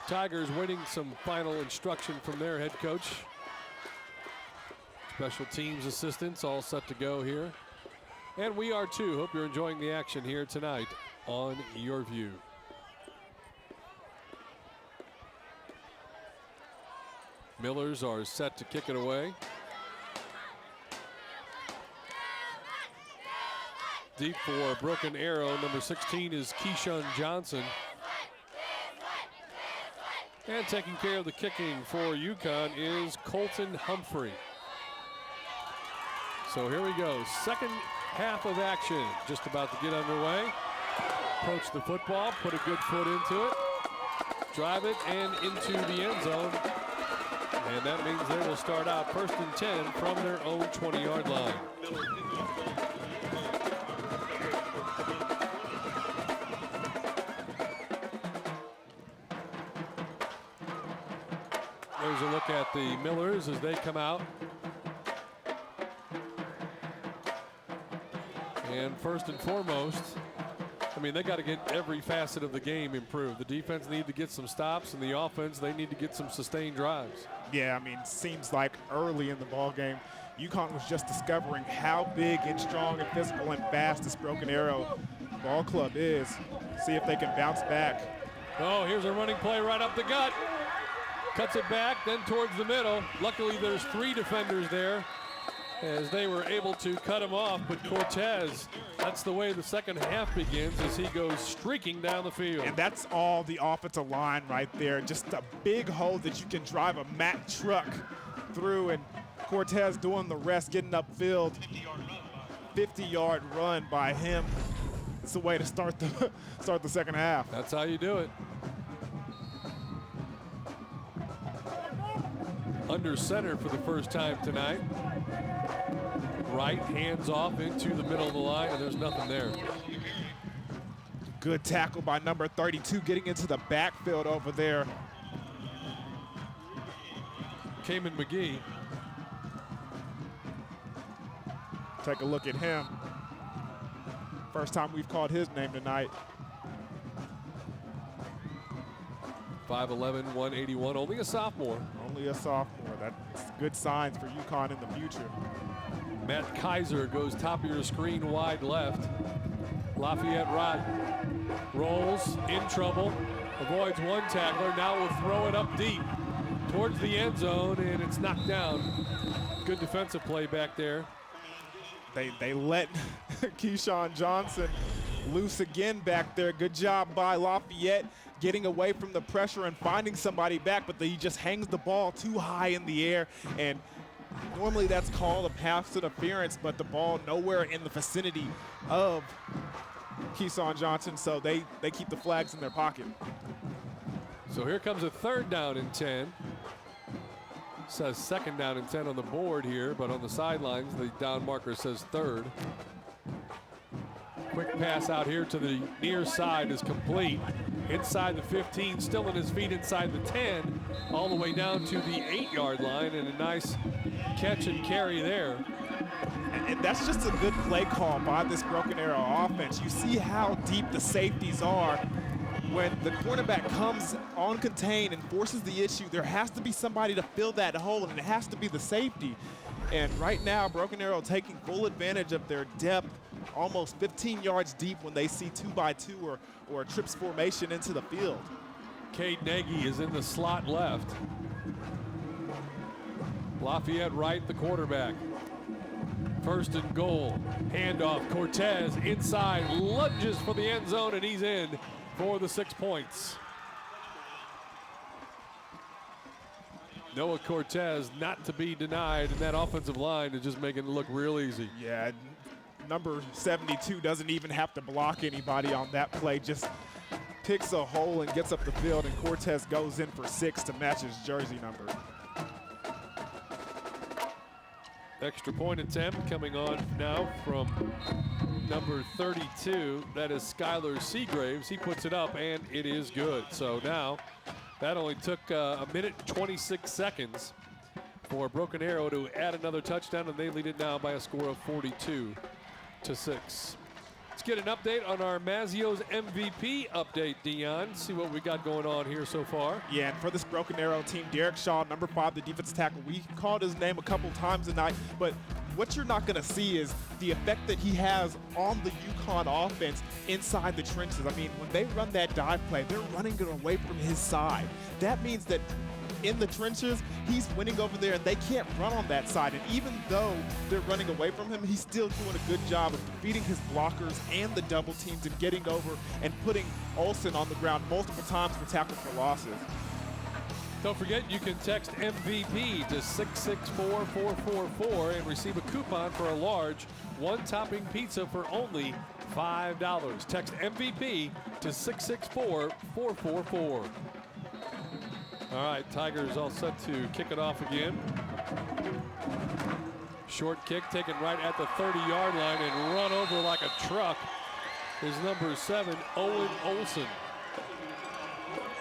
Tigers waiting some final instruction from their head coach. Special teams assistants all set to go here. And we are too. Hope you're enjoying the action here tonight on YurView. Millers are set to kick it away. Deep for Broken Arrow, number 16 is Keyshawn Johnson. And taking care of the kicking for UConn is Colton Humphrey. So here we go, second half of action, just about to get underway. Approach the football, put a good foot into it, drive it, and into the end zone. And that means they will start out 1st and 10 from their own 20-yard line. There's a look at the Millers as they come out. And first and foremost, I mean, they got to get every facet of the game improved. The defense need to get some stops, and the offense, they need to get some sustained drives. Yeah, I mean, seems like early in the ball game, UConn was just discovering how big and strong and physical and fast this Broken Arrow ball club is. See if they can bounce back. Oh, here's a running play right up the gut. Cuts it back, then towards the middle. Luckily, there's 3 defenders there as they were able to cut him off. But Cortez, that's the way the second half begins as he goes streaking down the field. And that's all the offensive line right there. Just a big hole that you can drive a Mack truck through. And Cortez doing the rest, getting upfield. 50-yard run by him. It's the way to start the second half. That's how you do it. Under center for the first time tonight. Right, hands off into the middle of the line, and there's nothing there. Good tackle by number 32, getting into the backfield over there. Cayman McGee. Take a look at him. First time we've called his name tonight. 5'11", 181, only a sophomore. Only a sophomore. That's good signs for UConn in the future. Matt Kaiser goes top of your screen, wide left. Lafayette right. Rolls, in trouble, avoids one tackler. Now will throw it up deep towards the end zone, and it's knocked down. Good defensive play back there. They let Keyshawn Johnson loose again back there. Good job by Lafayette getting away from the pressure and finding somebody back, but he just hangs the ball too high in the air, and normally that's called a pass interference, but the ball nowhere in the vicinity of Keyshawn Johnson, so they keep the flags in their pocket. So here comes a 3rd down and 10. Says 2nd down and 10 on the board here, but on the sidelines, the down marker says 3rd. Quick pass out here to the near side is complete. Inside the 15, still on his feet inside the 10, all the way down to the 8-yard line, and a nice catch and carry there. And that's just a good play call by this Broken Arrow offense. You see how deep the safeties are. When the cornerback comes on contain and forces the issue, there has to be somebody to fill that hole, and it has to be the safety. And right now, Broken Arrow taking full advantage of their depth, almost 15 yards deep when they see 2x2 or a trips formation into the field. Cade Nagy is in the slot left. Lafayette right, the quarterback. 1st and goal, handoff, Cortez inside, lunges for the end zone, and he's in for the 6 points. Noah Cortez not to be denied, and that offensive line is just making it look real easy. Yeah, number 72 doesn't even have to block anybody on that play, just picks a hole and gets up the field, and Cortez goes in for 6 to match his jersey number. Extra point attempt coming on now from number 32. That is Skylar Seagraves. He puts it up, and it is good. So now that only took a minute 26 seconds for Broken Arrow to add another touchdown, and they lead it now by a score of 42-6. Let's get an update on our Mazio's MVP update, Dion. See what we got going on here so far. Yeah, and for this Broken Arrow team, Derek Shaw, number 5, the defensive tackle. We called his name a couple times tonight, but what you're not going to see is the effect that he has on the UConn offense inside the trenches. I mean, when they run that dive play, they're running it away from his side. That means that in the trenches, he's winning over there, and they can't run on that side. And even though they're running away from him, he's still doing a good job of defeating his blockers and the double teams and getting over and putting Olsen on the ground multiple times for tackle for losses. Don't forget, you can text MVP to 664-444 and receive a coupon for a large one-topping pizza for only $5. Text MVP to 664-444. All right, Tigers all set to kick it off again. Short kick taken right at the 30-yard line and run over like a truck is number 7, Owen Olsen.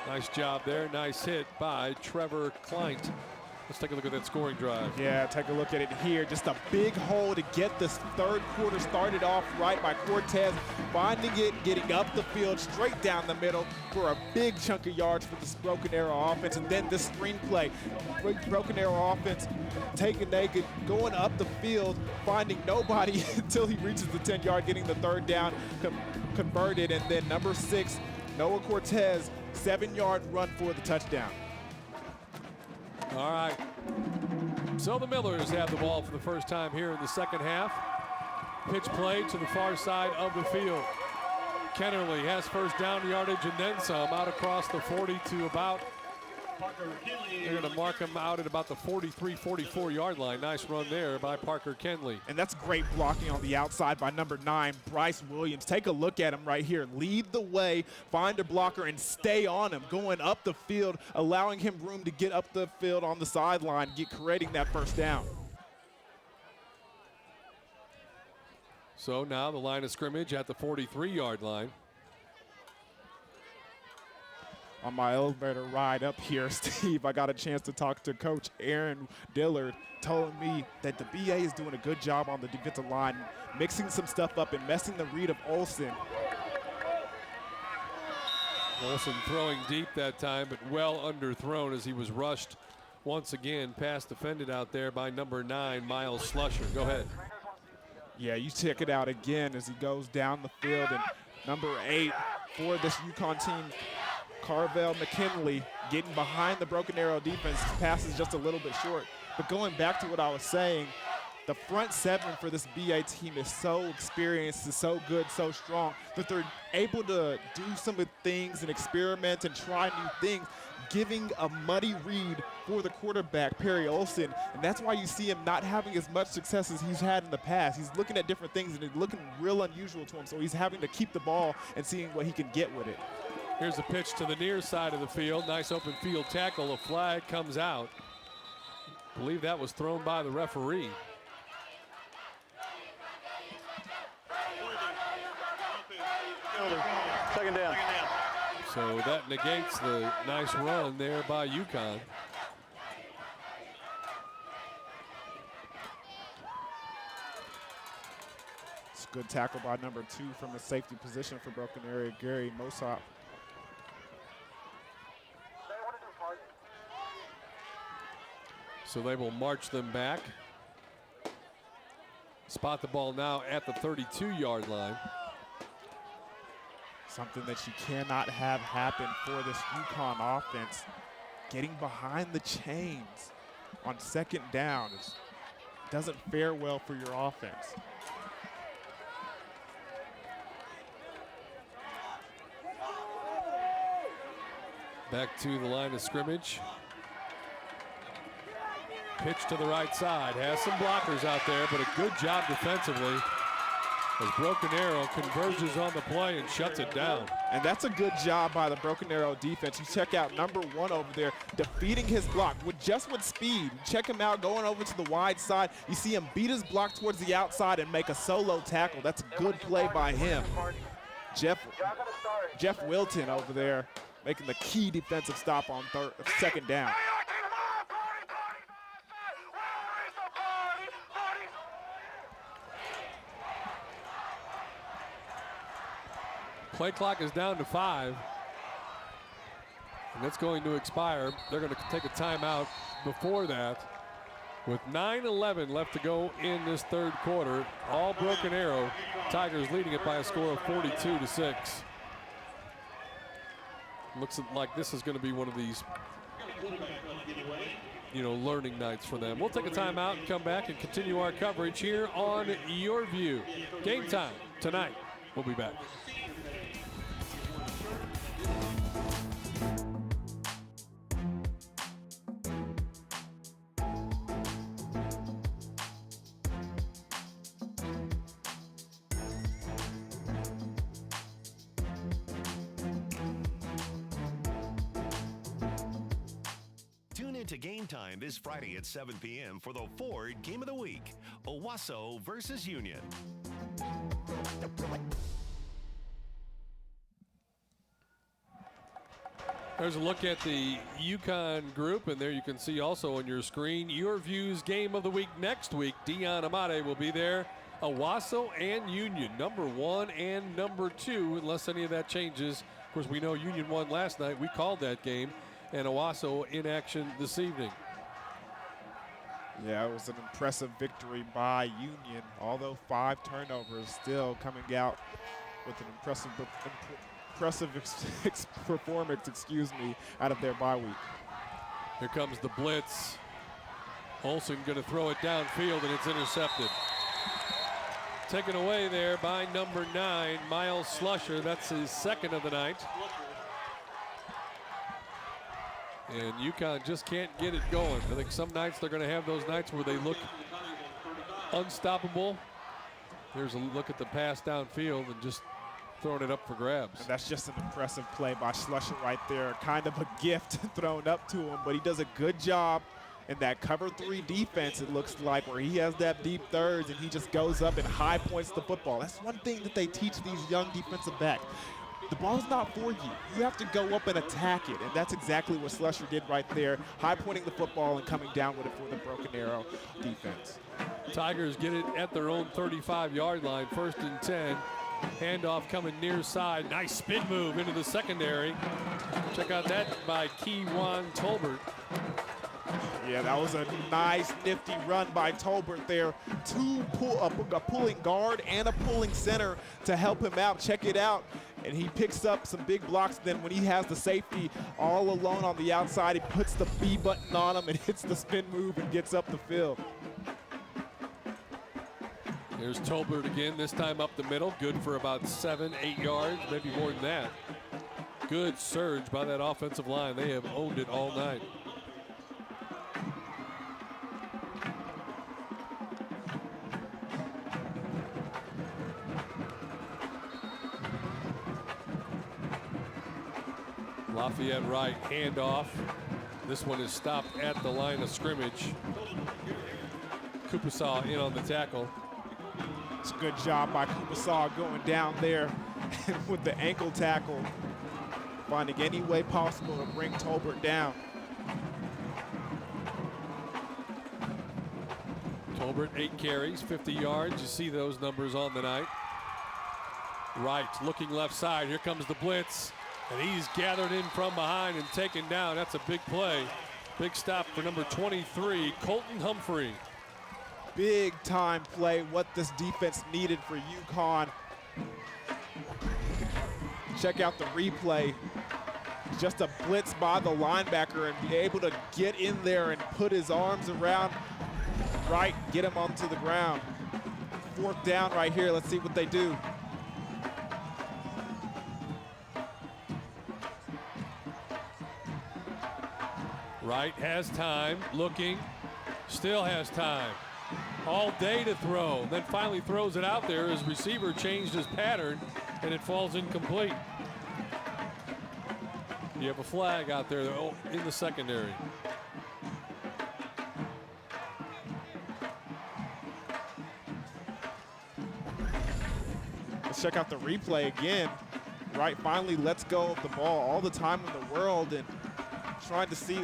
Nice job there. Nice hit by Trevor Kleint. Let's take a look at that scoring drive. Yeah, take a look at it here. Just a big hole to get this 3rd quarter started off right by Cortez, finding it, getting up the field, straight down the middle for a big chunk of yards for this Broken Arrow offense. And then this screenplay, Broken Arrow offense taking naked, going up the field, finding nobody until he reaches the 10-yard, getting the 3rd down converted. And then number 6, Noah Cortez, 7-yard run for the touchdown. All right, so the Millers have the ball for the first time here in the second half. Pitch play to the far side of the field. Kennerly has first down yardage and then some, out across the 40 to about They're going to mark him out at about the 43-44 yard line. Nice run there by Parker Kenley. And that's great blocking on the outside by number 9, Bryce Williams. Take a look at him right here. Lead the way, find a blocker, and stay on him, going up the field, allowing him room to get up the field on the sideline, creating that first down. So now the line of scrimmage at the 43-yard line. On my elevator ride up here, Steve, I got a chance to talk to Coach Aaron Dillard, telling me that the BA is doing a good job on the defensive line, mixing some stuff up and messing the read of Olsen. Olsen throwing deep that time, but well underthrown as he was rushed once again, pass defended out there by number 9, Miles Slusher. Go ahead. Yeah, you check it out again as he goes down the field, and number 8 for this UConn team, Carvel McKinley, getting behind the Broken Arrow defense. Passes just a little bit short. But going back to what I was saying, the front 7 for this BA team is so experienced, is so good, so strong, that they're able to do some of the things and experiment and try new things, giving a muddy read for the quarterback, Perry Olsen. And that's why you see him not having as much success as he's had in the past. He's looking at different things, and it's looking real unusual to him. So he's having to keep the ball and seeing what he can get with it. Here's a pitch to the near side of the field. Nice open field tackle. A flag comes out. I believe that was thrown by the referee. Second down. So that negates the nice run there by UConn. It's a good tackle by number 2 from the safety position for Broken Arrow, Gary Mosop. So they will march them back. Spot the ball now at the 32-yard line. Something that you cannot have happen for this UConn offense. Getting behind the chains on second down doesn't fare well for your offense. Back to the line of scrimmage. Pitch to the right side. Has some blockers out there, but a good job defensively as Broken Arrow converges on the play and shuts it down. And that's a good job by the Broken Arrow defense. You check out number 1 over there, defeating his block with speed. Check him out going over to the wide side. You see him beat his block towards the outside and make a solo tackle. That's a good play by him. Jeff Wilton over there making the key defensive stop on second down. Play clock is down to 5. And it's going to expire. They're going to take a timeout before that. With 9:11 left to go in this third quarter, all Broken Arrow. Tigers leading it by a score of 42-6. Looks like this is going to be one of these, learning nights for them. We'll take a timeout and come back and continue our coverage here on YurView. Game time tonight. We'll be back. To Game Time this Friday at 7 p.m. for the Ford Game of the Week, Owasso versus Union. There's a look at the UConn group, and there you can see also on your screen YurView's Game of the Week next week. Dion Amade will be there. Owasso and Union, number 1 and number 2, unless any of that changes. Of course, we know Union won last night. We called that game. And Owasso in action this evening. Yeah, it was an impressive victory by Union, although 5 turnovers, still coming out with an impressive performance, out of their bye week. Here comes the blitz. Olsen going to throw it downfield, and it's intercepted. Taken away there by number 9, Miles Slusher. That's his second of the night. And UConn just can't get it going. I think some nights they're going to have those nights where they look unstoppable. Here's a look at the pass downfield and just throwing it up for grabs. And that's just an impressive play by Schlusher right there. Kind of a gift thrown up to him, but he does a good job in that cover 3 defense, it looks like, where he has that deep thirds and he just goes up and high points the football. That's one thing that they teach these young defensive backs. The ball's not for you. You have to go up and attack it, and that's exactly what Schlusher did right there, high pointing the football and coming down with it for the Broken Arrow defense. Tigers get it at their own 35-yard line, 1st and 10. Handoff coming near side. Nice spin move into the secondary. Check out that by Keywan Tolbert. Yeah, that was a nice, nifty run by Tolbert there. A pulling guard and a pulling center to help him out. Check it out. And he picks up some big blocks. Then when he has the safety all alone on the outside, he puts the B button on him and hits the spin move and gets up the field. There's Tolbert again, this time up the middle. Good for about 7-8 yards, maybe more than that. Good surge by that offensive line. They have owned it all night. Lafayette right, handoff. This one is stopped at the line of scrimmage. Kupasaw in on the tackle. It's a good job by Kupasaw going down there with the ankle tackle, finding any way possible to bring Tolbert down. Tolbert 8 carries, 50 yards. You see those numbers on the night. Wright looking left side. Here comes the blitz. And he's gathered in from behind and taken down. That's a big play. Big stop for number 23, Colton Humphrey. Big time play, what this defense needed for UConn. Check out the replay. Just a blitz by the linebacker and be able to get in there and put his arms around Wright, get him onto the ground. 4th down right here. Let's see what they do. Wright has time, looking, still has time. All day to throw, then finally throws it out there. His receiver changed his pattern, and it falls incomplete. You have a flag out there in the secondary. Let's check out the replay again. Wright finally lets go of the ball, all the time in the world, and trying to see,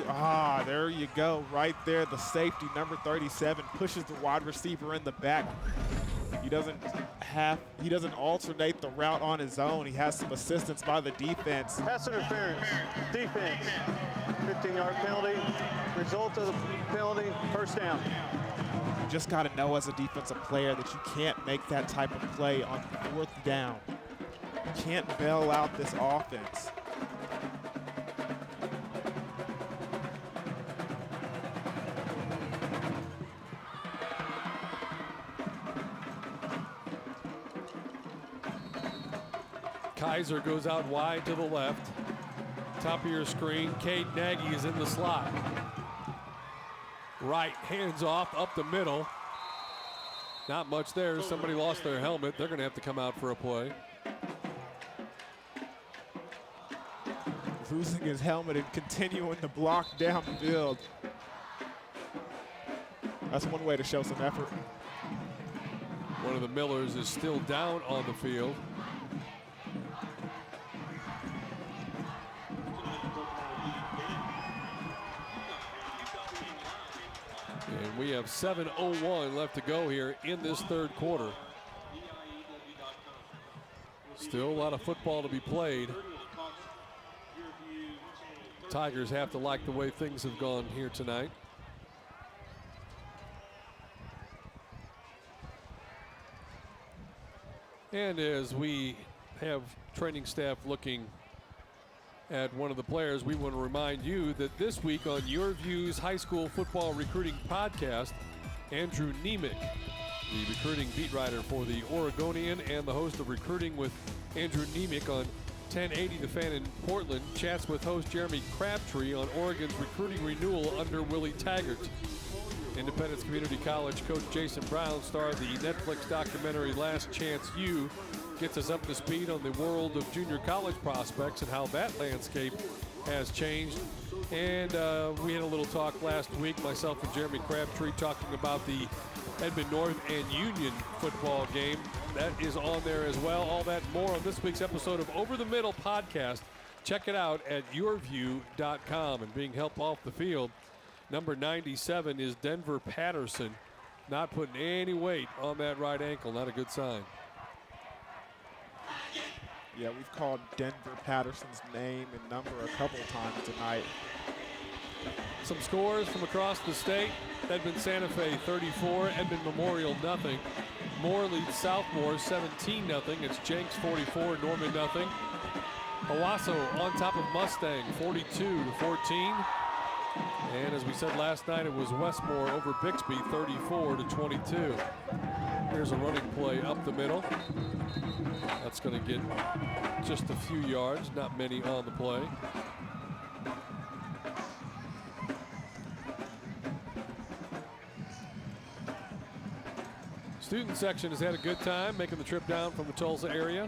there you go, right there, the safety, number 37, pushes the wide receiver in the back. He doesn't alternate the route on his own. He has some assistance by the defense. Pass interference, defense, 15-yard penalty, result of the penalty, 1st down. You just got to know as a defensive player that you can't make that type of play on 4th down. You can't bail out this offense. Kaiser goes out wide to the left. Top of your screen, Cade Nagy is in the slot. Wright, hands off, up the middle. Not much there. Somebody lost their helmet. They're going to have to come out for a play. Losing his helmet and continuing to block downfield. That's one way to show some effort. One of the Millers is still down on the field. And we have 7:01 left to go here in this 3rd quarter. Still a lot of football to be played. Tigers have to like the way things have gone here tonight. And as we have training staff looking at one of the players, we want to remind you that this week on YurView's High School Football Recruiting Podcast, Andrew Nemick, the recruiting beat writer for the Oregonian and the host of Recruiting with Andrew Nemick on 1080 The Fan in Portland chats with host Jeremy Crabtree on Oregon's recruiting renewal under Willie Taggart. Independence Community College coach Jason Brown, star of the Netflix documentary Last Chance U, gets us up to speed on the world of junior college prospects and how that landscape has changed. And we had a little talk last week, myself and Jeremy Crabtree, talking about the Edmond North and Union football game. That is on there as well. All that and more on this week's episode of Over the Middle podcast. Check it out at YurView.com. And being helped off the field, number 97 is Denver Patterson. Not putting any weight on that right ankle. Not a good sign. Yeah, we've called Denver Patterson's name and number a couple of times tonight. Some scores from across the state. Edmond Santa Fe 34, Edmond Memorial nothing. Moore leads Southmore 17-0. It's Jenks 44, Norman nothing. Owasso on top of Mustang 42-14. And as we said last night, it was Westmore over Bixby 34-22. Here's a running play up the middle. That's going to get just a few yards, not many on the play. Student section has had a good time making the trip down from the Tulsa area.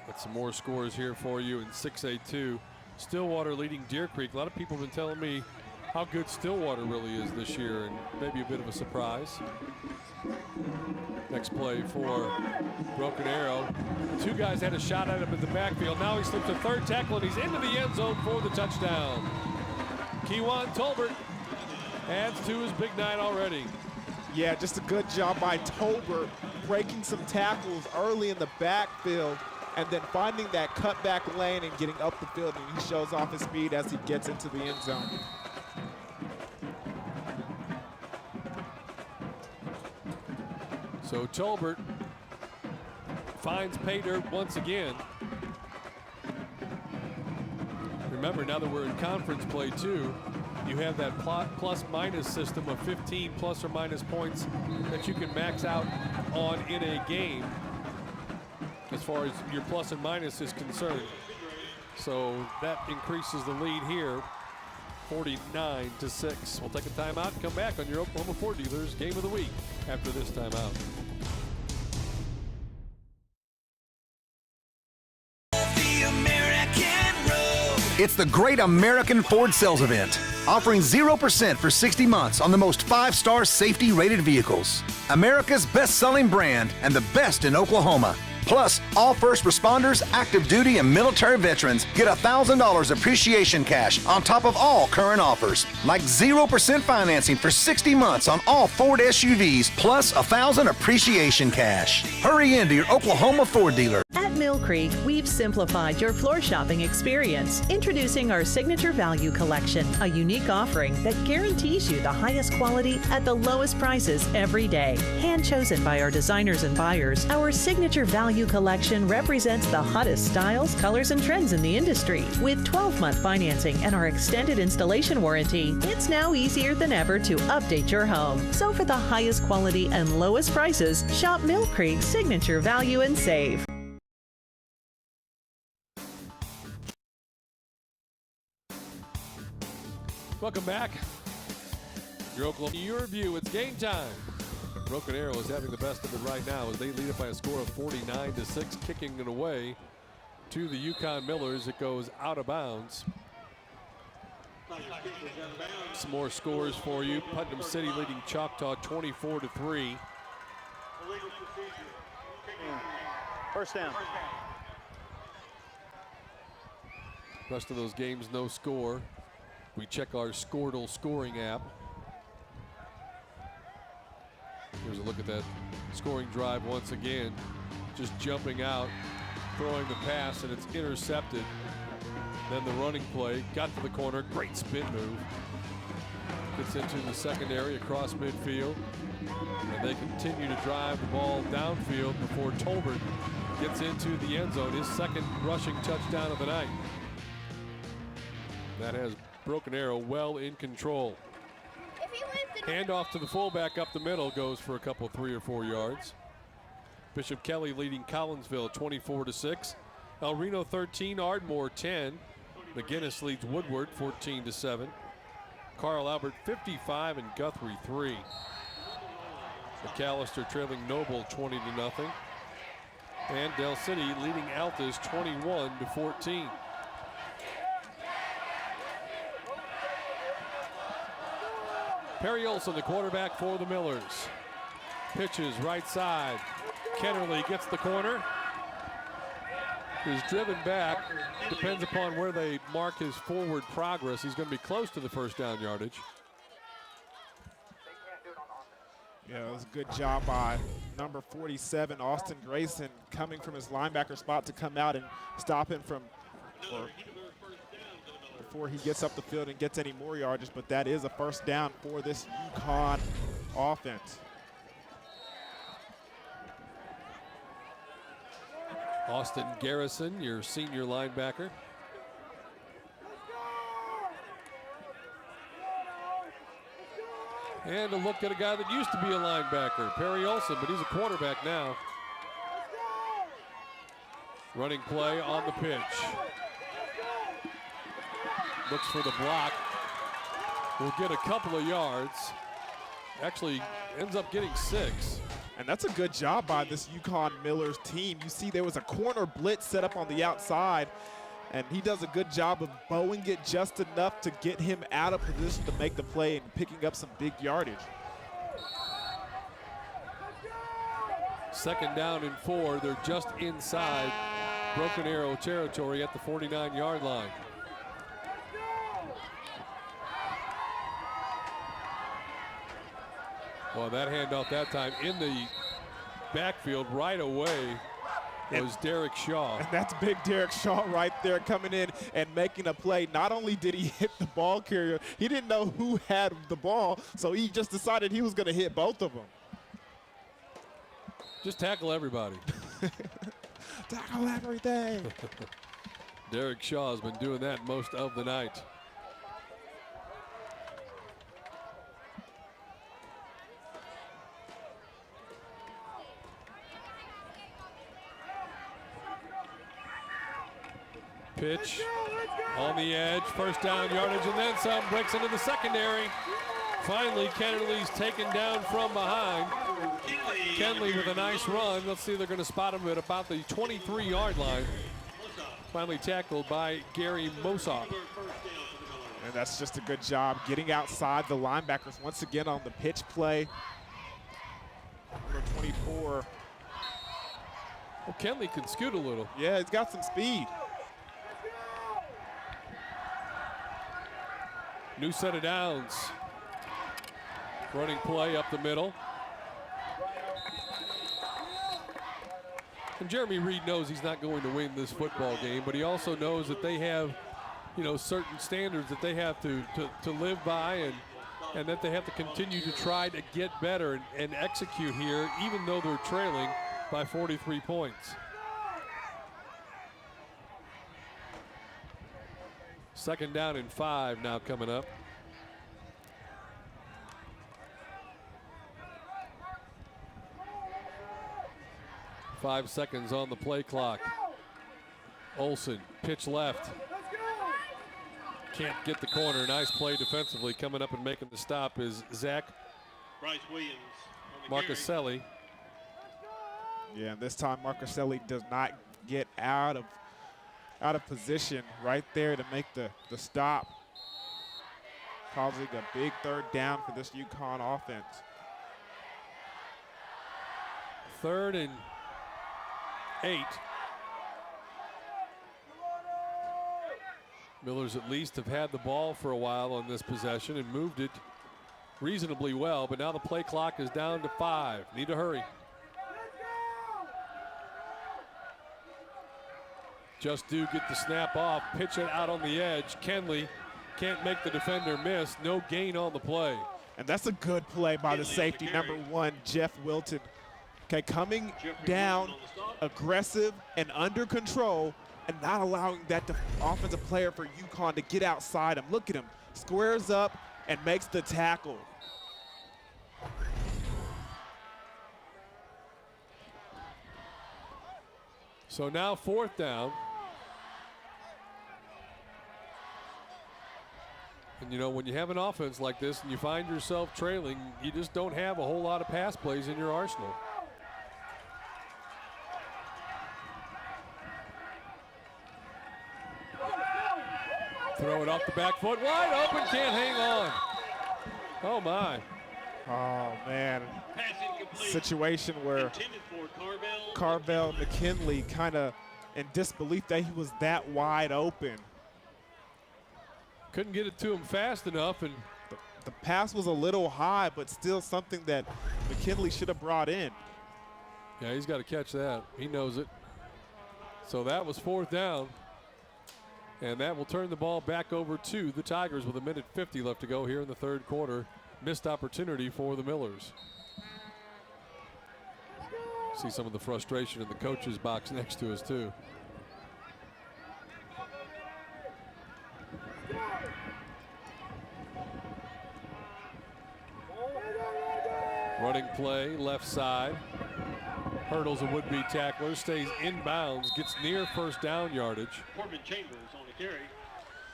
Got some more scores here for you in 6A2. Stillwater leading Deer Creek. A lot of people have been telling me how good Stillwater really is this year, and maybe a bit of a surprise. Next play for Broken Arrow. Two guys had a shot at him in the backfield. Now he slips a third tackle, and he's into the end zone for the touchdown. Kewan Tolbert adds to his big night already. Yeah, just a good job by Tolbert, breaking some tackles early in the backfield and then finding that cutback lane and getting up the field, and he shows off his speed as he gets into the end zone. So Tolbert finds pay dirt once again. Remember, now that we're in conference play too, you have that plus-minus system of 15 plus or minus points that you can max out on in a game as far as your plus and minus is concerned. So that increases the lead here, 49-6. We'll take a timeout and come back on your Oklahoma Ford Dealers Game of the Week after this timeout. It's the Great American Ford Sales Event, offering 0% for 60 months on the most 5-star safety-rated vehicles. America's best-selling brand and the best in Oklahoma. Plus, all first responders, active duty, and military veterans get $1,000 appreciation cash on top of all current offers, like 0% financing for 60 months on all Ford SUVs, plus $1,000 appreciation cash. Hurry into your Oklahoma Ford dealer. At Mill Creek, we've simplified your floor shopping experience. Introducing our Signature Value Collection, a unique offering that guarantees you the highest quality at the lowest prices every day. Hand-chosen by our designers and buyers, our Signature Value Collection represents the hottest styles, colors, and trends in the industry. With 12-month financing and our extended installation warranty, it's now easier than ever to update your home. So for the highest quality and lowest prices, shop Mill Creek Signature Value and save. Welcome back. Your Oklahoma YurView. It's game time. Broken Arrow is having the best of it right now as they lead it by a score of 49-6, kicking it away to the Yukon Millers. It goes out of bounds. Some more scores for you. Putnam City leading Choctaw 24-3. First down. Rest of those games, no score. We check our Scoredle scoring app. Here's a look at that scoring drive once again. Just jumping out, throwing the pass, and it's intercepted. Then the running play, got to the corner, great spin move. Gets into the secondary across midfield. And they continue to drive the ball downfield before Tolbert gets into the end zone, his second rushing touchdown of the night. That has Broken Arrow well in control. If he wins, then Handoff to the fullback up the middle, goes for a couple 3 or 4 yards. Bishop Kelly leading Collinsville 24-6. El Reno 13, Ardmore 10. McGinnis leads Woodward 14-7. Carl Albert 55 and Guthrie 3. McAllister trailing Noble 20-0. And Del City leading Altus 21-14. Perry Olson, the quarterback for the Millers. Pitches right side. Kennerly gets the corner. Is driven back. Depends upon where they mark his forward progress. He's going to be close to the first down yardage. Yeah, it was a good job by number 47, Austin Grayson, coming from his linebacker spot to come out and stop him before he gets up the field and gets any more yardage. But that is a first down for this UConn offense. Austin Garrison, your senior linebacker. And a look at a guy that used to be a linebacker, Perry Olson, but he's a quarterback now. Running play on the pitch. Looks for the block. Will get a couple of yards. Actually ends up getting 6. And that's a good job by this Yukon Millers team. You see there was a corner blitz set up on the outside, and he does a good job of bowing it just enough to get him out of position to make the play and picking up some big yardage. Second down and 4. They're just inside Broken Arrow territory at the 49-yard line. Well, that handoff that time in the backfield right away was Derek Shaw. And that's big Derek Shaw right there coming in and making a play. Not only did he hit the ball carrier, he didn't know who had the ball, so he just decided he was going to hit both of them. Just tackle everybody. Tackle everything. Derek Shaw has been doing that most of the night. Pitch on the edge, first down yardage, and then some. Breaks into the secondary. Finally, Kennerly's taken down from behind. Kenley with a nice run. Let's see if they're going to spot him at about the 23-yard line. Finally tackled by Gary Mosop. And that's just a good job getting outside the linebackers once again on the pitch play. Number 24. Well, Kenley can scoot a little. Yeah, he's got some speed. New set of downs. Running play up the middle. And Jeremy Reed knows he's not going to win this football game, but he also knows that they have, certain standards that they have to live by, and that they have to continue to try to get better and execute here, even though they're trailing by 43 points. Second down and 5 now coming up. Five seconds on the play clock. Olson, pitch left. Can't get the corner. Nice play defensively. Coming up and making the stop is Zach Marcaselli. Yeah, and this time Marcaselli does not get out of position right there to make the stop, causing a big third down for this UConn offense. 3rd and 8. Millers at least have had the ball for a while on this possession and moved it reasonably well, but now the play clock is down to 5. Need to hurry. Just do get the snap off, pitch it out on the edge. Kenley can't make the defender miss. No gain on the play. And that's a good play by the safety, number 1, Jeff Wilton. Okay, coming down, aggressive and under control, and not allowing that offensive player for UConn to get outside him. Look at him, squares up and makes the tackle. So now 4th down. And, you know, when you have an offense like this and you find yourself trailing, you just don't have a whole lot of pass plays in your arsenal. Throw it off the back foot, wide open, can't hang on. Oh, my. Oh, man. Situation where Carvel McKinley kind of in disbelief that he was that wide open. Couldn't get it to him fast enough, and the pass was a little high, but still something that McKinley should have brought in. Yeah, he's got to catch that. He knows it. So that was 4th down. And that will turn the ball back over to the Tigers with 1:50 left to go here in the 3rd quarter. Missed opportunity for the Millers. See some of the frustration in the coach's box next to us, too. Running play, left side. Hurdles a would-be tackler, stays inbounds, gets near 1st down yardage. Corbin Chambers on the carry.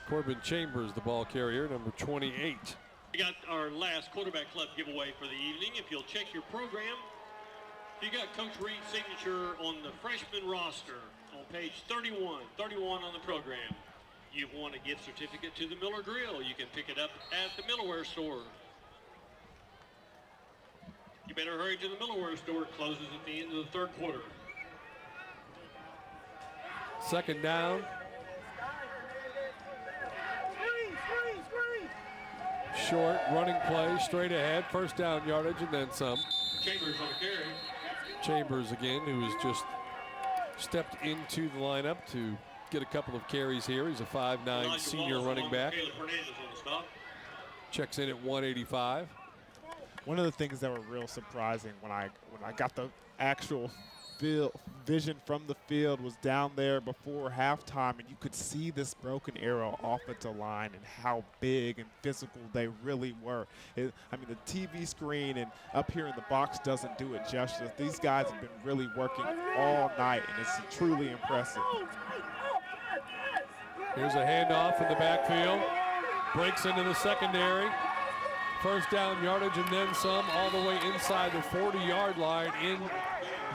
Corbin Chambers, the ball carrier, number 28. We got our last quarterback club giveaway for the evening. If you'll check your program, you got Coach Reed's signature on the freshman roster on page 31 on the program. You've won a gift certificate to the Miller Grill. You can pick it up at the Millerware store. You better hurry to the Millerware store. It closes at the end of the 3rd quarter. 2nd down. Short running play, straight ahead, 1st down yardage, and then some. Chambers on the carry. Chambers again, who has just stepped into the lineup to get a couple of carries here. He's a 5'9" senior running back. Checks in at 185. One of the things that were real surprising when I got the actual vision from the field was down there before halftime, and you could see this Broken Arrow offensive line and how big and physical they really were. I mean, the TV screen and up here in the box doesn't do it justice. These guys have been really working all night, and it's truly impressive. Here's a handoff in the backfield. Breaks into the secondary. 1st down yardage and then some, all the way inside the 40-yard line in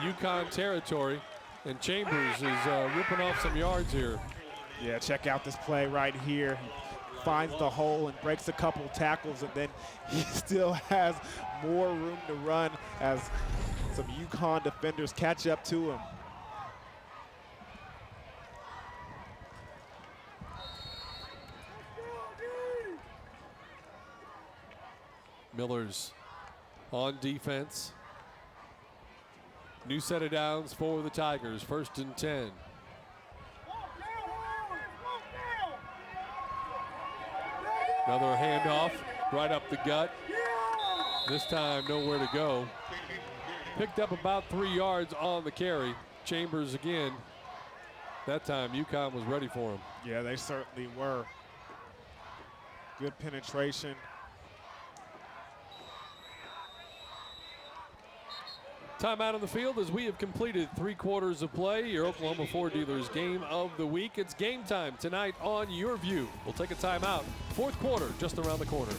UConn territory. And Chambers is ripping off some yards here. Yeah, check out this play right here. He finds the hole and breaks a couple tackles, and then he still has more room to run as some UConn defenders catch up to him. Millers on defense. New set of downs for the Tigers, 1st and 10. Another handoff right up the gut. This time nowhere to go. Picked up about 3 yards on the carry. Chambers again. That time UConn was ready for him. Yeah, they certainly were. Good penetration. Timeout on the field as we have completed 3 quarters of play. Your Oklahoma Ford Dealers game of the week. It's game time tonight on YurView. We'll take a timeout. 4th quarter just around the corner.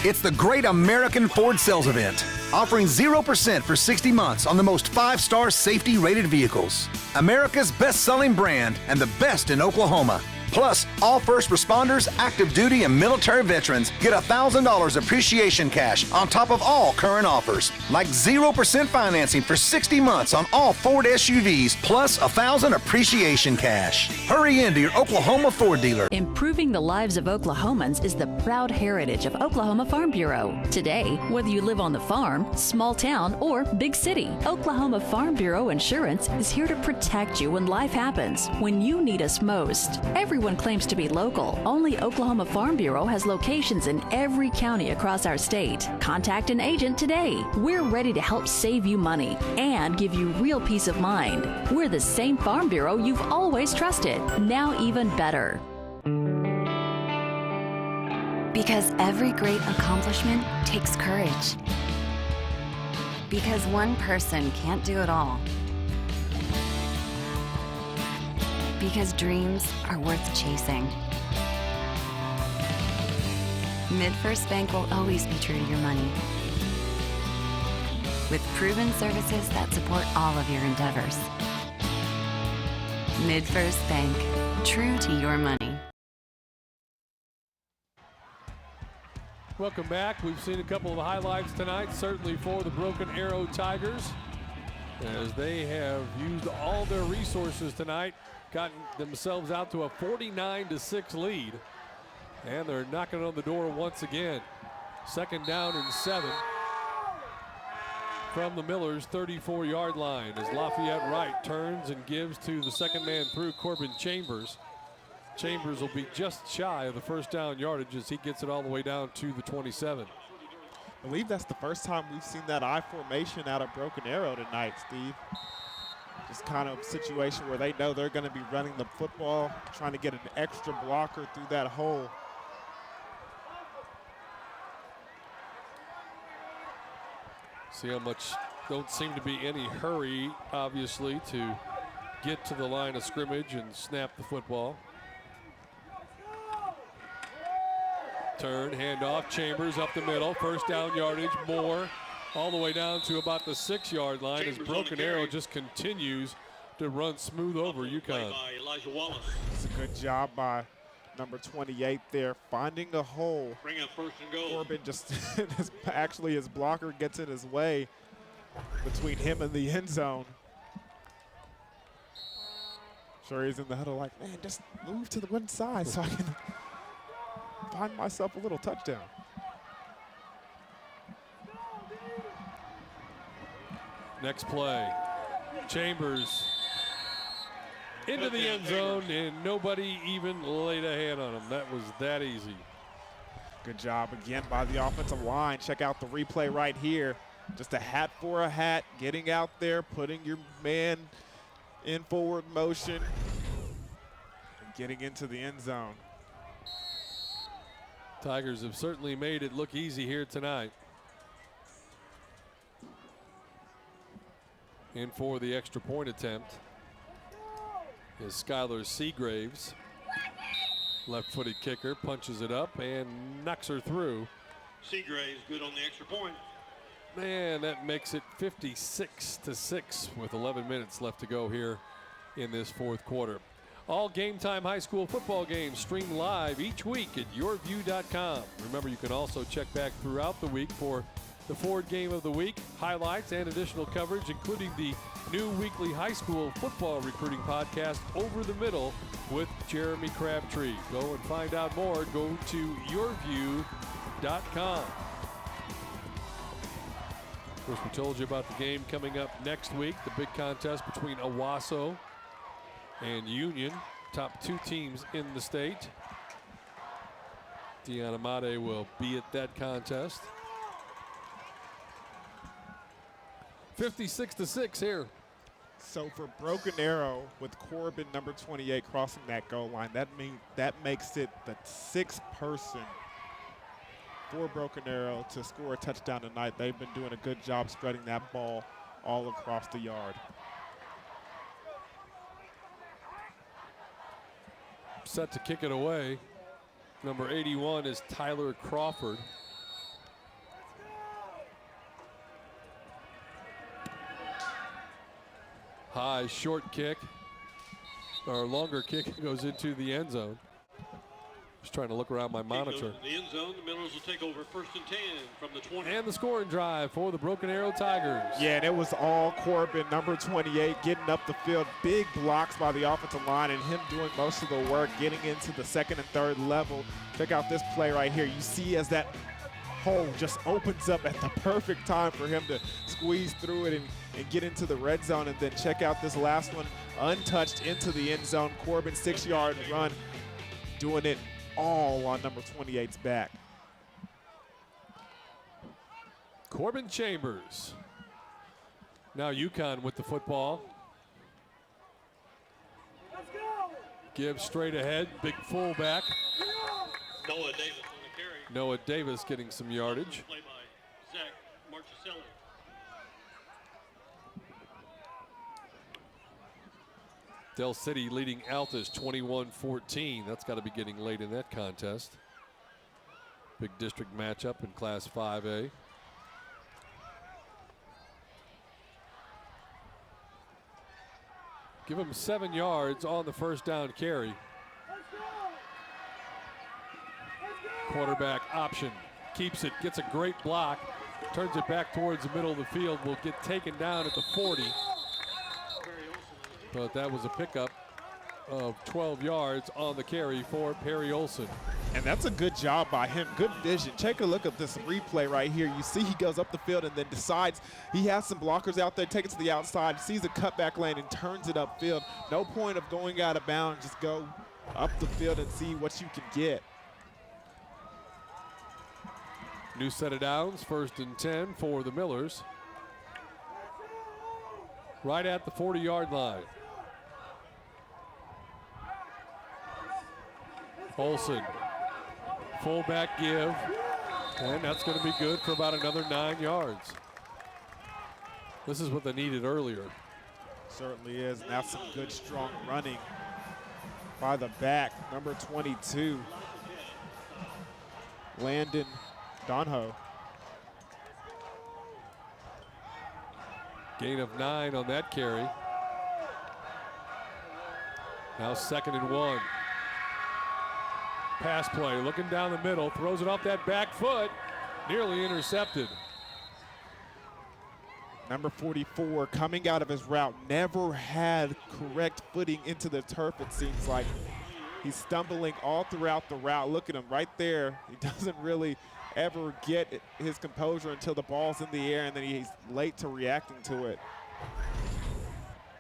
It's the Great American Ford Sales Event, offering 0% for 60 months on the most 5-star safety-rated vehicles. America's best-selling brand and the best in Oklahoma. Plus, all first responders, active duty, and military veterans get $1,000 appreciation cash on top of all current offers, like 0% financing for 60 months on all Ford SUVs, plus $1,000 appreciation cash. Hurry into your Oklahoma Ford dealer. Improving the lives of Oklahomans is the proud heritage of Oklahoma Farm Bureau. Today, whether you live on the farm, small town, or big city, Oklahoma Farm Bureau Insurance is here to protect you when life happens, when you need us most. Everyone claims to be local. Only Oklahoma Farm Bureau has locations in every county across our state. Contact an agent today. We're ready to help save you money and give you real peace of mind. We're the same Farm Bureau you've always trusted, now even better. Because every great accomplishment takes courage. Because one person can't do it all. Because dreams are worth chasing. MidFirst Bank will always be true to your money. With proven services that support all of your endeavors. MidFirst Bank, true to your money. Welcome back. We've seen a couple of highlights tonight, certainly for the Broken Arrow Tigers, as they have used all their resources tonight, gotten themselves out to a 49-6 lead, and they're knocking on the door once again. 2nd down and 7 from the Millers' 34-yard line as Lafayette Wright turns and gives to the second man through, Corbin Chambers. Chambers will be just shy of the first down yardage as he gets it all the way down to the 27. I believe that's the first time we've seen that I formation out of Broken Arrow tonight, Steve. Just kind of situation where they know they're going to be running the football, trying to get an extra blocker through that hole. See how much, don't seem to be any hurry, obviously, to get to the line of scrimmage and snap the football. Turn, handoff, Chambers up the middle, first down yardage, Moore all the way down to about the 6-yard line as Broken Arrow just continues to run smooth over UConn. It's a good job by number 28 there, finding a hole. Bring up 1st and goal. Corbin just, actually his blocker gets in his way between him and the end zone. Sure, he's in the huddle like, man, just move to the one side so I can find myself a little touchdown. Next play, Chambers into the end zone, and nobody even laid a hand on him. That was that easy. Good job again by the offensive line. Check out the replay right here. Just a hat for a hat, getting out there, putting your man in forward motion, and getting into the end zone. Tigers have certainly made it look easy here tonight. In for the extra point attempt is Skylar Seagraves. Left-footed kicker, punches it up and knocks her through. Seagraves good on the extra point. Man, that makes it 56-6 with 11 minutes left to go here in this 4th quarter. All Game Time high school football games stream live each week at YurView.com. Remember, you can also check back throughout the week for the Ford Game of the Week, highlights, and additional coverage, including the new weekly high school football recruiting podcast, Over the Middle, with Jeremy Crabtree. Go and find out more. Go to YurView.com. Of course, we told you about the game coming up next week, the big contest between Owasso and Union, top 2 teams in the state. Deanna Amade will be at that contest. 56-6 here. So for Broken Arrow, with Corbin, number 28, crossing that goal line, that makes it the 6th person for Broken Arrow to score a touchdown tonight. They've been doing a good job spreading that ball all across the yard. Set to kick it away. Number 81 is Tyler Crawford. High short kick, or longer kick, goes into the end zone. Just trying to look around my monitor. In the end zone, the Millers will take over 1st and 10 from the 20. And the scoring drive for the Broken Arrow Tigers. Yeah, and it was all Corbin, number 28, getting up the field. Big blocks by the offensive line and him doing most of the work, getting into the 2nd and 3rd level. Check out this play right here. You see as that hole just opens up at the perfect time for him to squeeze through it and get into the red zone. And then check out this last one, untouched into the end zone. Corbin, 6-yard run, doing it all on number 28's back. Corbin Chambers. Now UConn with the football. Gives straight ahead, big fullback. Noah Davis on the carry. Noah Davis getting some yardage. Play by Zach Marchicelli. Del City leading Altus 21-14. That's got to be getting late in that contest. Big district matchup in Class 5A. Give him 7 yards on the first down carry. Quarterback option. Keeps it, gets a great block, turns it back towards the middle of the field, will get taken down at the 40. But that was a pickup of 12 yards on the carry for Perry Olson. And that's a good job by him, good vision. Take a look at this replay right here. You see he goes up the field and then decides he has some blockers out there, take it to the outside, sees a cutback lane and turns it upfield. No point of going out of bounds, just go up the field and see what you can get. New set of downs, 1st and 10 for the Millers. Right at the 40-yard line. Olson, fullback give, and that's going to be good for about another 9 yards. This is what they needed earlier. Certainly is, and that's some good, strong running by the back, number 22, Landon Donho. Gain of 9 on that carry. Now 2nd and 1. Pass play, looking down the middle, throws it off that back foot, nearly intercepted. Number 44 coming out of his route, never had correct footing into the turf, it seems like. He's stumbling all throughout the route. Look at him right there. He doesn't really ever get his composure until the ball's in the air, and then he's late to reacting to it.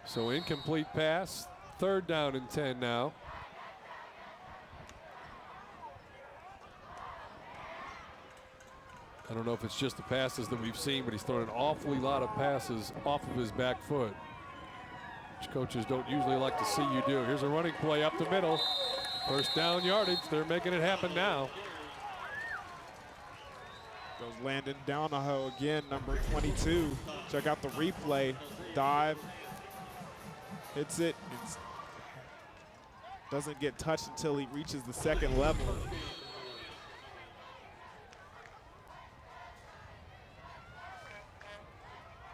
So incomplete pass, 3rd down and 10 now. I don't know if it's just the passes that we've seen, but he's thrown an awfully lot of passes off of his back foot, which coaches don't usually like to see you do. Here's a running play up the middle. 1st down yardage. They're making it happen now. Goes Landon Donho again, number 22. Check out the replay. Dive. Hits it. Doesn't get touched until he reaches the 2nd level.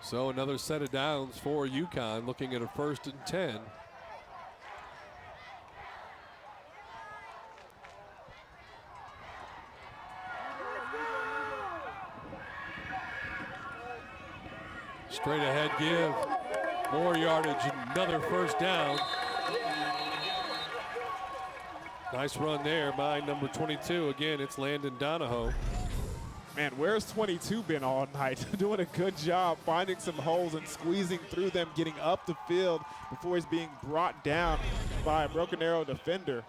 So another set of downs for UConn, looking at a 1st and 10. Straight ahead give, more yardage, another 1st down. Nice run there by number 22. Again, it's Landon Donho. Man, where's 22 been all night? Doing a good job finding some holes and squeezing through them, getting up the field before he's being brought down by a Broken Arrow defender.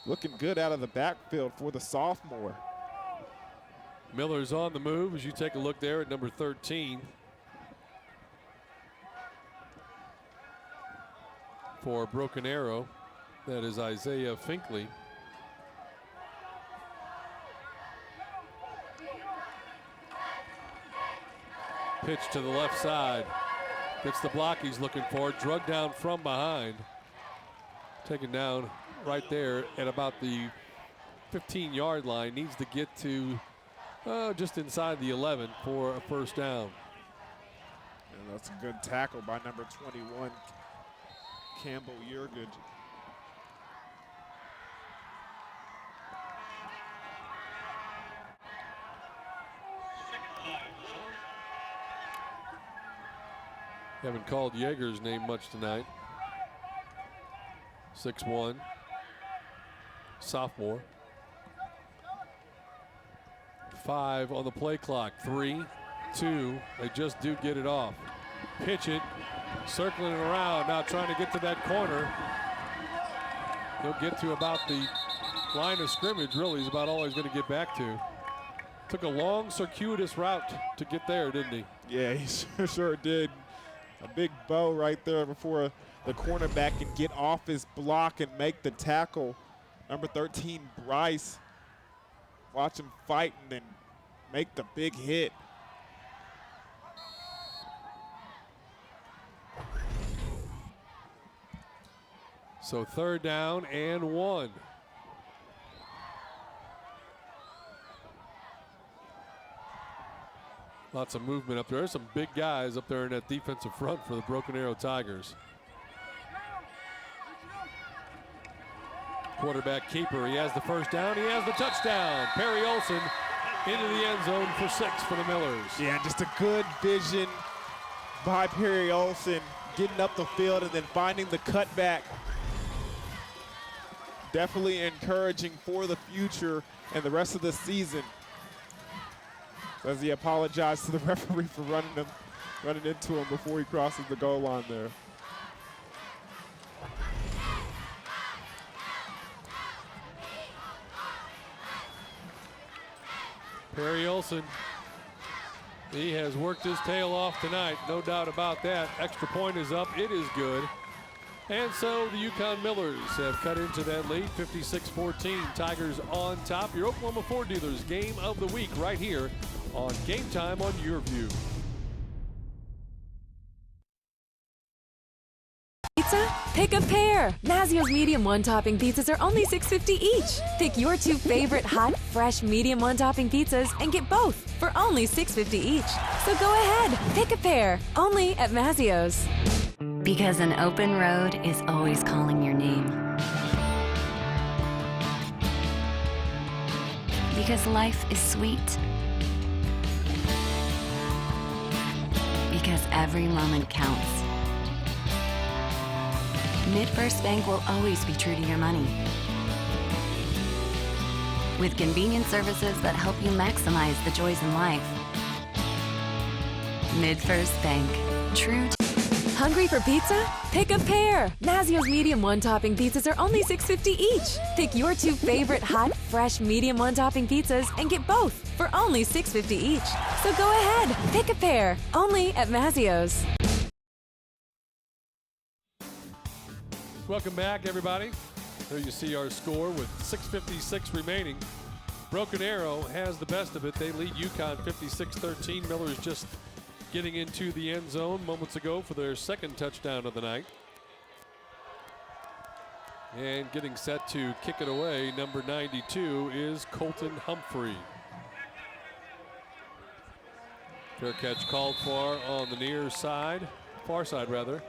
Looking good out of the backfield for the sophomore. Miller's on the move as you take a look there at number 13. For Broken Arrow, that is Isaiah Finkley. Pitch to the left side. Gets the block he's looking for. Drug down from behind. Taken down right there at about the 15-yard line. Needs to get to just inside the 11 for a 1st down. And that's a good tackle by number 21, Campbell Yurgood. Haven't called Yeager's name much tonight. 6'1", sophomore. 5 on the play clock. 3, 2. They just do get it off. Pitch it, circling it around, now trying to get to that corner. He'll get to about the line of scrimmage, really, is about all he's going to get back to. Took a long, circuitous route to get there, didn't he? Yeah, he sure did. A big bow right there before the cornerback can get off his block and make the tackle. Number 13, Bryce. watch him fight and then make the big hit. So 3rd down and 1. Lots of movement up there. There's some big guys up there in that defensive front for the Broken Arrow Tigers. Quarterback keeper, he has the 1st down, he has the touchdown. Perry Olson into the end zone for 6 for the Millers. Yeah, just a good vision by Perry Olson, getting up the field and then finding the cutback. Definitely encouraging for the future and the rest of the season. As he apologized to the referee for running into him before he crosses the goal line there. Perry Olson, he has worked his tail off tonight, no doubt about that. Extra point is up, it is good. And so the Yukon Millers have cut into that lead, 56-14. Tigers on top. Your Oklahoma Ford Dealers game of the week right here on Game Time on YurView. Pizza? Pick a pair. Mazio's medium one-topping pizzas are only $6.50 each. Pick your 2 favorite hot, fresh medium one-topping pizzas and get both for only $6.50 each. So go ahead, pick a pair. Only at Mazio's. Because an open road is always calling your name. Because life is sweet. Because every moment counts. MidFirst Bank will always be true to your money. With convenient services that help you maximize the joys in life. MidFirst Bank, true to Hungry for pizza? Pick a pair. Mazio's medium one-topping pizzas are only $6.50 each. Pick your 2 favorite hot, fresh medium one-topping pizzas and get both for only $6.50 each. So go ahead, pick a pair. Only at Mazio's. Welcome back, everybody. Here you see our score with 6:56 remaining. Broken Arrow has the best of it. They lead UConn 56-13. Millers just getting into the end zone moments ago for their 2nd touchdown of the night. And getting set to kick it away, number 92 is Colton Humphrey. Fair catch called for on the near side, far side rather.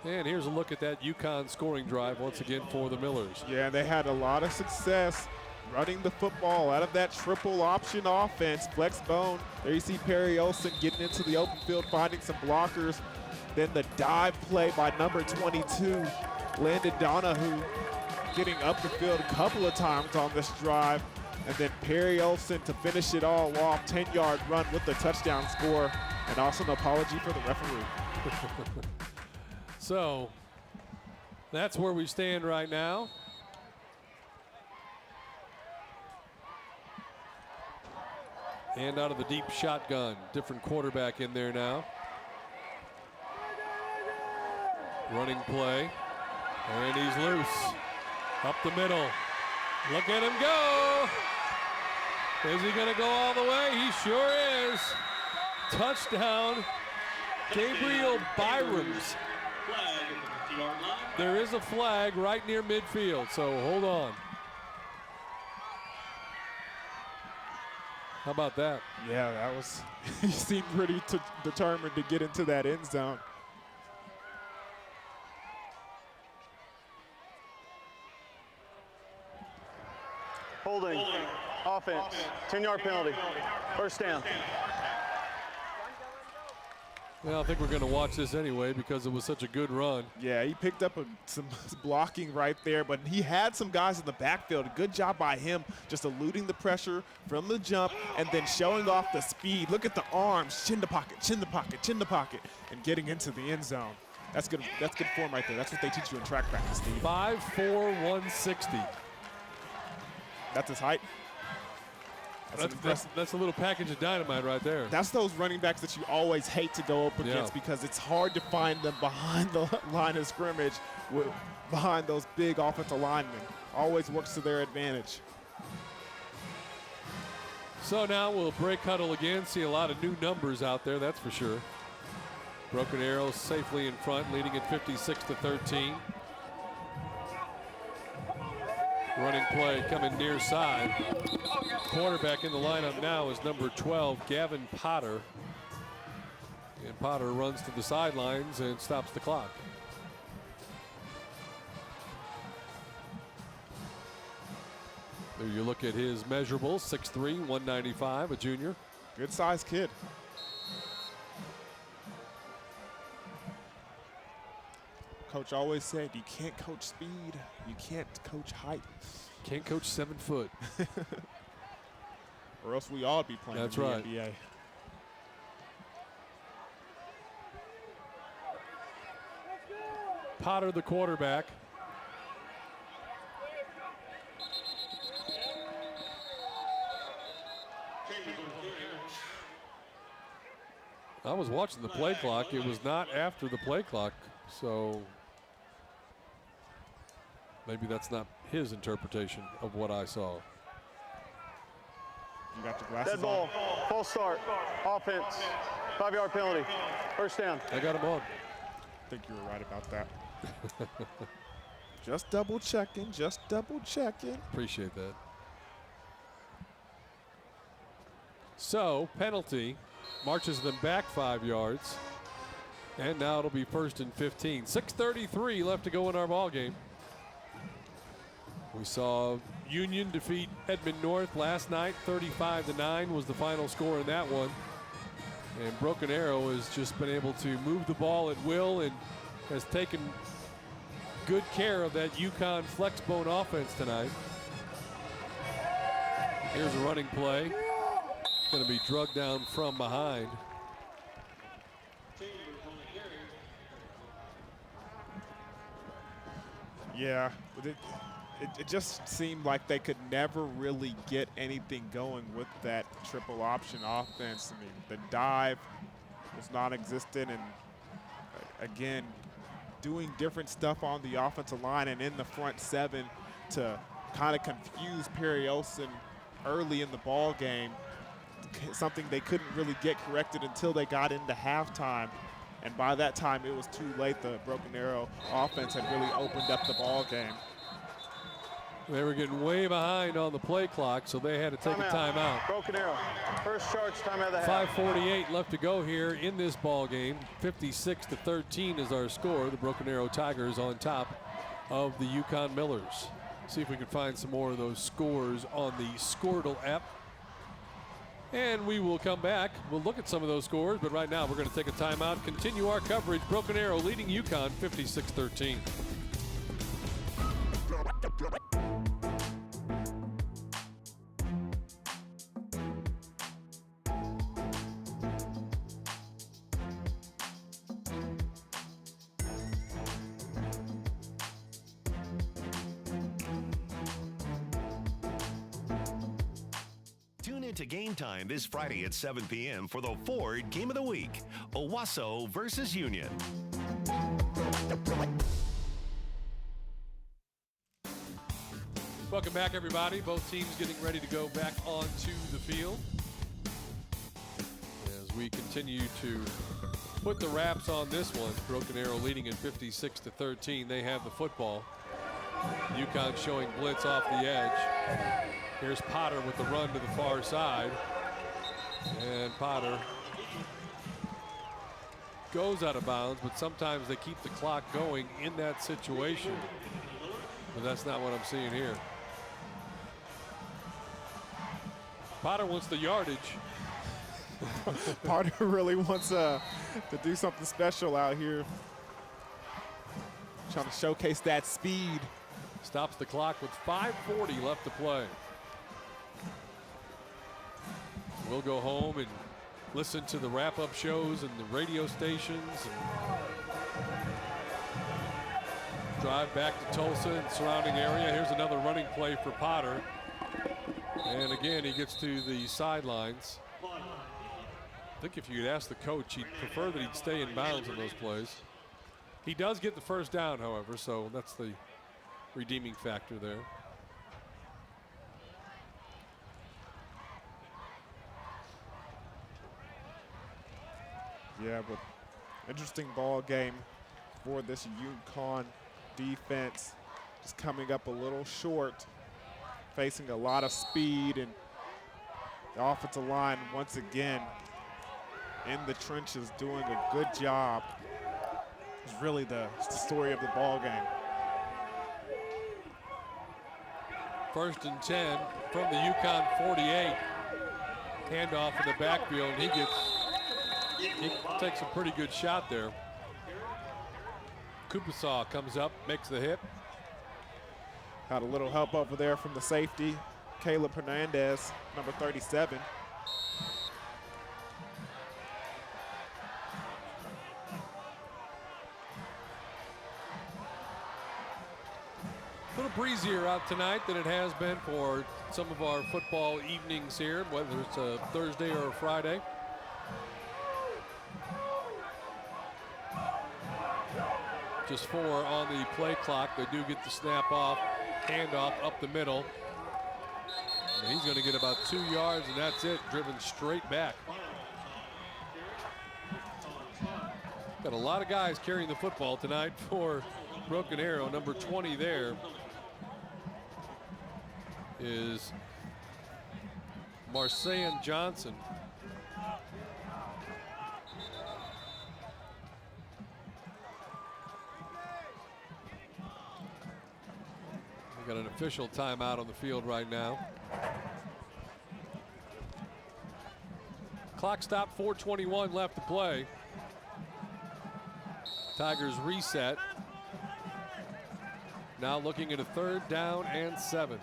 And here's a look at that UConn scoring drive once again for the Millers. Yeah, they had a lot of success running the football out of that triple option offense, flex bone. There you see Perry Olson getting into the open field, finding some blockers. Then the dive play by number 22, Landon Donahue, getting up the field a couple of times on this drive. And then Perry Olson to finish it all off, 10-yard run with the touchdown score. And also an apology for the referee. So that's where we stand right now. And out of the deep shotgun, different quarterback in there now. Running play, and he's loose. Up the middle. Look at him go. Is he gonna go all the way? He sure is. Touchdown, Gabriel Byram's. There is a flag right near midfield, so hold on. How about that? Yeah, that was, he seemed pretty determined to get into that end zone. Holding. Offense. 10-yard penalty. 1st down. Well, I think we're going to watch this anyway because it was such a good run. Yeah, he picked up some blocking right there, but he had some guys in the backfield. Good job by him just eluding the pressure from the jump and then showing off the speed. Look at the arms, chin to pocket, chin to pocket, chin to pocket, and getting into the end zone. That's good form right there. That's what they teach you in track practice, Steve. 5'4", 160. That's his height. That's a little package of dynamite right there. That's those running backs that you always hate to go up against because it's hard to find them behind the line of scrimmage, behind those big offensive linemen. Always works to their advantage. So now we'll break huddle again. See a lot of new numbers out there, that's for sure. Broken Arrow safely in front, leading at 56-13. Running play coming near side. Quarterback in the lineup now is number 12, Gavin Potter. And Potter runs to the sidelines and stops the clock. There you look at his measurables, 6'3", 195, a junior. Good sized kid. Coach always said, you can't coach speed, you can't coach height. Can't coach 7 foot. Or else we all be playing That's in the right. NBA. Potter, the quarterback. I was watching the play clock. It was not after the play clock, so maybe that's not his interpretation of what I saw. You got your glasses Dead ball, on. false start, offense, 5-yard penalty, first down. I got him on. I think you were right about that. Just double checking, just double checking. Appreciate that. So, penalty marches them back 5 yards. And now it'll be 1st and 15. 6:33 left to go in our ball game. We saw Union defeat Edmond North last night. 35-9 was the final score in that one. And Broken Arrow has just been able to move the ball at will and has taken good care of that UConn flexbone offense tonight. Here's a running play. Going to be drugged down from behind. Yeah, it just seemed like they could never really get anything going with that triple option offense. I mean, the dive was non-existent, and again, doing different stuff on the offensive line and in the front seven to kind of confuse Perry Olsen early in the ball game. Something they couldn't really get corrected until they got into halftime. And by that time, it was too late. The Broken Arrow offense had really opened up the ball game. They were getting way behind on the play clock, so they had to take a timeout. Broken Arrow, first charge timeout of the half. 5:48 left to go here in this ball game. 56-13 is our score. The Broken Arrow Tigers on top of the Yukon Millers. See if we can find some more of those scores on the Squirtle app. And we will come back. We'll look at some of those scores, but right now we're going to take a timeout, continue our coverage. Broken Arrow leading UConn 56-13. To Game Time this Friday at 7 p.m. for the Ford Game of the Week, Owasso versus Union. Welcome back, everybody. Both teams getting ready to go back onto the field as we continue to put the wraps on this one. Broken Arrow leading at 56-13. They have the football. UConn showing blitz off the edge. Here's Potter with the run to the far side. And Potter goes out of bounds, but sometimes they keep the clock going in that situation. But that's not what I'm seeing here. Potter wants the yardage. Potter really wants to do something special out here. Trying to showcase that speed. Stops the clock with 5:40 left to play. We'll go home and listen to the wrap-up shows and the radio stations and drive back to Tulsa and surrounding area. Here's another running play for Potter. And again, he gets to the sidelines. I think if you'd ask the coach, he'd prefer that he'd stay in bounds in those plays. He does get the first down, however, so that's the redeeming factor there. Yeah, but interesting ball game for this UConn defense. Just coming up a little short, facing a lot of speed, and the offensive line once again in the trenches doing a good job. It's really the story of the ball game. 1st and 10 from the UConn 48. Handoff in the backfield. He takes a pretty good shot there. Kupasaw comes up, makes the hit. Had a little help over there from the safety, Caleb Hernandez, number 37. A little breezier out tonight than it has been for some of our football evenings here, whether it's a Thursday or a Friday. Just 4 on the play clock. They do get the snap off, handoff up the middle. And he's going to get about 2 yards, and that's it, driven straight back. Got a lot of guys carrying the football tonight for Broken Arrow. Number 20 there is Marseillan Johnson. We got an official timeout on the field right now. Clock stop, 4:21 left to play. Tigers reset. Now looking at a 3rd down and 7.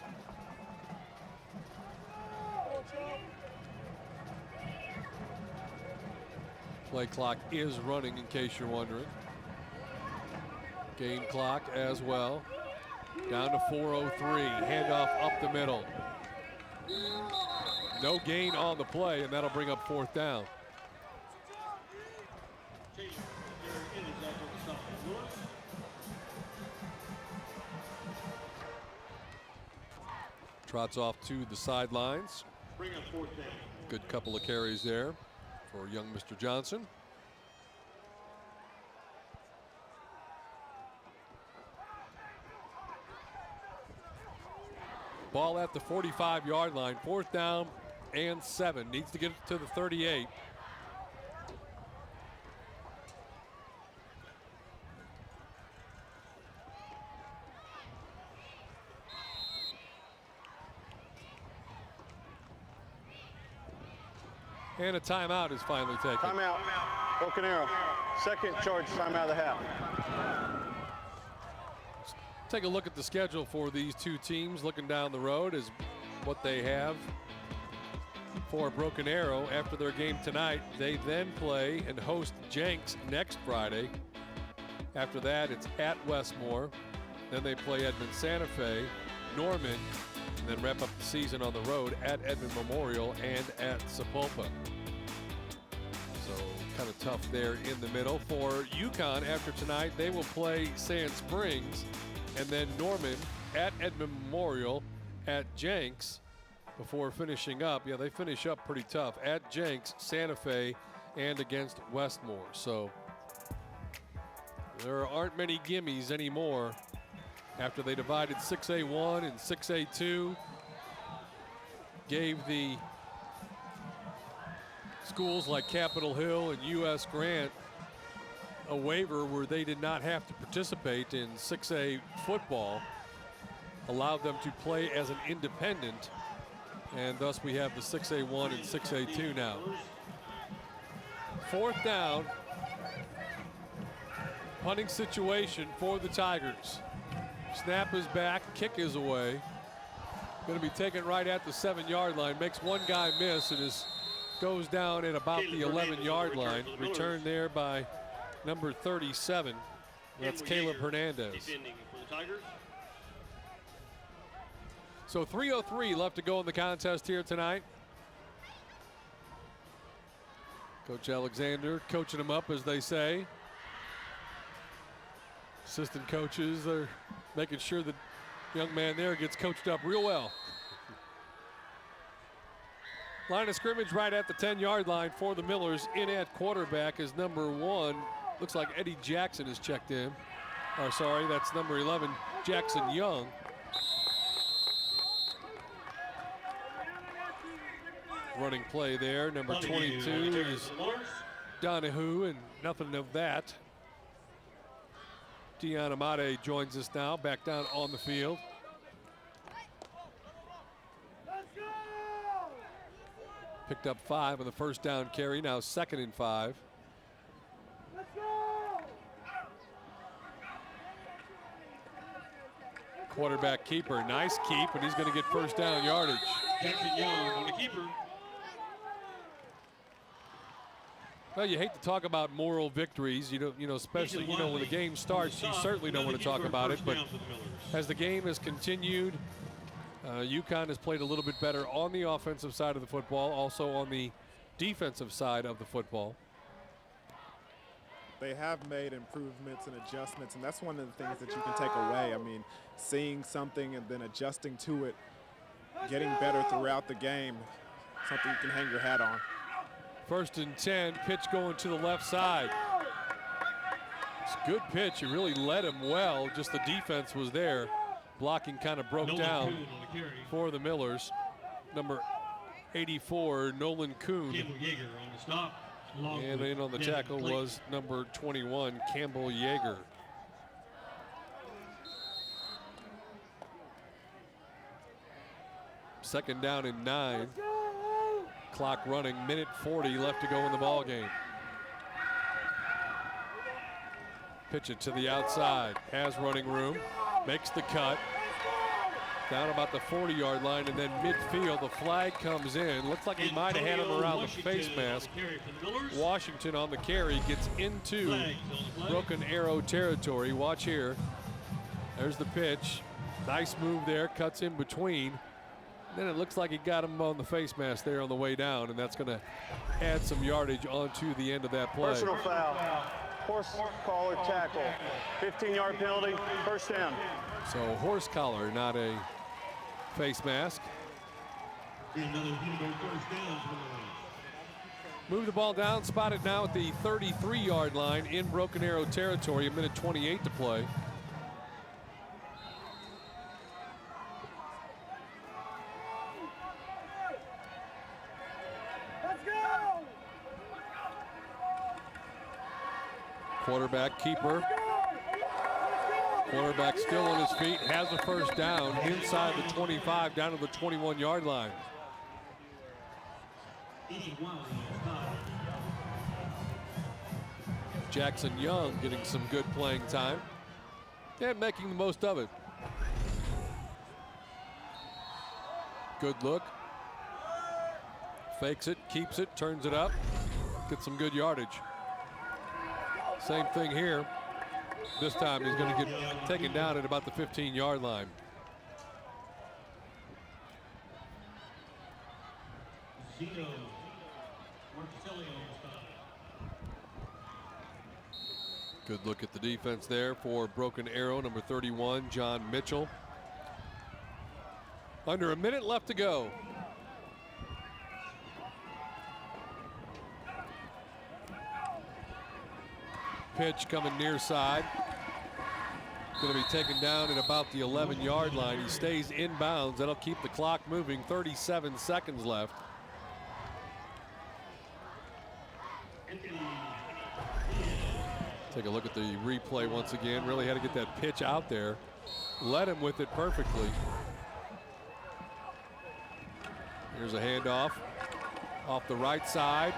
Play clock is running, in case you're wondering. Game clock as well. Down to 4:03. Handoff up the middle. No gain on the play, and that'll bring up 4th down. Trots off to the sidelines. Bring up 4th down. Good couple of carries there for young Mr. Johnson. Ball at the 45-yard line. 4th down and 7. Needs to get it to the 38. And a timeout is finally taken. Timeout. Broken Arrow. 2nd charge timeout of the half. Take a look at the schedule for these two teams. Looking down the road is what they have for Broken Arrow after their game tonight. They then play and host Jenks next Friday. After that, it's at Westmore. Then they play Edmond Santa Fe, Norman, and then wrap up the season on the road at Edmond Memorial and at Sapulpa. So kind of tough there in the middle. For UConn, after tonight, they will play Sand Springs and then Norman at Edmond Memorial, at Jenks, before finishing up. Yeah, they finish up pretty tough at Jenks, Santa Fe, and against Westmore. So there aren't many gimmies anymore after they divided 6A1 and 6A2. Gave the schools like Capitol Hill and U.S. Grant a waiver where they did not have to participate in 6A football, allowed them to play as an independent, and thus we have the 6A1 and 6A2 now. 4th down, punting situation for the Tigers. Snap is back, kick is away. Going to be taken right at the 7-yard line, makes one guy miss, and goes down at about the 11-yard line. Returned there by number 37. That's Caleb Hernandez. So 3:03 left to go in the contest here tonight. Coach Alexander coaching them up, as they say. Assistant coaches are making sure that young man there gets coached up real well. Line of scrimmage right at the 10-yard line for the Millers. In at quarterback is number 1. Looks like Eddie Jackson is checked in. Or sorry, that's number 11, Jackson Young. Running play there. Number 22 is Donahue, and nothing of that. Dion Amade joins us now, back down on the field. Picked up 5 on the first down carry, now 2nd and 5. Quarterback keeper, nice keep, and he's going to get first down yardage. Jackson Young on the keeper. Well, you hate to talk about moral victories, especially when the game starts. You certainly don't want to talk about it, but as the game has continued, UConn has played a little bit better on the offensive side of the football, also on the defensive side of the football. They have made improvements and adjustments, and that's one of the things that you can take away. I mean, seeing something and then adjusting to it, getting better throughout the game, something you can hang your hat on. 1st and 10, pitch going to the left side. It's a good pitch. It really led him well. Just the defense was there. Blocking kind of broke down for the Millers. Number 84, Nolan Kuhn. Campbell Yeager on the stop. And in on the tackle was number 21, Campbell Yeager. Second down and 9. Clock running, minute 40 left to go in the ball game. Pitch it to the outside, has running room, makes the cut. Down about the 40-yard line, and then midfield, the flag comes in. Looks like he might have had him around the face mask. Washington on the carry gets into Broken Arrow territory. Watch here. There's the pitch. Nice move there, cuts in between. Then it looks like he got him on the face mask there on the way down, and that's going to add some yardage onto the end of that play. Personal foul. Horse collar tackle. 15-yard penalty, first down. So horse collar, not a face mask. Move the ball down, spotted now at the 33-yard line in Broken Arrow territory, a minute 28 to play. Quarterback keeper. Quarterback still on his feet, has a first down inside the 25 down to the 21-yard line. Jackson Young getting some good playing time and making the most of it. Good look. Fakes it, keeps it, turns it up, gets some good yardage. Same thing here. This time he's going to get taken down at about the 15-yard line. Good look at the defense there for Broken Arrow, number 31, John Mitchell. Under a minute left to go. Pitch coming near side. Going to be taken down at about the 11-yard line. He stays inbounds. That'll keep the clock moving. 37 seconds left. Take a look at the replay once again. Really had to get that pitch out there. Led him with it perfectly. Here's a handoff off the right side.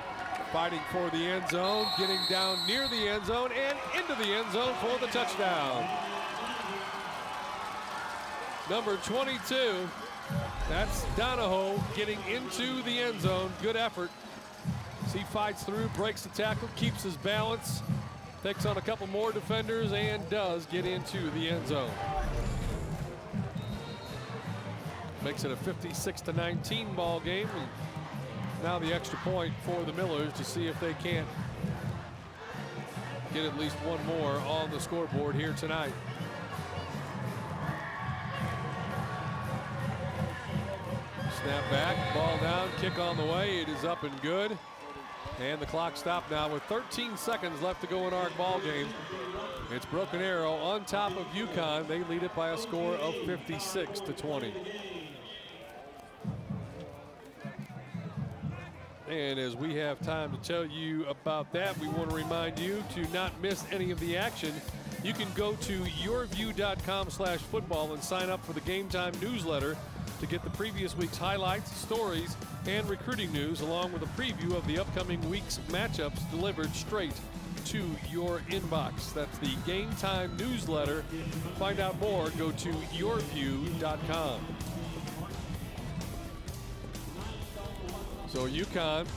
Fighting for the end zone, getting down near the end zone and into the end zone for the touchdown. Number 22, that's Donahoe getting into the end zone. Good effort. As he fights through, breaks the tackle, keeps his balance, takes on a couple more defenders, and does get into the end zone. Makes it a 56-19 ball game. And now the extra point for the Millers to see if they can't get at least one more on the scoreboard here tonight. Snap back, ball down, kick on the way. It is up and good. And the clock stopped now with 13 seconds left to go in our ball game. It's Broken Arrow on top of UConn. They lead it by a score of 56-20. And as we have time to tell you about that, we want to remind you to not miss any of the action. You can go to yourview.com/football and sign up for the Game Time newsletter to get the previous week's highlights, stories, and recruiting news, along with a preview of the upcoming week's matchups delivered straight to your inbox. That's the Game Time newsletter. Find out more, go to yourview.com. So UConn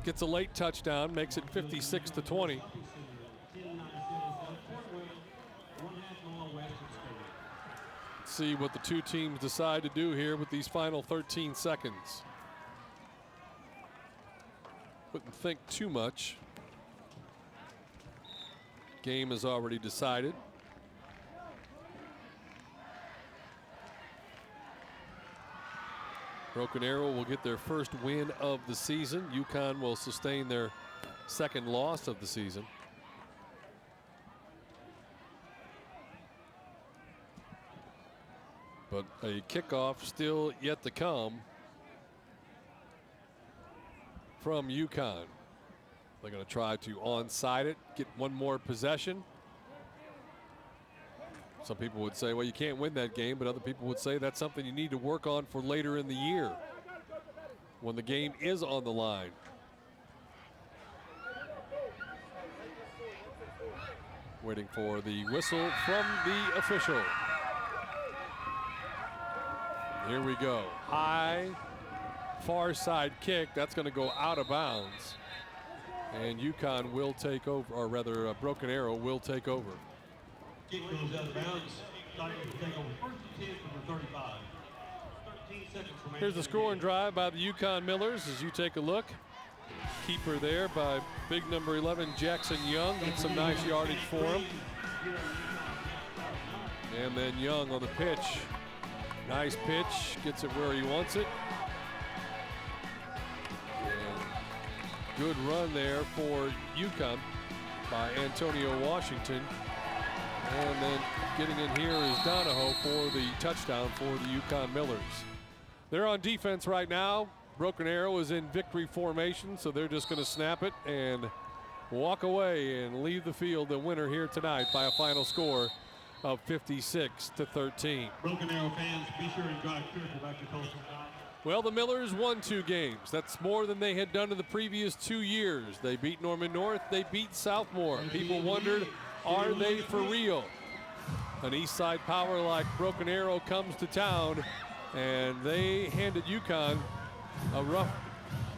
gets a late touchdown, makes it 56-20. See what the two teams decide to do here with these final 13 seconds. Wouldn't think too much. Game is already decided. Broken Arrow will get their first win of the season. UConn will sustain their second loss of the season. But a kickoff still yet to come from UConn. They're going to try to onside it, get one more possession. Some people would say, well, you can't win that game, but other people would say that's something you need to work on for later in the year when the game is on the line. Waiting for the whistle from the official. Here we go. High, far side kick. That's going to go out of bounds. And UConn will take over, or rather, Broken Arrow will take over. Kick goes out of bounds. Starting to take over first and 10 from the 35. 13 seconds remaining. Here's the scoring drive by the Yukon Millers as you take a look. Keeper there by big number 11, Jackson Young. Gets some nice yardage for him. And then Young on the pitch. Nice pitch, gets it where he wants it. And good run there for UConn by Antonio Washington. And then getting in here is Donahoe for the touchdown for the Yukon Millers. They're on defense right now. Broken Arrow is in victory formation, so they're just going to snap it and walk away and leave the field the winner here tonight by a final score of 56-13. Broken Arrow fans, be sure and drive careful back to Tulsa. Well, the Millers won 2 games. That's more than they had done in the previous 2 years. They beat Norman North, they beat Southmore. People wondered, are they for real? An East Side power like Broken Arrow comes to town, and they handed UConn a rough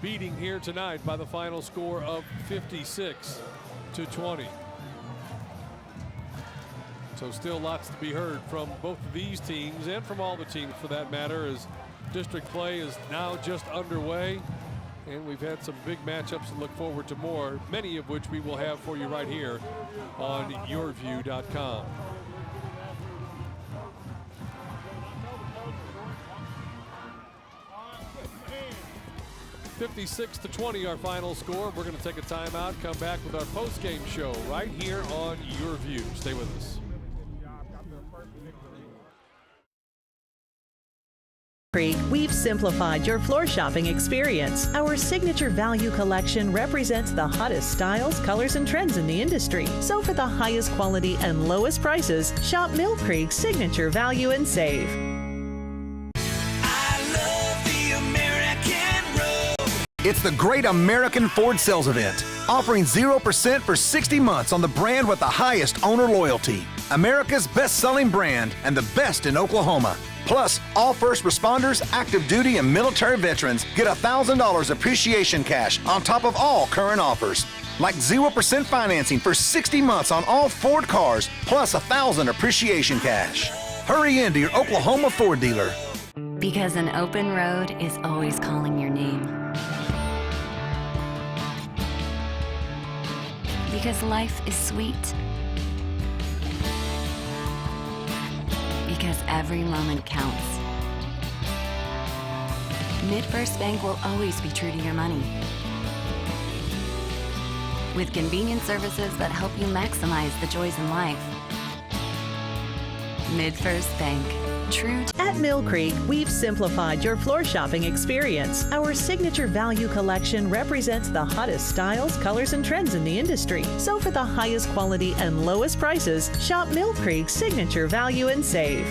beating here tonight by the final score of 56-20. So still lots to be heard from both of these teams and from all the teams for that matter, as district play is now just underway. And we've had some big matchups and look forward to more, many of which we will have for you right here on yourview.com. (56-20) our final score. We're going to take a timeout, come back with our post-game show right here on YurView. Stay with us. We've simplified your floor shopping experience. Our signature value collection represents the hottest styles, colors, and trends in the industry. So for the highest quality and lowest prices, shop Mill Creek's signature value and save. It's the Great American Ford Sales Event, offering 0% for 60 months on the brand with the highest owner loyalty. America's best-selling brand and the best in Oklahoma. Plus, all first responders, active duty, and military veterans get $1,000 appreciation cash on top of all current offers. Like 0% financing for 60 months on all Ford cars, plus $1,000 appreciation cash. Hurry into your Oklahoma Ford dealer. Because an open road is always calling your name. Because life is sweet. Because every moment counts. MidFirst Bank will always be true to your money. With convenient services that help you maximize the joys in life. MidFirst Bank. True. At Mill Creek, we've simplified your floor shopping experience. Our signature value collection represents the hottest styles, colors, and trends in the industry. So for the highest quality and lowest prices, shop Mill Creek's signature value and save.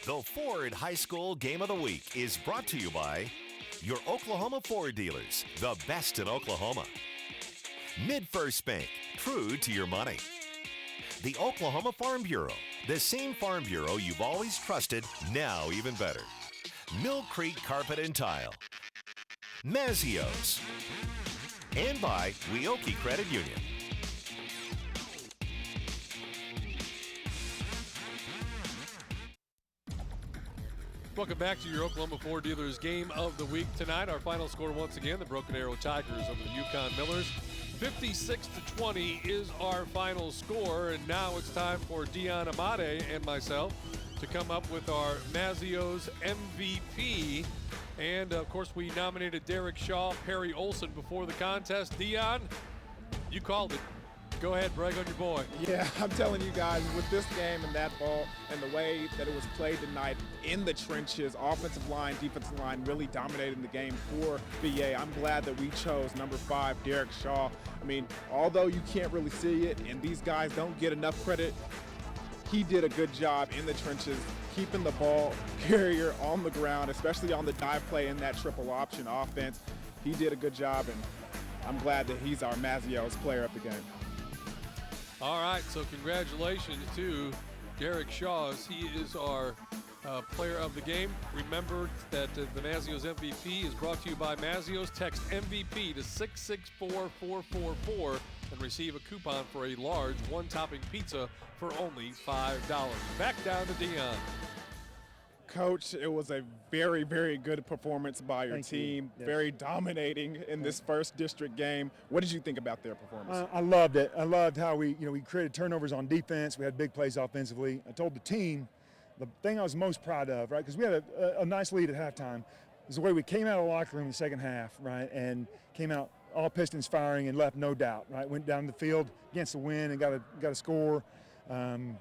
The Ford High School Game of the Week is brought to you by your Oklahoma Ford dealers, the best in Oklahoma. MidFirst Bank, true to your money. The Oklahoma Farm Bureau, the same Farm Bureau you've always trusted, now even better. Mill Creek Carpet and Tile. Mazio's. And by Weoki Credit Union. Welcome back to your Oklahoma Ford Dealers Game of the Week tonight. Our final score once again, the Broken Arrow Tigers over the Yukon Millers. 56-20 is our final score, and now it's time for Dion Amade and myself to come up with our Mazio's MVP. And of course, we nominated Derek Shaw, Perry Olson before the contest. Dion, you called it. Go ahead, brag on your boy. Yeah, I'm telling you guys, with this game and that ball and the way that it was played tonight in the trenches, offensive line, defensive line really dominating the game for VA. I'm glad that we chose number 5, Derek Shaw. I mean, although you can't really see it and these guys don't get enough credit, he did a good job in the trenches, keeping the ball carrier on the ground, especially on the dive play in that triple option offense. He did a good job, and I'm glad that he's our Mazio's player of the game. All right, so congratulations to Derek Shaw. He is our player of the game. Remember that the Mazio's MVP is brought to you by Mazio's. Text MVP to 664-444 and receive a coupon for a large one-topping pizza for only $5. Back down to Dion. Coach, it was a very, very good performance by your team. Yes. Very dominating in this first district game. What did you think about their performance? I loved it. I loved how we created turnovers on defense. We had big plays offensively. I told the team the thing I was most proud of, right, because we had a nice lead at halftime, is the way we came out of the locker room in the second half, right, and came out all pistons firing and left no doubt, right. Went down the field against the wind and got a score. And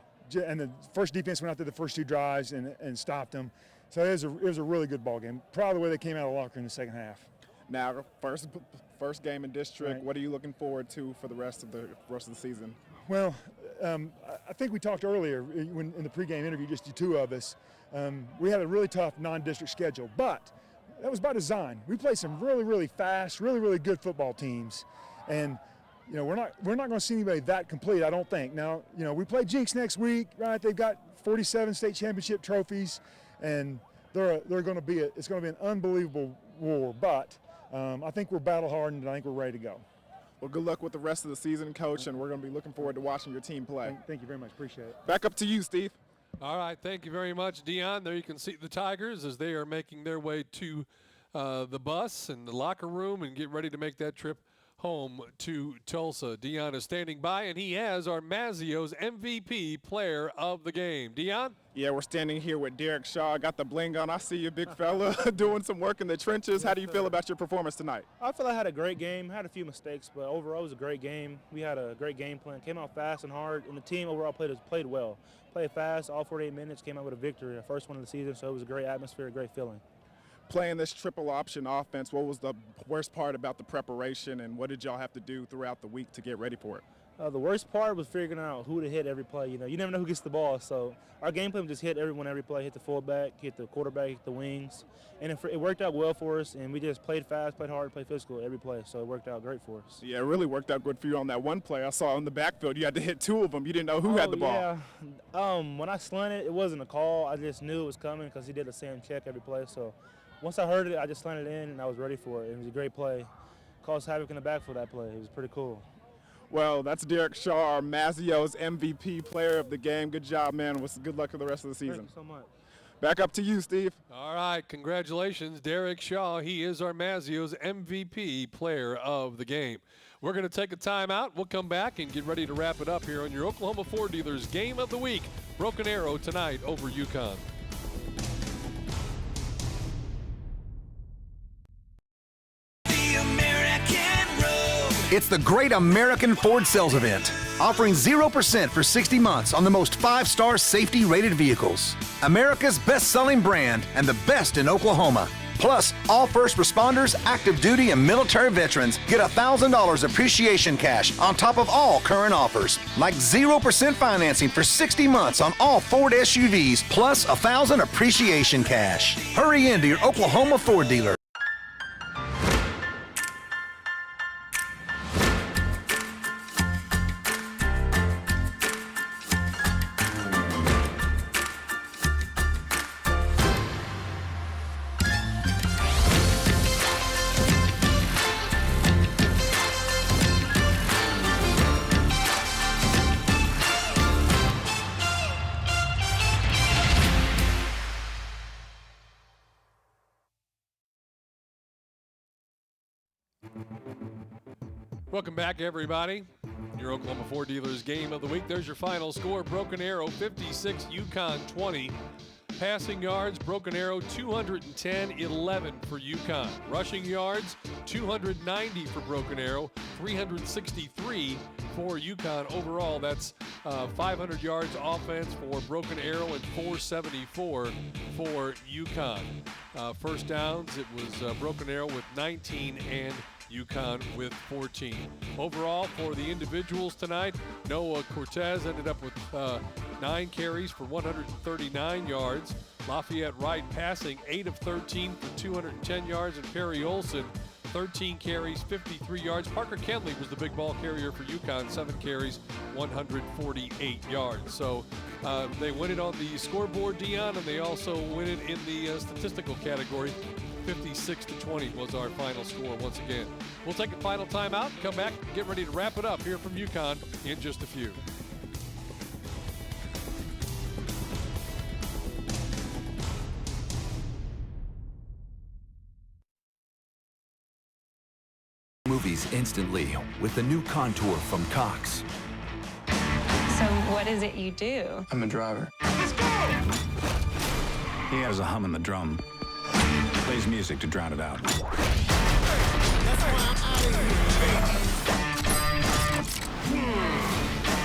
the first defense went out there the first 2 drives and stopped them. So it was a really good ball game. Proud of the way they came out of the locker in the second half. Now, first game in district. Right. What are you looking forward to for the rest of the season? Well, I think we talked earlier in the pregame interview, just the 2 of us. We had a really tough non-district schedule, but that was by design. We played some really, really fast, really, really good football teams, and we're not going to see anybody that complete, I don't think. Now, we play Jinx next week, right? They've got 47 state championship trophies, and it's going to be an unbelievable war. But I think we're battle hardened, and I think we're ready to go. Well, good luck with the rest of the season, Coach, and we're going to be looking forward to watching your team play. Thank you very much. Appreciate it. Back up to you, Steve. All right, thank you very much, Dion. There you can see the Tigers as they are making their way to the bus and the locker room and get ready to make that trip home to Tulsa. Dion is standing by, and he has our Mazio's MVP player of the game. Dion? Yeah, we're standing here with Derek Shaw. I got the bling on. I see you, big fella, doing some work in the trenches. How do you feel about your performance tonight? I feel I had a great game. Had a few mistakes, but overall it was a great game. We had a great game plan. Came out fast and hard, and the team overall played well. Played fast, all 48 minutes, came out with a victory, the first one of the season, so it was a great atmosphere, a great feeling. Playing this triple option offense, what was the worst part about the preparation, and what did y'all have to do throughout the week to get ready for it? The worst part was figuring out who to hit every play. You never know who gets the ball, so our game plan was just hit everyone every play, hit the fullback, hit the quarterback, hit the wings, and it worked out well for us, and we just played fast, played hard, played physical every play, so it worked out great for us. Yeah, it really worked out good for you on that one play. I saw in the backfield you had to hit 2 of them. You didn't know who had the ball. Yeah. When I slanted, it wasn't a call. I just knew it was coming because he did the same check every play, so once I heard it, I just slanted in, and I was ready for it. It was a great play. Caused havoc in the backfield that play. It was pretty cool. Well, that's Derek Shaw, our Mazio's MVP player of the game. Good job, man. Good luck for the rest of the season. Thank you so much. Back up to you, Steve. All right, congratulations, Derek Shaw. He is our Mazio's MVP player of the game. We're going to take a timeout. We'll come back and get ready to wrap it up here on your Oklahoma Ford Dealers Game of the Week. Broken Arrow tonight over UConn. It's the Great American Ford Sales Event, offering 0% for 60 months on the most 5-star safety-rated vehicles. America's best-selling brand and the best in Oklahoma. Plus, all first responders, active duty, and military veterans get $1,000 appreciation cash on top of all current offers, like 0% financing for 60 months on all Ford SUVs, plus $1,000 appreciation cash. Hurry into your Oklahoma Ford dealer. Welcome back, everybody. Your Oklahoma Ford Dealers Game of the Week. There's your final score. Broken Arrow 56, UConn 20. Passing yards, Broken Arrow 210-11 for UConn. Rushing yards, 290 for Broken Arrow, 363 for UConn. Overall, that's 500 yards offense for Broken Arrow and 474 for UConn. First downs, it was Broken Arrow with 19 and UConn with 14. Overall, for the individuals tonight, Noah Cortez ended up with 9 carries for 139 yards. Lafayette Wright passing 8 of 13 for 210 yards, and Perry Olson 13 carries, 53 yards. Parker Kenley was the big ball carrier for UConn, 7 carries, 148 yards. So they win it on the scoreboard, Dion, and they also win it in the statistical category. 56-20 was our final score once again. We'll take a final timeout and come back and get ready to wrap it up here from UConn in just a few. Movies instantly with the new Contour from Cox. So what is it you do? I'm a driver. He has a hum in the drum. Plays music to drown it out.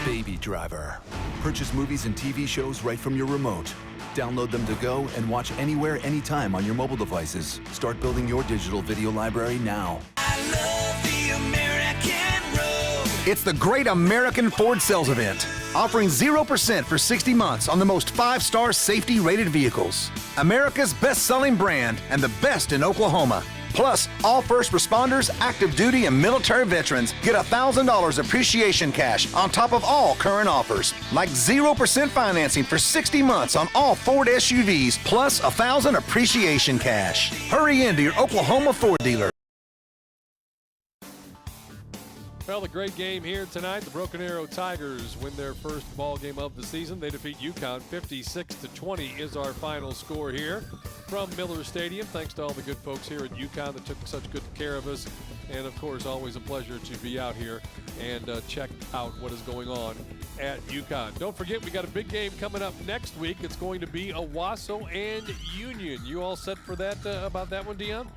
Baby Driver. Purchase movies and TV shows right from your remote. Download them to go and watch anywhere, anytime on your mobile devices. Start building your digital video library now. It's the Great American Ford Sales Event, offering 0% for 60 months on the most 5-star safety-rated vehicles. America's best-selling brand and the best in Oklahoma. Plus, all first responders, active duty, and military veterans get $1,000 appreciation cash on top of all current offers, like 0% financing for 60 months on all Ford SUVs, plus $1,000 appreciation cash. Hurry into your Oklahoma Ford dealer. Well, a great game here tonight. The Broken Arrow Tigers win their first ball game of the season. They defeat UConn 56-20 is our final score here from Miller Stadium. Thanks to all the good folks here at UConn that took such good care of us. And, of course, always a pleasure to be out here and check out what is going on at UConn. Don't forget, we got a big game coming up next week. It's going to be Owasso and Union. You all set for that, about that one, Dion?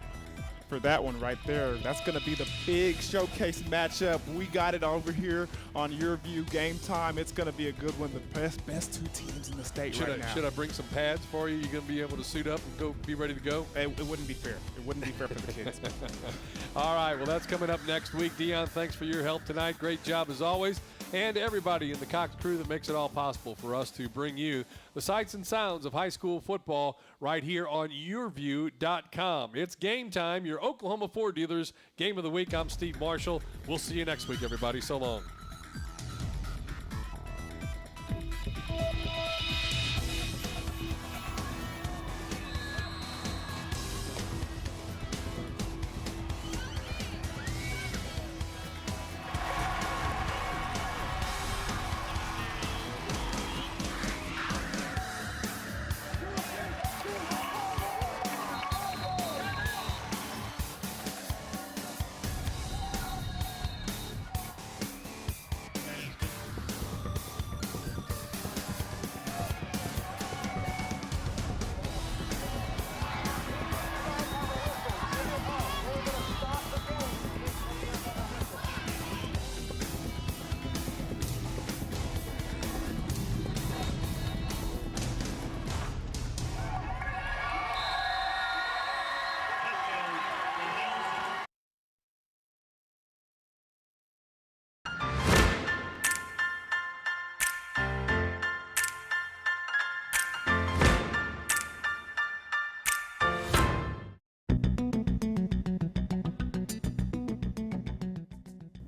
For that one right there, that's going to be the big showcase matchup. We got it over here on YurView Game Time. It's going to be a good one. The best two teams in the state right now. Should I bring some pads for you? You're going to be able to suit up and go be ready to go? It wouldn't be fair. It wouldn't be fair for the kids. All right, well, that's coming up next week. Dion, thanks for your help tonight. Great job as always. And everybody in the Cox crew that makes it all possible for us to bring you the sights and sounds of high school football right here on YurView.com. It's game time, your Oklahoma Ford Dealers Game of the Week. I'm Steve Marshall. We'll see you next week, everybody. So long.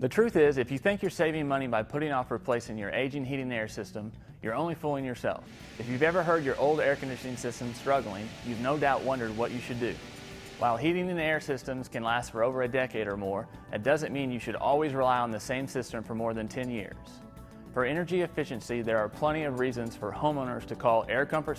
The truth is, if you think you're saving money by putting off replacing your aging heating and air system, you're only fooling yourself. If you've ever heard your old air conditioning system struggling, you've no doubt wondered what you should do. While heating and air systems can last for over a decade or more, that doesn't mean you should always rely on the same system for more than 10 years. For energy efficiency, there are plenty of reasons for homeowners to call Air Comfort